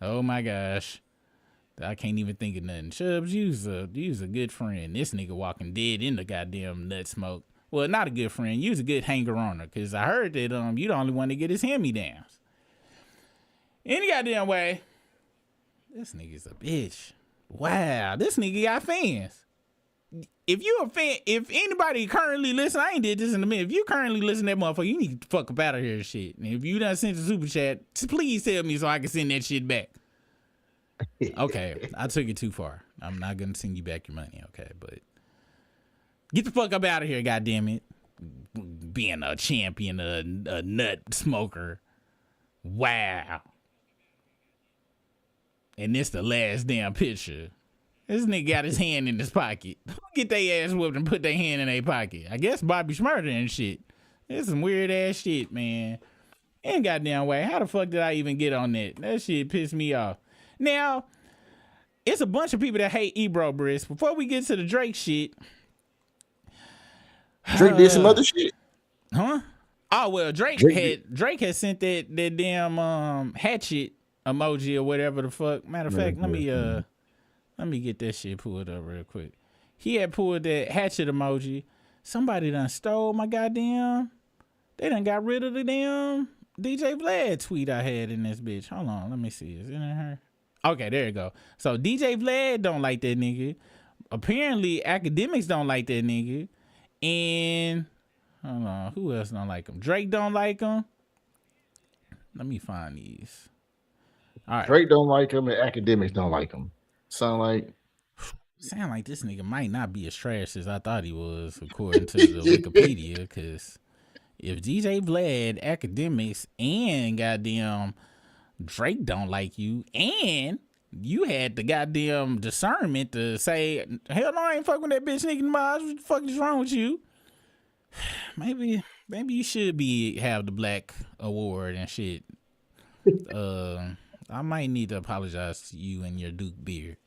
I can't even think of nothing. Chubbs, you's a good friend. This nigga walking dead in the goddamn nut smoke. Well, not a good friend. You's a good hanger-oner, because I heard that you the only one to get his hand-me-downs. Any goddamn way. This nigga's a bitch. Wow, this nigga got fans. If you a fan, if anybody currently listen, I ain't did this in a minute. If you currently listen to that motherfucker, you need to fuck up out of here and shit. And if you done sent a super chat, please tell me so I can send that shit back. Okay, I took it too far. I'm not gonna send you back your money, okay? But get the fuck up out of here, goddammit. Being a champion, a nut smoker. Wow. And this the last damn picture. This nigga got his hand in his pocket. Get their ass whooped and put their hand in their pocket. I guess Bobby Shmurda and shit. It's some weird ass shit, man. Ain't goddamn way. How the fuck did I even get on that? That shit pissed me off. Now, it's a bunch of people that hate Ebro, Briss. Before we get to the Drake shit. Drake did some other shit. Huh? Oh, well, Drake had sent that damn hatchet emoji or whatever the fuck. Matter of fact, let me get that shit pulled up real quick. He had pulled that hatchet emoji. Somebody done stole my goddamn. They done got rid of the damn DJ Vlad tweet I had in this bitch. Hold on, let me see. Is it in her? Okay, there you go. So DJ Vlad don't like that nigga. Apparently, academics don't like that nigga. And hold on, who else don't like him? Drake don't like him. Let me find these. All right. Drake don't like him and academics don't like him. Sound like this nigga might not be as trash as I thought he was, according to the Wikipedia, because if DJ Vlad, academics, and goddamn Drake don't like you, and you had the goddamn discernment to say, hell no, I ain't fucking with that bitch Nicki Minaj. What the fuck is wrong with you? Maybe you should have the Black Award and shit. I might need to apologize to you and your Duke beard.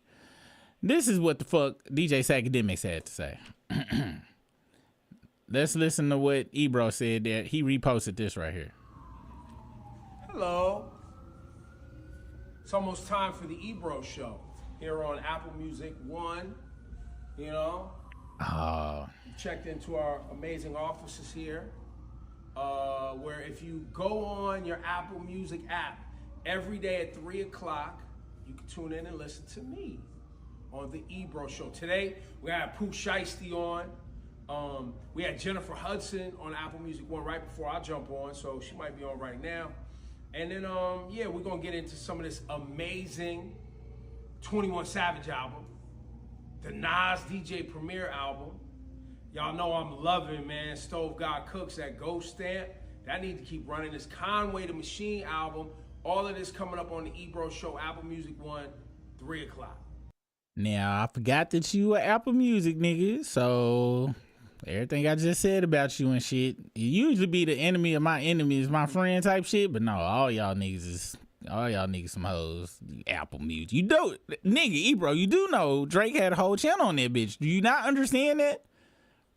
This is what the fuck DJ Academics had to say. Let's listen to what Ebro said there. He reposted this right here. Hello. It's almost time for the Ebro show here on Apple Music One. You know? Oh. Checked into our amazing offices here. where if you go on your Apple Music app every day at 3 o'clock, you can tune in and listen to me on the Ebro Show. Today, we had Pooh Shiesty on. We had Jennifer Hudson on Apple Music One right before I jump on, so she might be on right now. And then, yeah, we're gonna get into some of this amazing 21 Savage album, the Nas DJ Premier album. Y'all know I'm loving, man, Stove God Cooks, that Ghost Stamp. That need to keep running. This Conway the Machine album. All of this coming up on the Ebro Show, Apple Music One, 3 o'clock. Now, I forgot that you were Apple Music, nigga, so everything I just said about you and shit, you usually be the enemy of my enemy is my friend type shit, but no, all y'all niggas some hoes. Apple Music. You do, nigga, Ebro, you do know Drake had a whole channel on that bitch. Do you not understand that?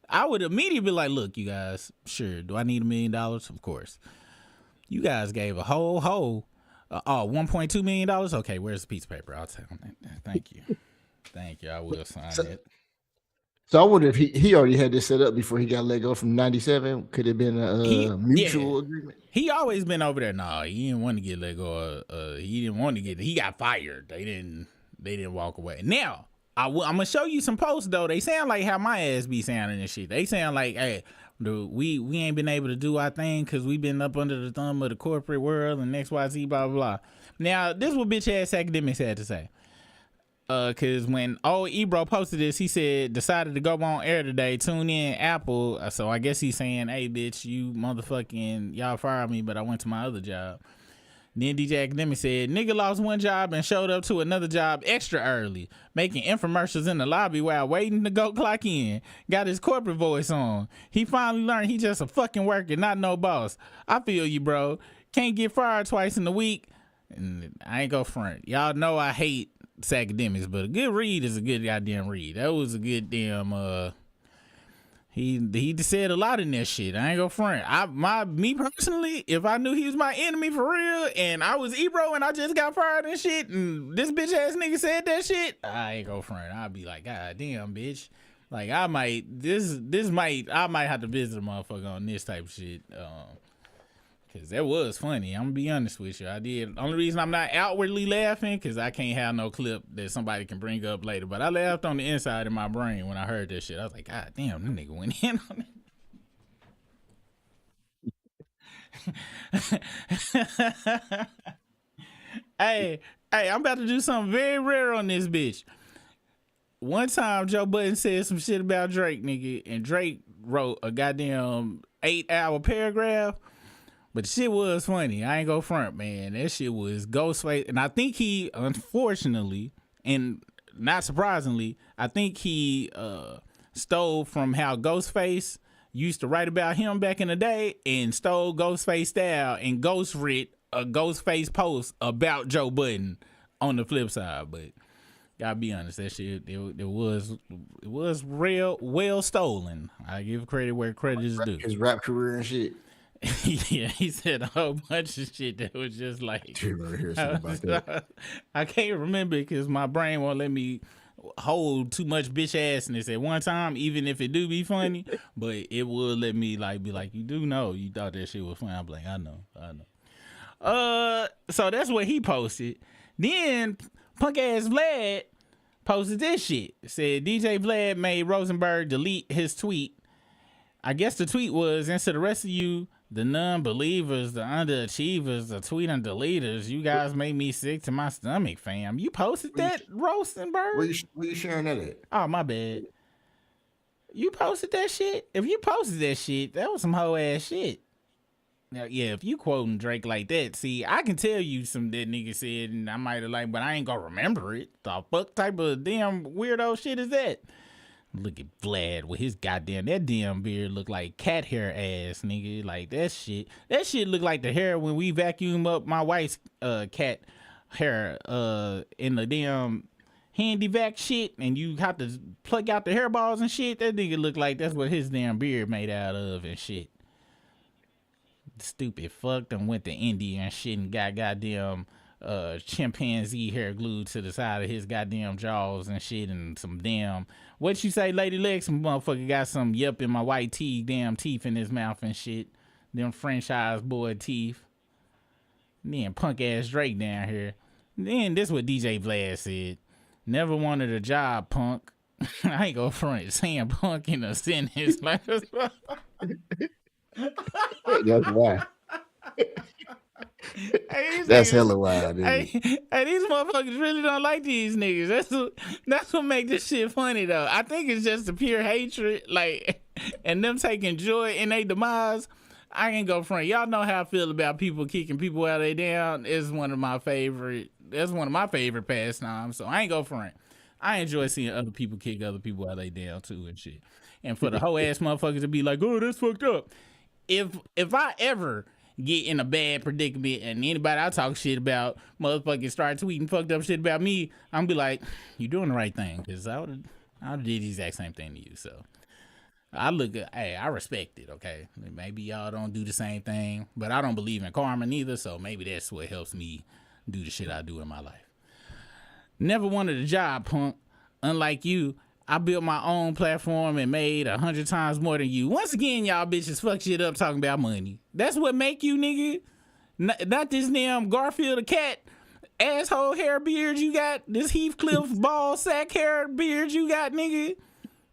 I would immediately be like, look, you guys, sure, do I need $1 million? Of course. You guys gave a whole $1.2 million? Okay, where's the piece of paper? I'll tell them that. Thank you. Thank you. I will sign it. So I wonder if he already had this set up before he got let go from 97. Could it have been a mutual agreement? He always been over there. No, he didn't want to get let go. He didn't want to get. He got fired. They didn't walk away. Now I'm gonna show you some posts though. They sound like how my ass be sounding and shit. They sound like, hey, dude, we ain't been able to do our thing because we been up under the thumb of the corporate world and XYZ blah blah blah. Now this is what bitch ass academics had to say. Cause when old Ebro posted this, he said, decided to go on air today, tune in Apple. So I guess he's saying, hey bitch, you motherfucking, y'all fired me, but I went to my other job. Then DJ Academic said, nigga lost one job and showed up to another job extra early, making infomercials in the lobby while waiting to go clock in. Got his corporate voice on. He finally learned he just a fucking worker, not no boss. I feel you, bro. Can't get fired twice in a week. And I ain't go front. Y'all know I hate academics, but a good read is a good goddamn read. That was a good damn he said a lot in that shit. I ain't gonna front. Me personally, if I knew he was my enemy for real and I was Ebro and I just got fired and shit and this bitch ass nigga said that shit, I ain't gonna front. I'd be like, god damn bitch. Like I might have to visit a motherfucker on this type of shit. Cause that was funny. I'm gonna be honest with you. I did. Only reason I'm not outwardly laughing, cause I can't have no clip that somebody can bring up later. But I laughed on the inside of my brain when I heard that shit. I was like, God damn, that nigga went in on it. Hey, I'm about to do something very rare on this bitch. One time Joe Budden said some shit about Drake, nigga, and Drake wrote a goddamn 8-hour paragraph. But the shit was funny. I ain't go front, man. That shit was Ghostface. And I think he, unfortunately, and not surprisingly, I think he stole from how Ghostface used to write about him back in the day and stole Ghostface style and ghost writ a Ghostface post about Joe Budden on the flip side. But gotta be honest, that shit, it was real well stolen. I give credit where credit is due. His rap career and shit. Yeah, he said a whole bunch of shit that was just like, I can't remember because my brain won't let me hold too much bitch assness at one time, even if it do be funny, but it will let me like be like, you do know you thought that shit was funny. I'm like, I know. So that's what he posted. Then punk ass Vlad posted this shit. Said DJ Vlad made Rosenberg delete his tweet. I guess the tweet was, instead of the rest of you, the non-believers, the underachievers, the tweet and deleters, you guys made me sick to my stomach, fam. You posted that, Rosenberg? Where you sharing that at? Oh, my bad. You posted that shit? If you posted that shit, that was some hoe ass shit. Now, yeah, if you quoting Drake like that, see, I can tell you some that nigga said, and I might have like, but I ain't gonna remember it. The fuck type of damn weirdo shit is that? Look at Vlad with his goddamn, that damn beard look like cat hair ass, nigga. Like that shit look like the hair when we vacuum up my wife's cat hair in the damn handy vac shit and you have to pluck out the hairballs and shit. That nigga look like that's what his damn beard made out of and shit. Stupid fuck done went to India and shit and got goddamn chimpanzee hair glued to the side of his goddamn jaws and shit and some damn, what you say, Lady Lex? Some motherfucker got some yup in my white damn teeth in his mouth and shit. them franchise boy teeth. Then punk ass Drake down here. Then this what DJ Vlad said. Never wanted a job, punk. I ain't gonna front saying punk in a sentence like this. That's why. Hey, That's niggas, hella wild. hey, these motherfuckers really don't like these niggas. That's what make this shit funny though. I think it's just the pure hatred, like, and them taking joy in their demise. I ain't go front. Y'all know how I feel about people kicking people while they down. It's one of my favorite. That's one of my favorite pastimes. So I ain't go front. I enjoy seeing other people kick other people while they down too and shit. And for the whole ass motherfuckers to be like, oh, that's fucked up. If I ever get in a bad predicament and anybody I talk shit about motherfuckers start tweeting fucked up shit about me, I'm be like, you doing the right thing, because I would did the exact same thing to you. So I respect it, okay? Maybe y'all don't do the same thing, but I don't believe in karma neither, so maybe that's what helps me do the shit I do in my life. Never wanted a job, punk. Unlike you, I built my own platform and made 100 times more than you. Once again, y'all bitches fuck shit up talking about money. That's what make you, nigga. Not this damn Garfield the cat asshole hair beard you got. This Heathcliff ball sack hair beard you got, nigga.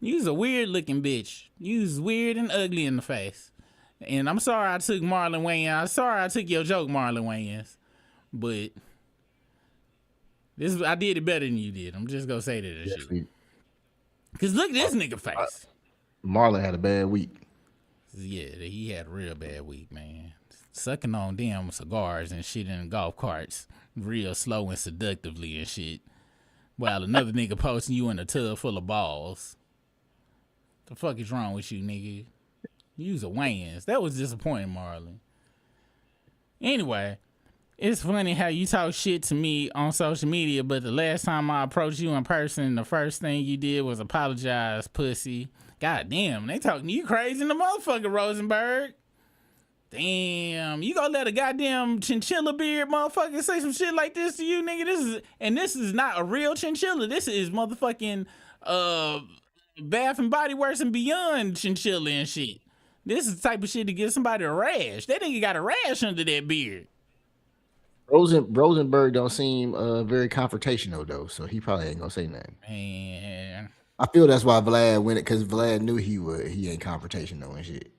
You's a weird looking bitch. You's weird and ugly in the face. And I'm sorry I took Marlon Wayans. I'm sorry I took your joke, Marlon Wayans. But I did it better than you did. I'm just gonna say that shit. Cause look at this nigga face. Marlon had a bad week. Yeah, he had a real bad week, man. Sucking on damn cigars and shit in golf carts, real slow and seductively and shit. While another nigga posting you in a tub full of balls. The fuck is wrong with you, nigga? You's a Wayans. That was disappointing, Marlon. Anyway, it's funny how you talk shit to me on social media, but the last time I approached you in person, the first thing you did was apologize, pussy. God damn, they talking to you crazy in the motherfucker, Rosenberg. Damn, you gonna let a goddamn chinchilla beard motherfucker say some shit like this to you, nigga? This is not a real chinchilla. This is motherfucking Bath and Body Works and Beyond chinchilla and shit. This is the type of shit to get somebody a rash. That nigga got a rash under that beard. Rosenberg don't seem very confrontational though, so he probably ain't gonna say nothing. Man, I feel that's why Vlad went it, because Vlad knew he ain't confrontational and shit.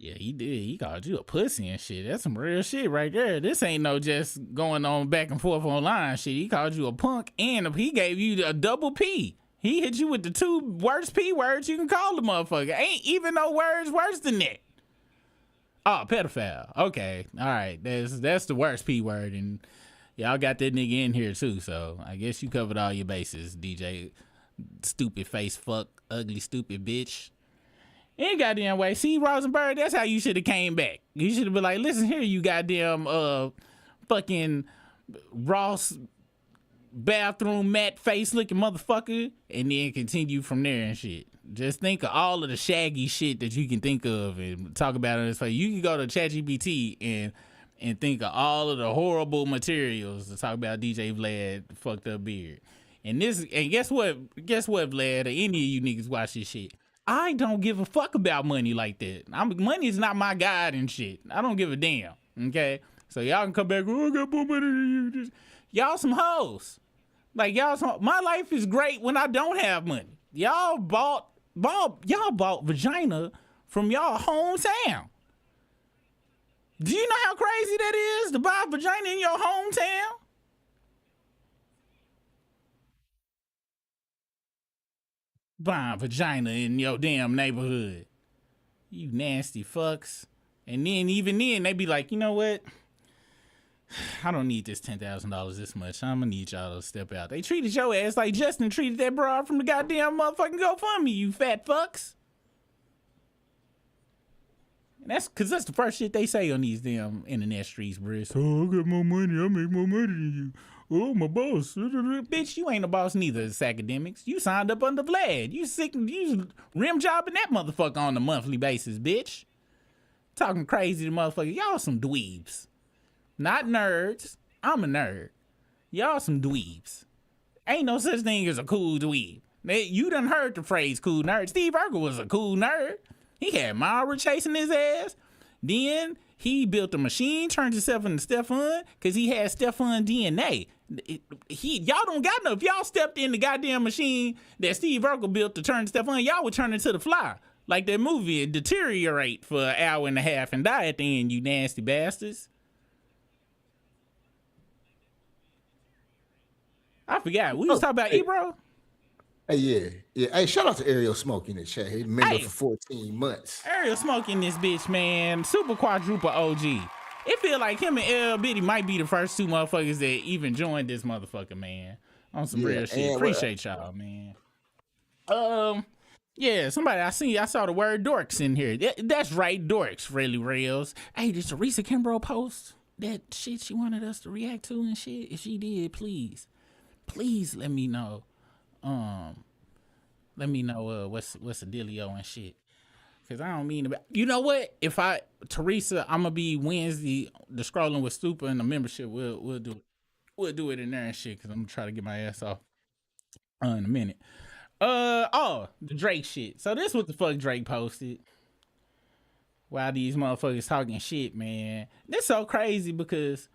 Yeah, he did. He called you a pussy and shit. That's some real shit right there. This ain't no just going on back and forth online shit. He called you a punk and he gave you a double P. He hit you with the 2 worst P words you can call the motherfucker. Ain't even no words worse than that. Oh, pedophile. Okay. All right. That's the worst P word. And y'all got that nigga in here too. So I guess you covered all your bases, DJ. Stupid face fuck, ugly, stupid bitch. Any goddamn way. See, Rosenberg, that's how you should have came back. You should have been like, listen here, you goddamn fucking Ross bathroom mat face looking motherfucker, and then continue from there and shit. Just think of all of the shaggy shit that you can think of and talk about it in his face. You can go to ChatGPT and think of all of the horrible materials to talk about DJ Vlad fucked up beard. And guess what, Vlad, or any of you niggas watch this shit. I don't give a fuck about money like that. Money is not my god and shit. I don't give a damn. Okay? So y'all can come back, oh, I got more money than you. Y'all some hoes. Like my life is great when I don't have money. Y'all bought vagina from y'all hometown. Do you know how crazy that is to buy vagina in your hometown? Buying vagina in your damn neighborhood. You nasty fucks. And then even then they be like, you know what? I don't need this $10,000 this much. I'm gonna need y'all to step out. They treated your ass like Justin treated that broad from the goddamn motherfucking GoFundMe, you fat fucks. And that's the first shit they say on these damn internet streets, Briss. Oh, I got more money. I make more money than you. Oh, my boss. Bitch, you ain't a boss neither, it's academics. You signed up under Vlad. You rim jobbing that motherfucker on a monthly basis, bitch. Talking crazy to motherfuckers. Y'all some dweebs. Not nerds. I'm a nerd. Y'all some dweebs. Ain't no such thing as a cool dweeb. You done heard the phrase cool nerd. Steve Urkel was a cool nerd. He had Myra chasing his ass. Then he built a machine, turned himself into Stefan, because he had Stefan DNA. Y'all don't got no. If y'all stepped in the goddamn machine that Steve Urkel built to turn Stefan, y'all would turn into the Fly. Like that movie, and deteriorate for an hour and a half and die at the end, you nasty bastards. I forgot. We was talking about Ebro. Hey, yeah. Hey, shout out to Ariel Smoke in the chat. He member for 14 months. Ariel Smoke in this bitch, man. Super quadruple OG. It feel like him and L Bitty might be the first two motherfuckers that even joined this motherfucker, man. On some real shit. Appreciate y'all, man. Yeah, somebody I saw the word dorks in here. That's right, dorks, really reals. Hey, did Teresa Kimbrough post that shit she wanted us to react to and shit? If she did, please let me know. Let me know what's the dealio and shit. Cause I don't mean to. You know what? If Teresa, I'm gonna be Wednesday the scrolling with Stupa and the membership. We'll do it in there and shit. Cause I'm gonna try to get my ass off in a minute. The Drake shit. So this what the fuck Drake posted. While these motherfuckers talking shit, man. This so crazy because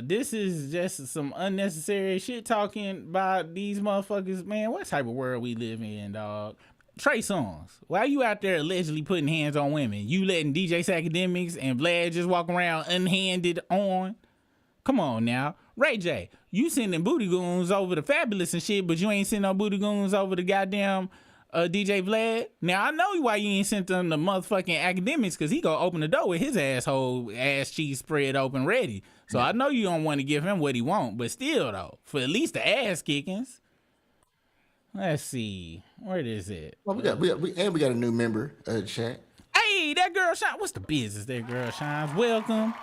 this is just some unnecessary shit talking by these motherfuckers, man. What type of world we live in, dog? Trey Songz, why you out there allegedly putting hands on women? You letting DJ Academics and Vlad just walk around unhanded on? Come on now. Ray J, you sending booty goons over the Fabulous and shit, but you ain't sending no booty goons over the goddamn DJ Vlad. Now, I know why you ain't sent them the motherfucking Academics, because he gonna open the door with his asshole ass cheese spread open ready. So I know you don't want to give him what he want, but still, though, for at least the ass kickings. Let's see. Where is it? Well, we got a new member of the chat. Hey, that girl Shine. What's the business? That girl Shines. Welcome.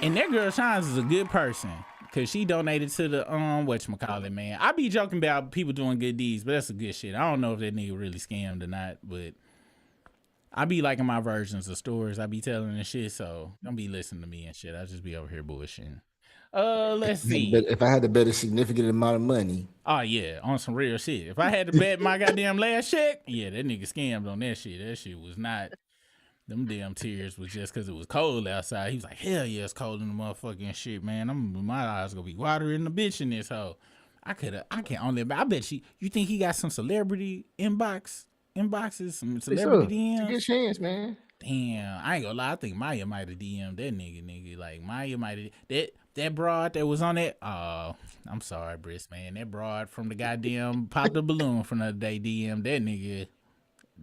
And that girl Shines is a good person because she donated to the whatchamacallit, man. I be joking about people doing good deeds, but that's a good shit. I don't know if that nigga really scammed or not, but I be liking my versions of stories. I be telling and shit, so don't be listening to me and shit. I just be over here bullshitting. Let's see. But if I had to bet a significant amount of money. Oh yeah, on some real shit. If I had to bet my goddamn last check, yeah, that nigga scammed on that shit. That shit was not. Them damn tears was just because it was cold outside. He was like, hell yeah, it's cold in the motherfucking shit, man. My eyes gonna be watering the bitch in this hoe. I bet you think he got some celebrity inboxes, some celebrity DMs? It's a good chance, man. Damn, I ain't gonna lie. I think Maya might have DM'd that nigga. Like Maya might have that broad that was on that. I'm sorry, Briss, man. That broad from the goddamn Pop the Balloon from the other day DM'd that nigga.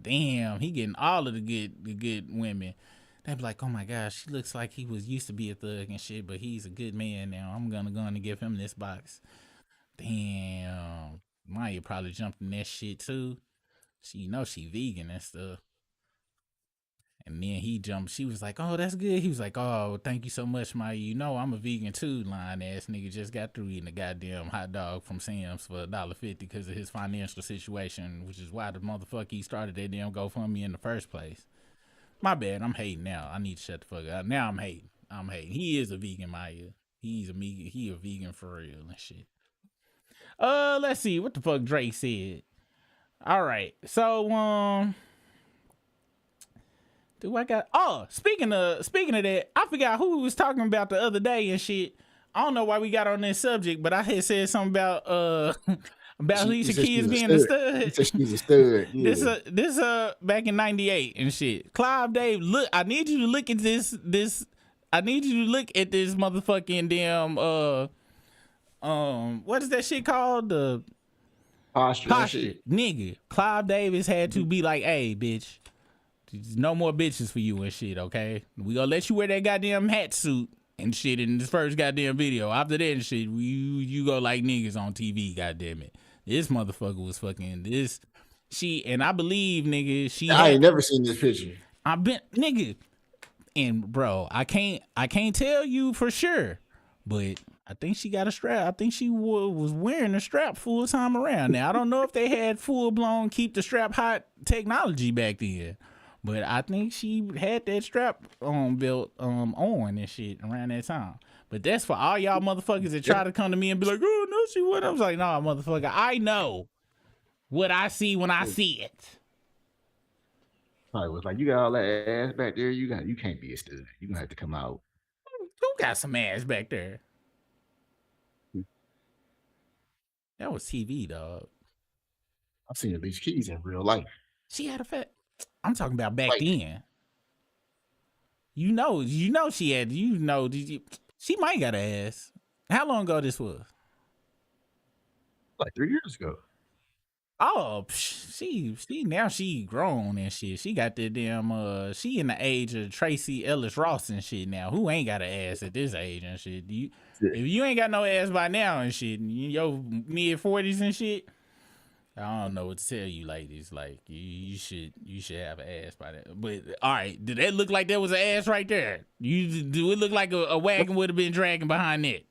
Damn, he getting all of the good women. They be like, oh my gosh, she looks like he was used to be a thug and shit, but he's a good man now. I'm gonna go and give him this box. Damn, Maya probably jumped in that shit too. She vegan and stuff. And then he jumped. She was like, oh, that's good. He was like, oh, thank you so much, Maya. You know I'm a vegan too. Lying ass nigga just got through eating a goddamn hot dog from Sam's for $1.50 because of his financial situation, which is why the motherfucker he started that damn GoFundMe in the first place. My bad. I'm hating now. I need to shut the fuck up. Now I'm hating. He is a vegan, Maya. He a vegan for real and shit. Let's see what the fuck Drake said. All right. So, speaking of that, I forgot who we was talking about the other day and shit. I don't know why we got on this subject, but I had said something about Alicia Keys being a stud. She's a stud. Yeah. This back in '98 and shit. Clive Dave, look, I need you to look at this. I need you to look at this motherfucking damn what is that shit called? The posture. Nigga. Clive Davis had to be like, hey, bitch. No more bitches for you and shit, okay? We gonna let you wear that goddamn hat suit and shit in this first goddamn video. After that and shit, you go like niggas on TV, goddamn it. This motherfucker was fucking this. And I believe, nigga, I ain't never seen this picture. Nigga. And bro, I can't tell you for sure, but I think she got a strap. I think she was wearing a strap full time around. Now I don't know if they had full blown keep the strap hot technology back then. But I think she had that strap built on and shit around that time. But that's for all y'all motherfuckers that try to come to me and be like, oh, no, she wouldn't. I was like, nah, motherfucker, I know what I see when I see it. Probably was like, you got all that ass back there. You can't be a stud. You gonna have to come out. Who got some ass back there? That was TV, dog. I've seen Alicia Keys in real life. She had a fat. I'm talking about back Like, then. You know, she had. She might got an ass. How long ago this was? like 3 years ago. Oh, she now she grown and shit. She got the damn she in the age of Tracy Ellis Ross and shit now. Who ain't got an ass at this age and shit? If you ain't got no ass by now and shit, your mid-40s and shit, I don't know what to tell you ladies. Like you should have an ass by that. But all right, did that look like there was an ass right there? Do it look like a wagon would have been dragging behind that?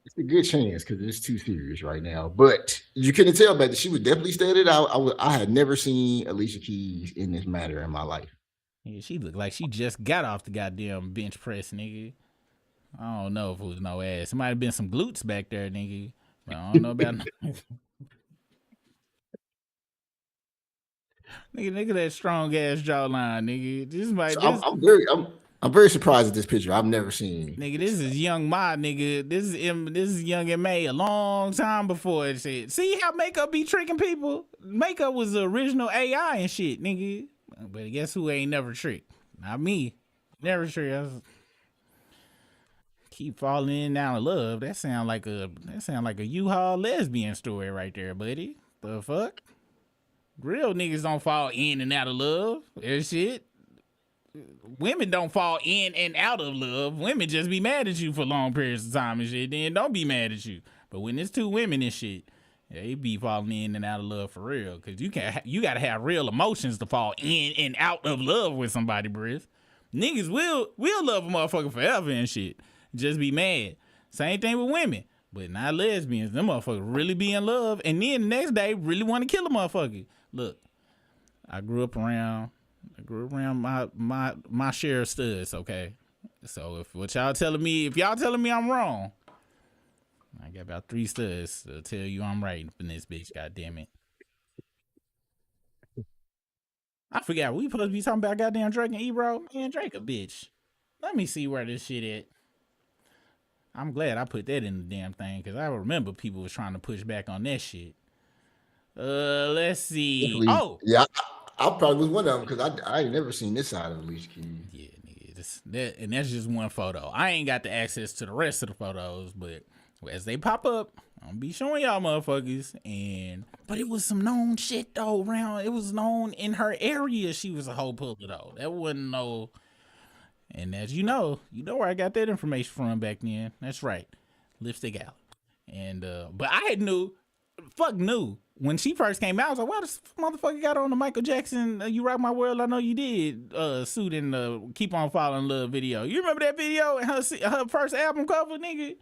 It's a good chance because it's too serious right now. But you couldn't tell back that she was definitely studied. I had never seen Alicia Keys in this matter in my life. Yeah, she looked like she just got off the goddamn bench press, nigga. I don't know if it was no ass. It might have been some glutes back there, nigga. But I don't know about nigga, look at that strong ass jawline, nigga. I'm very surprised at this picture. I've never seen. Nigga, this is young Ma, nigga. This is young M.A. a long time before it said. See how makeup be tricking people? Makeup was the original AI and shit, nigga. But guess who ain't never tricked? Not me. Never tricked. Keep falling in and out of love. That sound like a U-Haul lesbian story right there, buddy. The fuck? Real niggas don't fall in and out of love and shit. Women don't fall in and out of love. Women just be mad at you for long periods of time and shit. Then don't be mad at you. But when it's two women and shit, they be falling in and out of love for real. Cause you gotta have real emotions to fall in and out of love with somebody, Briz. Niggas will love a motherfucker forever and shit. Just be mad. Same thing with women. But not lesbians. Them motherfuckers really be in love. And then the next day really want to kill a motherfucker. Look, I grew up around my share of studs, okay? So if y'all telling me I'm wrong, I got about 3 studs to tell you I'm right in this bitch, goddamn it. I forgot, we supposed to be talking about goddamn Drake and Ebro? Man, Drake a bitch. Let me see where this shit at. I'm glad I put that in the damn thing, because I remember people was trying to push back on that shit. Let's see. Oh! Yeah, I probably was one of them, because I ain't never seen this side of Alicia Keys. Yeah, nigga. And that's just one photo. I ain't got the access to the rest of the photos, but as they pop up, I'm gonna be showing y'all motherfuckers. But it was some known shit, though, around. It was known in her area she was a whole puller, though. That wasn't no... And as you know where I got that information from back then. That's right. Lipstick Alley. And, but I knew when she first came out. I was like, why this motherfucker got on the Michael Jackson You Rock My World, I Know You Did suit in the Keep On Falling in Love video. You remember that video and her first album cover, nigga?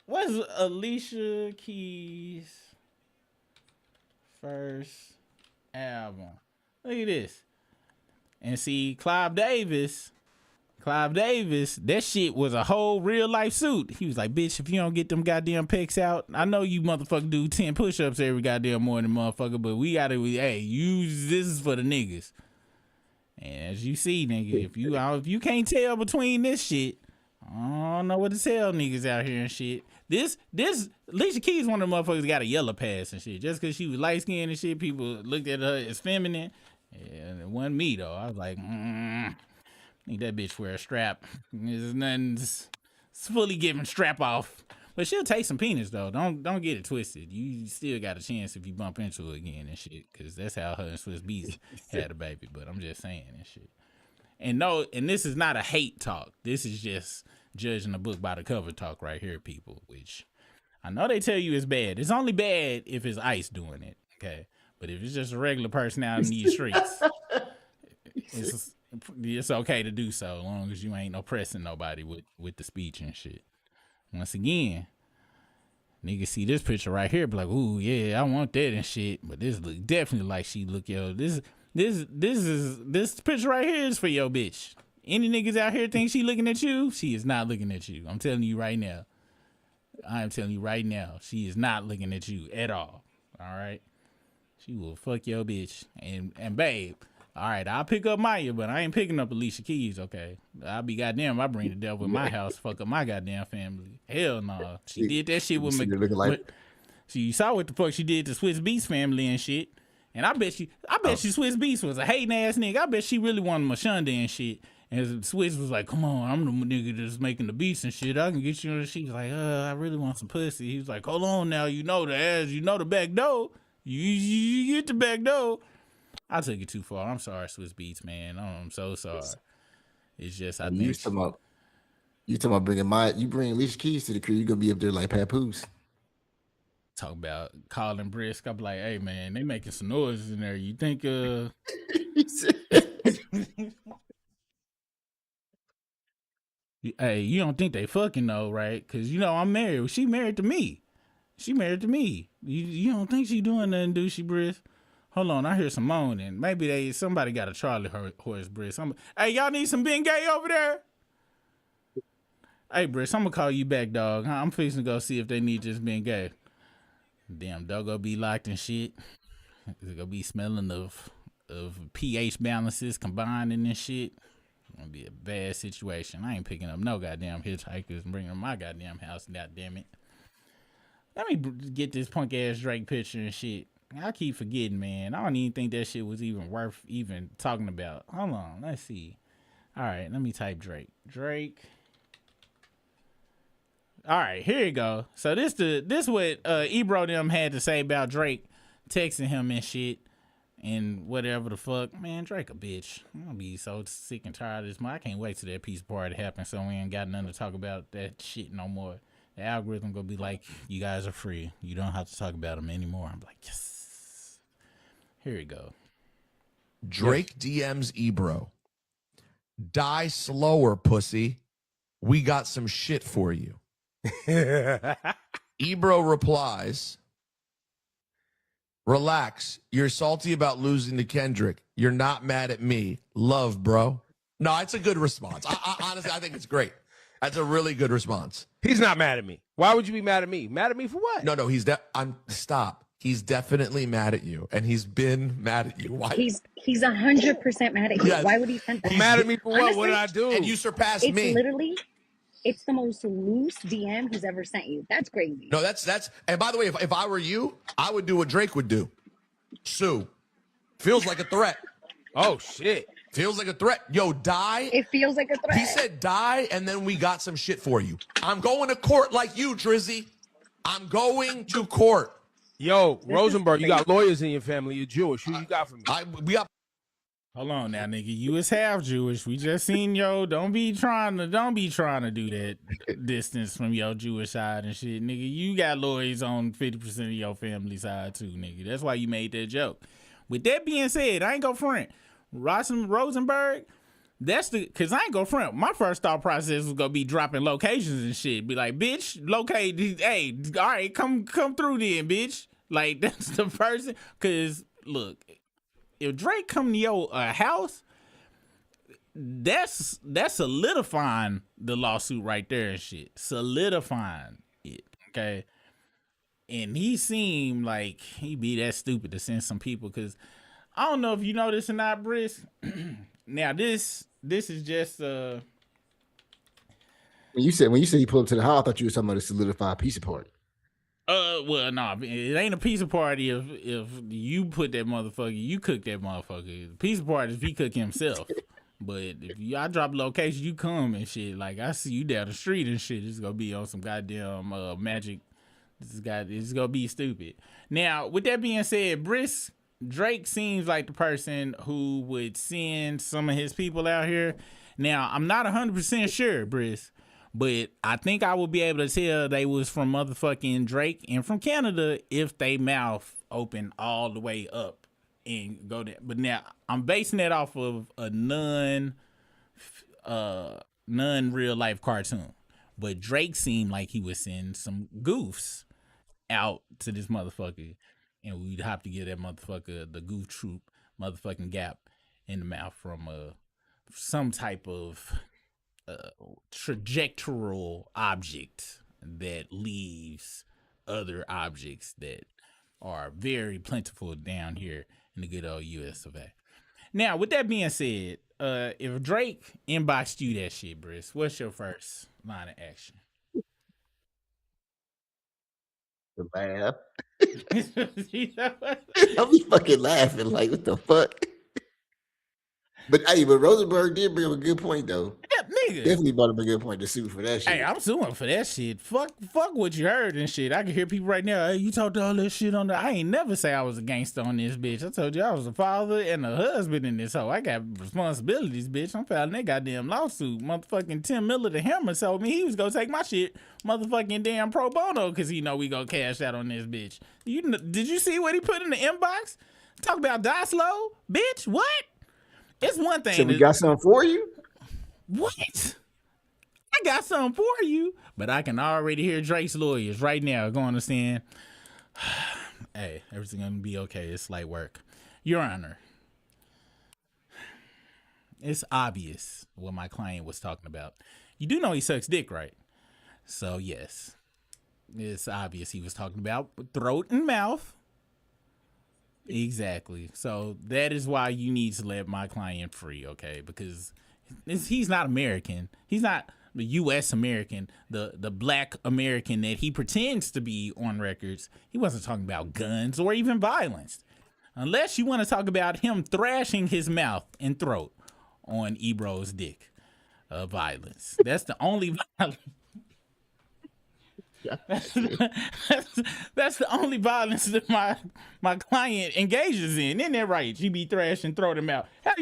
What's Alicia Keys' first album? Look at this. And see, Clive Davis, that shit was a whole real life suit. He was like, bitch, if you don't get them goddamn pecs out, I know you motherfucker do 10 push-ups every goddamn morning, motherfucker, but this is for the niggas. And as you see, nigga, if you can't tell between this shit, I don't know what to tell niggas out here and shit. This Alicia Keys, one of the motherfuckers got a yellow pass and shit. Just because she was light-skinned and shit, people looked at her as feminine. Yeah, it wasn't me though. I was like, think that bitch wear a strap. There's nothing. It's fully giving strap off. But she'll take some penis though. Don't get it twisted. You still got a chance if you bump into her again and shit. Cause that's how her and Swiss Beats had a baby. But I'm just saying and shit. And this is not a hate talk. This is just judging a book by the cover talk right here, people. Which I know they tell you it's bad. It's only bad if it's Ice doing it. Okay. But if it's just a regular person out in these streets, it's okay to do so, as long as you ain't oppressing nobody with the speech and shit. Once again, niggas see this picture right here, be like, ooh, yeah, I want that and shit. But this look definitely like she look, yo. This picture right here is for your bitch. Any niggas out here think she looking at you? She is not looking at you. I'm telling you right now. I am telling you right now, she is not looking at you at all. All right. She will fuck your bitch. And babe, all right, I'll pick up Maya, but I ain't picking up Alicia Keys, okay? I'll be goddamn, I bring the devil in my house, fuck up my goddamn family. Hell no. She did that shit with me. You saw what the fuck she did to Swiss Beats family and shit. And I bet she Swiss Beats was a hating ass nigga. I bet she really wanted Mashonda and shit. And Swiss was like, come on, I'm the nigga that's making the beats and shit. I can get you. She was like, I really want some pussy. He was like, hold on now, you know the ass, you know the back door. You get the back door. I took it too far. I'm sorry, Swiss Beats, man. I'm so sorry. It's just You talking about bringing you bring Alicia Keys to the crew, you gonna be up there like Papoose. Talk about calling Brisk. I'm like, hey man, they making some noises in there. You think hey, you don't think they fucking know, right? Because you know I'm married. She married to me. You don't think she doing nothing, do she, Brisk? Hold on, I hear some moaning. Maybe somebody got a Charlie horse, Brisk. Hey, y'all need some Bengay over there? Hey, Brisk, I'm gonna call you back, dog. I'm fixing to go see if they need this Bengay. Damn, dog gonna be locked and shit. It's gonna be smelling of pH balances combining and shit. It's gonna be a bad situation. I ain't picking up no goddamn hitchhikers and bringing them to my goddamn house. God damn it. Let me get this punk ass Drake picture and shit. I keep forgetting, man. I don't even think that shit was even worth even talking about. Hold on, let's see. All right, let me type Drake. All right, here you go. So this what Ebro them had to say about Drake texting him and shit and whatever the fuck. Man, Drake a bitch. I'm gonna be so sick and tired of this. I can't wait till that peace party happens so we ain't got nothing to talk about that shit no more. The algorithm gonna be like, you guys are free. You don't have to talk about them anymore. I'm like, yes. Here you go. Drake DMs Ebro. Die slower, pussy. We got some shit for you. Ebro replies, relax. You're salty about losing to Kendrick. You're not mad at me. Love, bro. No, it's a good response. Honestly, I think it's great. That's a really good response. He's not mad at me. Why would you be mad at me? Mad at me for what? No, stop. He's definitely mad at you, and he's been mad at you. Why? He's 100% mad at you. Yes. Why would he send that? Mad at me for what? Honestly, What did I do? And you surpassed me. It's the most loose DM he's ever sent you. That's crazy. No, that's. And by the way, if I were you, I would do what Drake would do. Sue. Feels like a threat. Oh shit. Feels like a threat. Yo, die. It feels like a threat. He said die, and then we got some shit for you. I'm going to court like you, Drizzy. I'm going to court. Yo, Rosenberg, you got lawyers in your family. You're Jewish. Who you got for me? We got. Hold on now, nigga. You is half Jewish. We just seen don't be trying to do that distance from your Jewish side and shit, nigga. You got lawyers on 50% of your family side too, nigga. That's why you made that joke. With that being said, I ain't gonna front. Rosenberg, cause I ain't gonna front. My first thought process was gonna be dropping locations and shit. Be like, bitch, locate. Hey, all right, come through then, bitch. Like that's the person. Cause look, if Drake come to your house, that's solidifying the lawsuit right there and shit. Solidifying it, okay? And he seemed like he be that stupid to send some people, because I don't know if you know this or not, Brisk. Now this is just when you said you pulled up to the house, I thought you were talking about a solidified pizza party. Well, no, it ain't a pizza party if you put that motherfucker, you cook that motherfucker. Pizza party is if he cook himself. But if I drop location, you come and shit. Like I see you down the street and shit. It's gonna be on some goddamn magic. It's gonna be stupid. Now, with that being said, Drake seems like the person who would send some of his people out here. Now, I'm not 100% sure, Brisk, but I think I would be able to tell they was from motherfucking Drake and from Canada if they mouth open all the way up and go there. But now I'm basing that off of a non real life cartoon. But Drake seemed like he would send some goofs out to this motherfucker, and we'd have to give that motherfucker the goof troop motherfucking gap in the mouth from some type of trajectoral object that leaves other objects that are very plentiful down here in the good old US of A. Now, with that being said, if Drake inboxed you that shit, Briss, what's your first line of action? The laugh. I was fucking laughing like, what the fuck? But hey, but Rosenberg did bring up a good point though. Yeah, nigga. Definitely brought up a good point to sue for that shit. Hey, I'm suing for that shit. Fuck what you heard and shit. I can hear people right now. Hey, you talked all that shit on the. I ain't never say I was a gangster on this bitch. I told you I was a father and a husband in this hoe. I got responsibilities, bitch. I'm filing that goddamn lawsuit. Motherfucking Tim Miller, the Hammer, told me he was gonna take my shit, motherfucking damn pro bono, cause he know we gonna cash out on this bitch. Did you see what he put in the inbox? Talk about die slow, bitch. What? It's one thing. So we got something for you? What? I got something for you. But I can already hear Drake's lawyers right now going to saying, hey, everything's going to be okay. It's light work. Your Honor, it's obvious what my client was talking about. You do know he sucks dick, right? So, yes, it's obvious he was talking about throat and mouth. Exactly. So that is why you need to let my client free, okay? Because he's not American. He's not the U.S. American, the black American that he pretends to be on records. He wasn't talking about guns or even violence. Unless you want to talk about him thrashing his mouth and throat on Ebro's dick. Violence. That's the only violence. That's the only violence that my client engages in. Isn't that right? She be thrashing, throw them out. How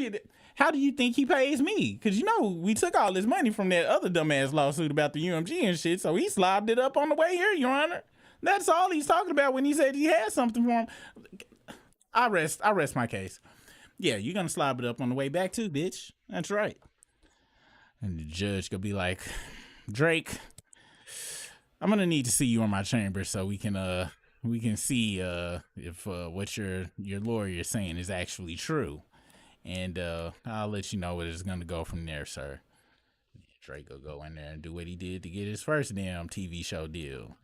do you think he pays me? Because, we took all this money from that other dumbass lawsuit about the UMG and shit, so he slobbed it up on the way here, Your Honor. That's all he's talking about when he said he had something for him. I rest my case. Yeah, you're going to slob it up on the way back too, bitch. That's right. And the judge gonna be like, Drake, I'm gonna need to see you in my chamber so we can see if what your lawyer is saying is actually true, and I'll let you know what it's gonna go from there, sir. Drake will go in there and do what he did to get his first damn TV show deal.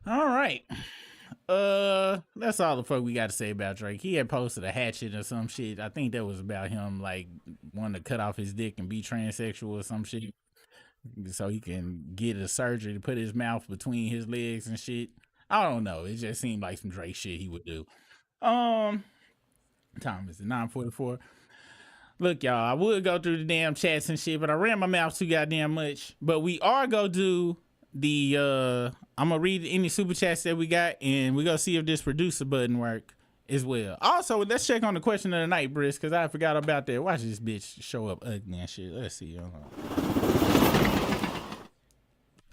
All right, that's all the fuck we got to say about Drake. He had posted a hatchet or some shit. I think that was about him like wanting to cut off his dick and be transsexual or some shit, so he can get a surgery to put his mouth between his legs and shit. I don't know. It just seemed like some Drake shit he would do. Time is 9:44. Look, y'all, I would go through the damn chats and shit, but I ran my mouth too goddamn much. But we are gonna do the I'm gonna read any super chats that we got, and we're gonna see if this producer button work as well. Also, let's check on the question of the night, Briss, because I forgot about that. Watch this bitch show up ugly and shit. Let's see.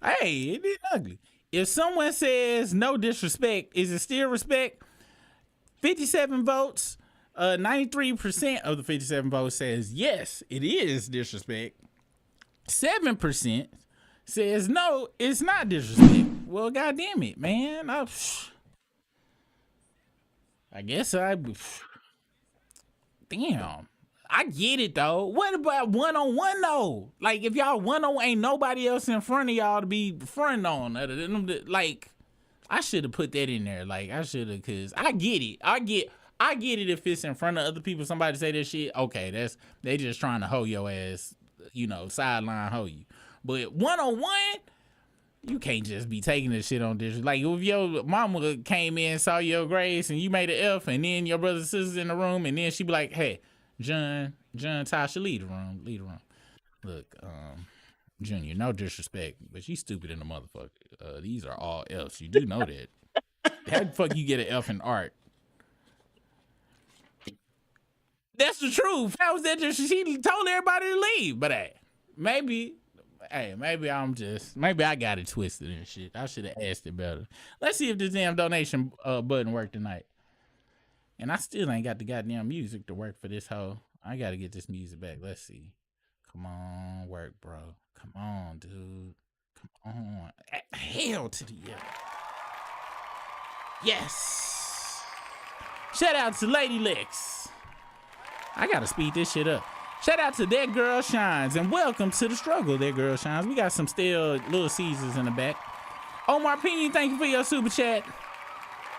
Hey, it is ugly. If someone says no disrespect, is it still respect? 57 votes. 93% of the 57 votes says yes, it is disrespect. 7% says no, it's not disrespect. Well, goddamn it, man. I guess damn. I get it though. What about one-on-one though? Like if y'all one-on-one, ain't nobody else in front of y'all to be fronting on. Like I should have put that in there. Like I should have, cause I get it. I get it if it's in front of other people. Somebody say that shit. Okay, they just trying to hoe your ass. Sideline hoe you. But one-on-one, you can't just be taking this shit on this. Like if your mama came in, saw your grades, and you made an F, and then your brothers and sisters in the room, and then she be like, hey, John, Tasha, leave the room. Look, Junior, no disrespect, but you stupid in the motherfucker. These are all Fs. You do know that. How the fuck you get an F in art? That's the truth. How was that just? She told everybody to leave, but maybe I got it twisted and shit. I should have asked it better. Let's see if this damn donation button worked tonight. And I still ain't got the goddamn music to work for this hoe. I gotta get this music back. Let's see. Come on, work, bro. Come on, dude. Come on. Hell to the yeah. Yes. Shout out to Lady Lex. I gotta speed this shit up. Shout out to That Girl Shines, and welcome to the struggle, That Girl Shines. We got some still Little Caesars in the back. Omar Pinion, thank you for your super chat.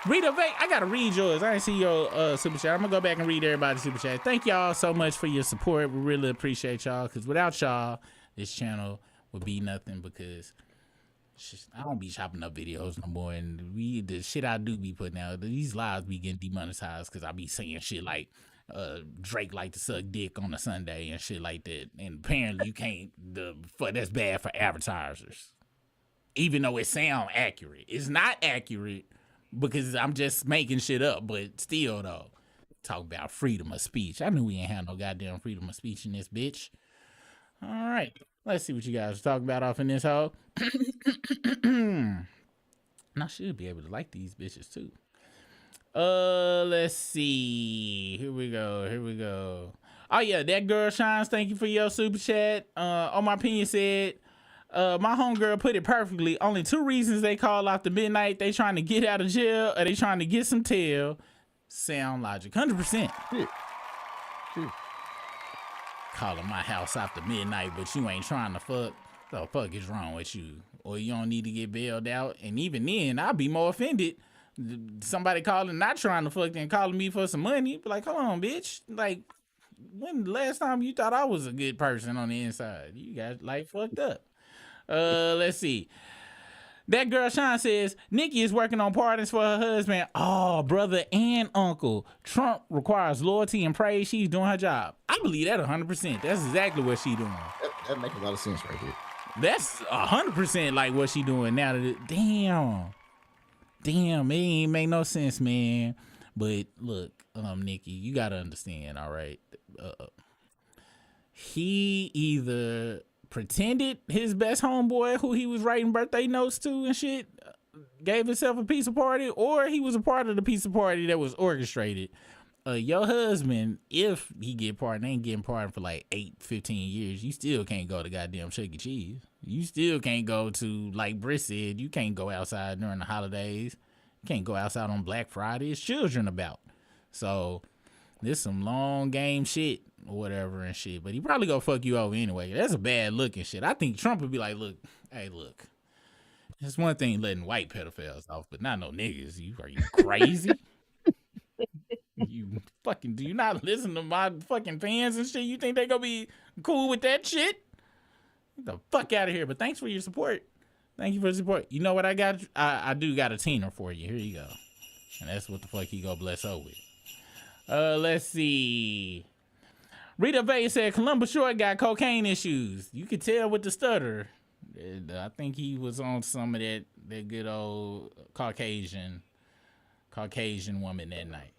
Rita Vay, I gotta read yours. I didn't see your super chat. I'm gonna go back and read everybody's super chat. Thank y'all so much for your support. We really appreciate y'all, because without y'all, this channel would be nothing, because I don't be chopping up videos no more, and the shit I do be putting out, these lives be getting demonetized because I be saying shit like Drake like to suck dick on a Sunday and shit like that, and apparently you can't. That's bad for advertisers, even though it sound accurate. It's not accurate because I'm just making shit up, but still though, talk about freedom of speech. I knew we ain't had no goddamn freedom of speech in this bitch. All right, let's see what you guys are talking about off in this hole. And I should be able to like these bitches too. Let's see. Here we go. Oh yeah, that girl Shines, thank you for your super chat. On my opinion said, my homegirl put it perfectly. Only 2 reasons they call after midnight. They trying to get out of jail, or they trying to get some tail. Sound logic. 100%. Calling my house after midnight, but you ain't trying to fuck. The fuck is wrong with you? Or you don't need to get bailed out. And even then, I'll be more offended. Somebody calling not trying to fuck and calling me for some money. Be like, hold on, bitch. Like, when the last time you thought I was a good person on the inside? You got like fucked up. Let's see. That girl Sean says, Nikki is working on pardons for her husband. Oh, brother and uncle. Trump requires loyalty and praise. She's doing her job. I believe that 100%. That's exactly what she doing. That makes a lot of sense right here. That's 100% like what she doing now. Damn, it ain't make no sense, man. But look, Nikki, you gotta understand, all right? He either pretended his best homeboy, who he was writing birthday notes to and shit, gave himself a pizza party, or he was a part of the pizza party that was orchestrated. Your husband, if he get pardoned, ain't getting pardoned for like 15 years. You still can't go to goddamn Chuck E. Cheese. You still can't go to, like Britt said, you can't go outside during the holidays. You can't go outside on Black Friday. It's children about. So this some long game shit or whatever and shit. But he probably gonna fuck you over anyway. That's a bad look and shit. I think Trump would be like, look, it's one thing letting white pedophiles off, but not no niggas. Are you crazy? You fucking, do you not listen to my fucking fans and shit? You think they gonna be cool with that shit? Get the fuck out of here. But thanks for your support. Thank you for the support. You know what I got? I do got a teener for you. Here you go. And that's what the fuck he go bless her with. Let's see. Rita Vay said Columbus Short got cocaine issues. You could tell with the stutter. I think he was on some of that good old Caucasian woman that night.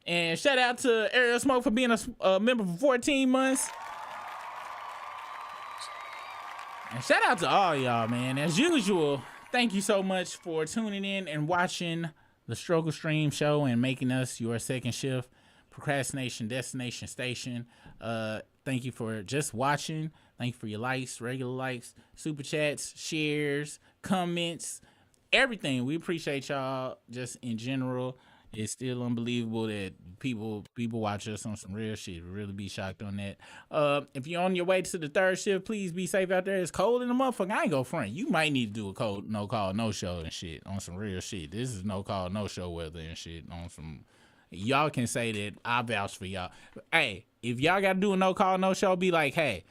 And shout out to Ariel Smoke for being a member for 14 months. And shout out to all y'all, man. As usual, thank you so much for tuning in and watching the Struggle Stream show and making us your second shift procrastination destination station. Thank you for just watching. Thank you for your likes, regular likes, super chats, shares, comments, everything. We appreciate y'all just in general. It's still unbelievable that people watch us on some real shit. Really be shocked on that. If you're on your way to the third shift, please be safe out there. It's cold in the motherfucker. I ain't go front. You might need to do a cold no call, no show and shit on some real shit. This is no call, no show weather and shit on some. Y'all can say that I vouch for y'all. Hey, if y'all got to do a no call, no show, be like, hey,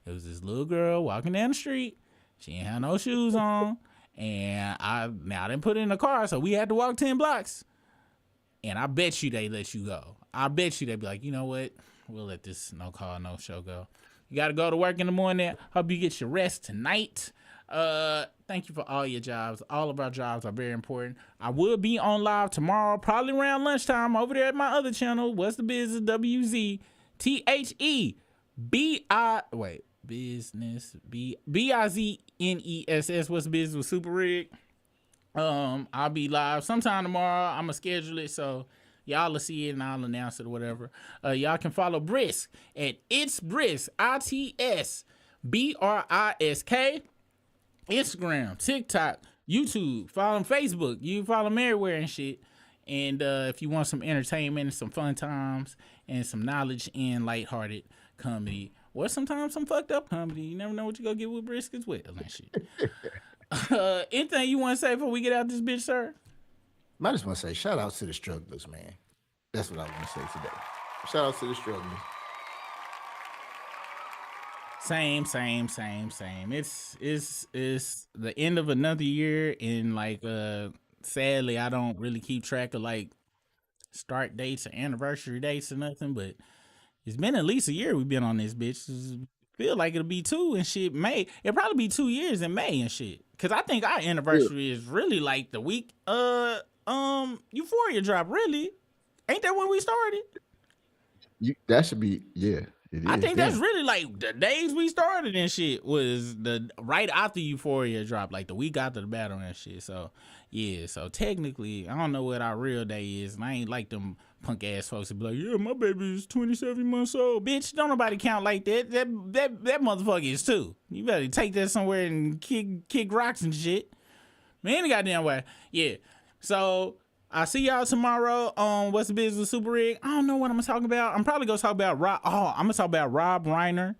it was this little girl walking down the street. She ain't had no shoes on. And I didn't put it in the car, so we had to walk 10 blocks. And I bet you they let you go. I bet you they be like, you know what? We'll let this no call, no show go. You got to go to work in the morning. Hope you get your rest tonight. Thank you for all your jobs. All of our jobs are very important. I will be on live tomorrow, probably around lunchtime over there at my other channel. What's the Business? WZTHE. BIZNESS. What's the Business with Super Rig? I'll be live sometime tomorrow. I'm gonna schedule it so y'all will see it and I'll announce it or whatever. Y'all can follow Brisk at It's Brisk, ITSBRISK, Instagram, TikTok, YouTube. Follow them Facebook. You follow them everywhere and shit. And if you want some entertainment and some fun times and some knowledge and lighthearted comedy, or sometimes some fucked up comedy, you never know what you gonna get with Brisk as well and shit. Anything you want to say before we get out this bitch, sir? I just want to say shout out to the strugglers, man. That's what I want to say today. Shout out to the strugglers. Same. It's the end of another year, and like sadly I don't really keep track of like start dates or anniversary dates or nothing, but it's been at least a year we've been on this bitch. Feel like it'll be 2 and shit. May it'll probably be 2 years in May and shit. Cause I think our anniversary is really like the week Euphoria drop. Really, ain't that when we started? That should be I think that's really like the days we started and shit was the right after Euphoria dropped, like the week after the battle and shit. So yeah, so technically I don't know what our real day is, and I ain't like them punk ass folks that be like, yeah, my baby is 27 months old. Bitch, don't nobody count like that. That motherfucker is too. You better take that somewhere and kick rocks and shit. Man, any goddamn way. Yeah. So I'll see y'all tomorrow on What's the Business with Super Rig. I don't know what I'm gonna talk about. I'm probably gonna talk about I'm gonna talk about Rob Reiner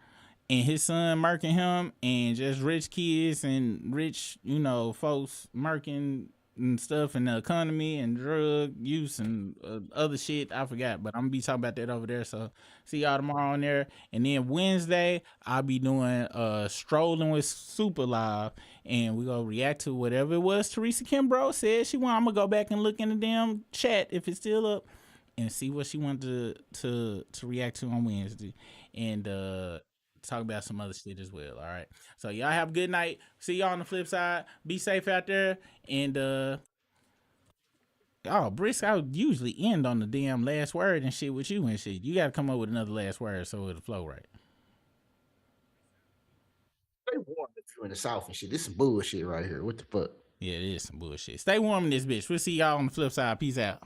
and his son murking him, and just rich kids and rich, folks murking and stuff, and the economy and drug use and other shit. I forgot, but I'm gonna be talking about that over there. So see y'all tomorrow on there. And then Wednesday I'll be doing Strolling with Super Live, and we gonna react to whatever it was Teresa Kimbrough said she want. I'm gonna go back and look in the damn chat if it's still up and see what she wanted to react to on Wednesday, and talk about some other shit as well. All right, so y'all have a good night. See y'all on the flip side. Be safe out there. And Brisk, I would usually end on the damn last word and shit with you and shit. You gotta come up with another last word so it'll flow right. Stay warm if you're in the South and shit. This is bullshit right here. What the fuck? Yeah, it is some bullshit. Stay warm in this bitch. We'll see y'all on the flip side. Peace out.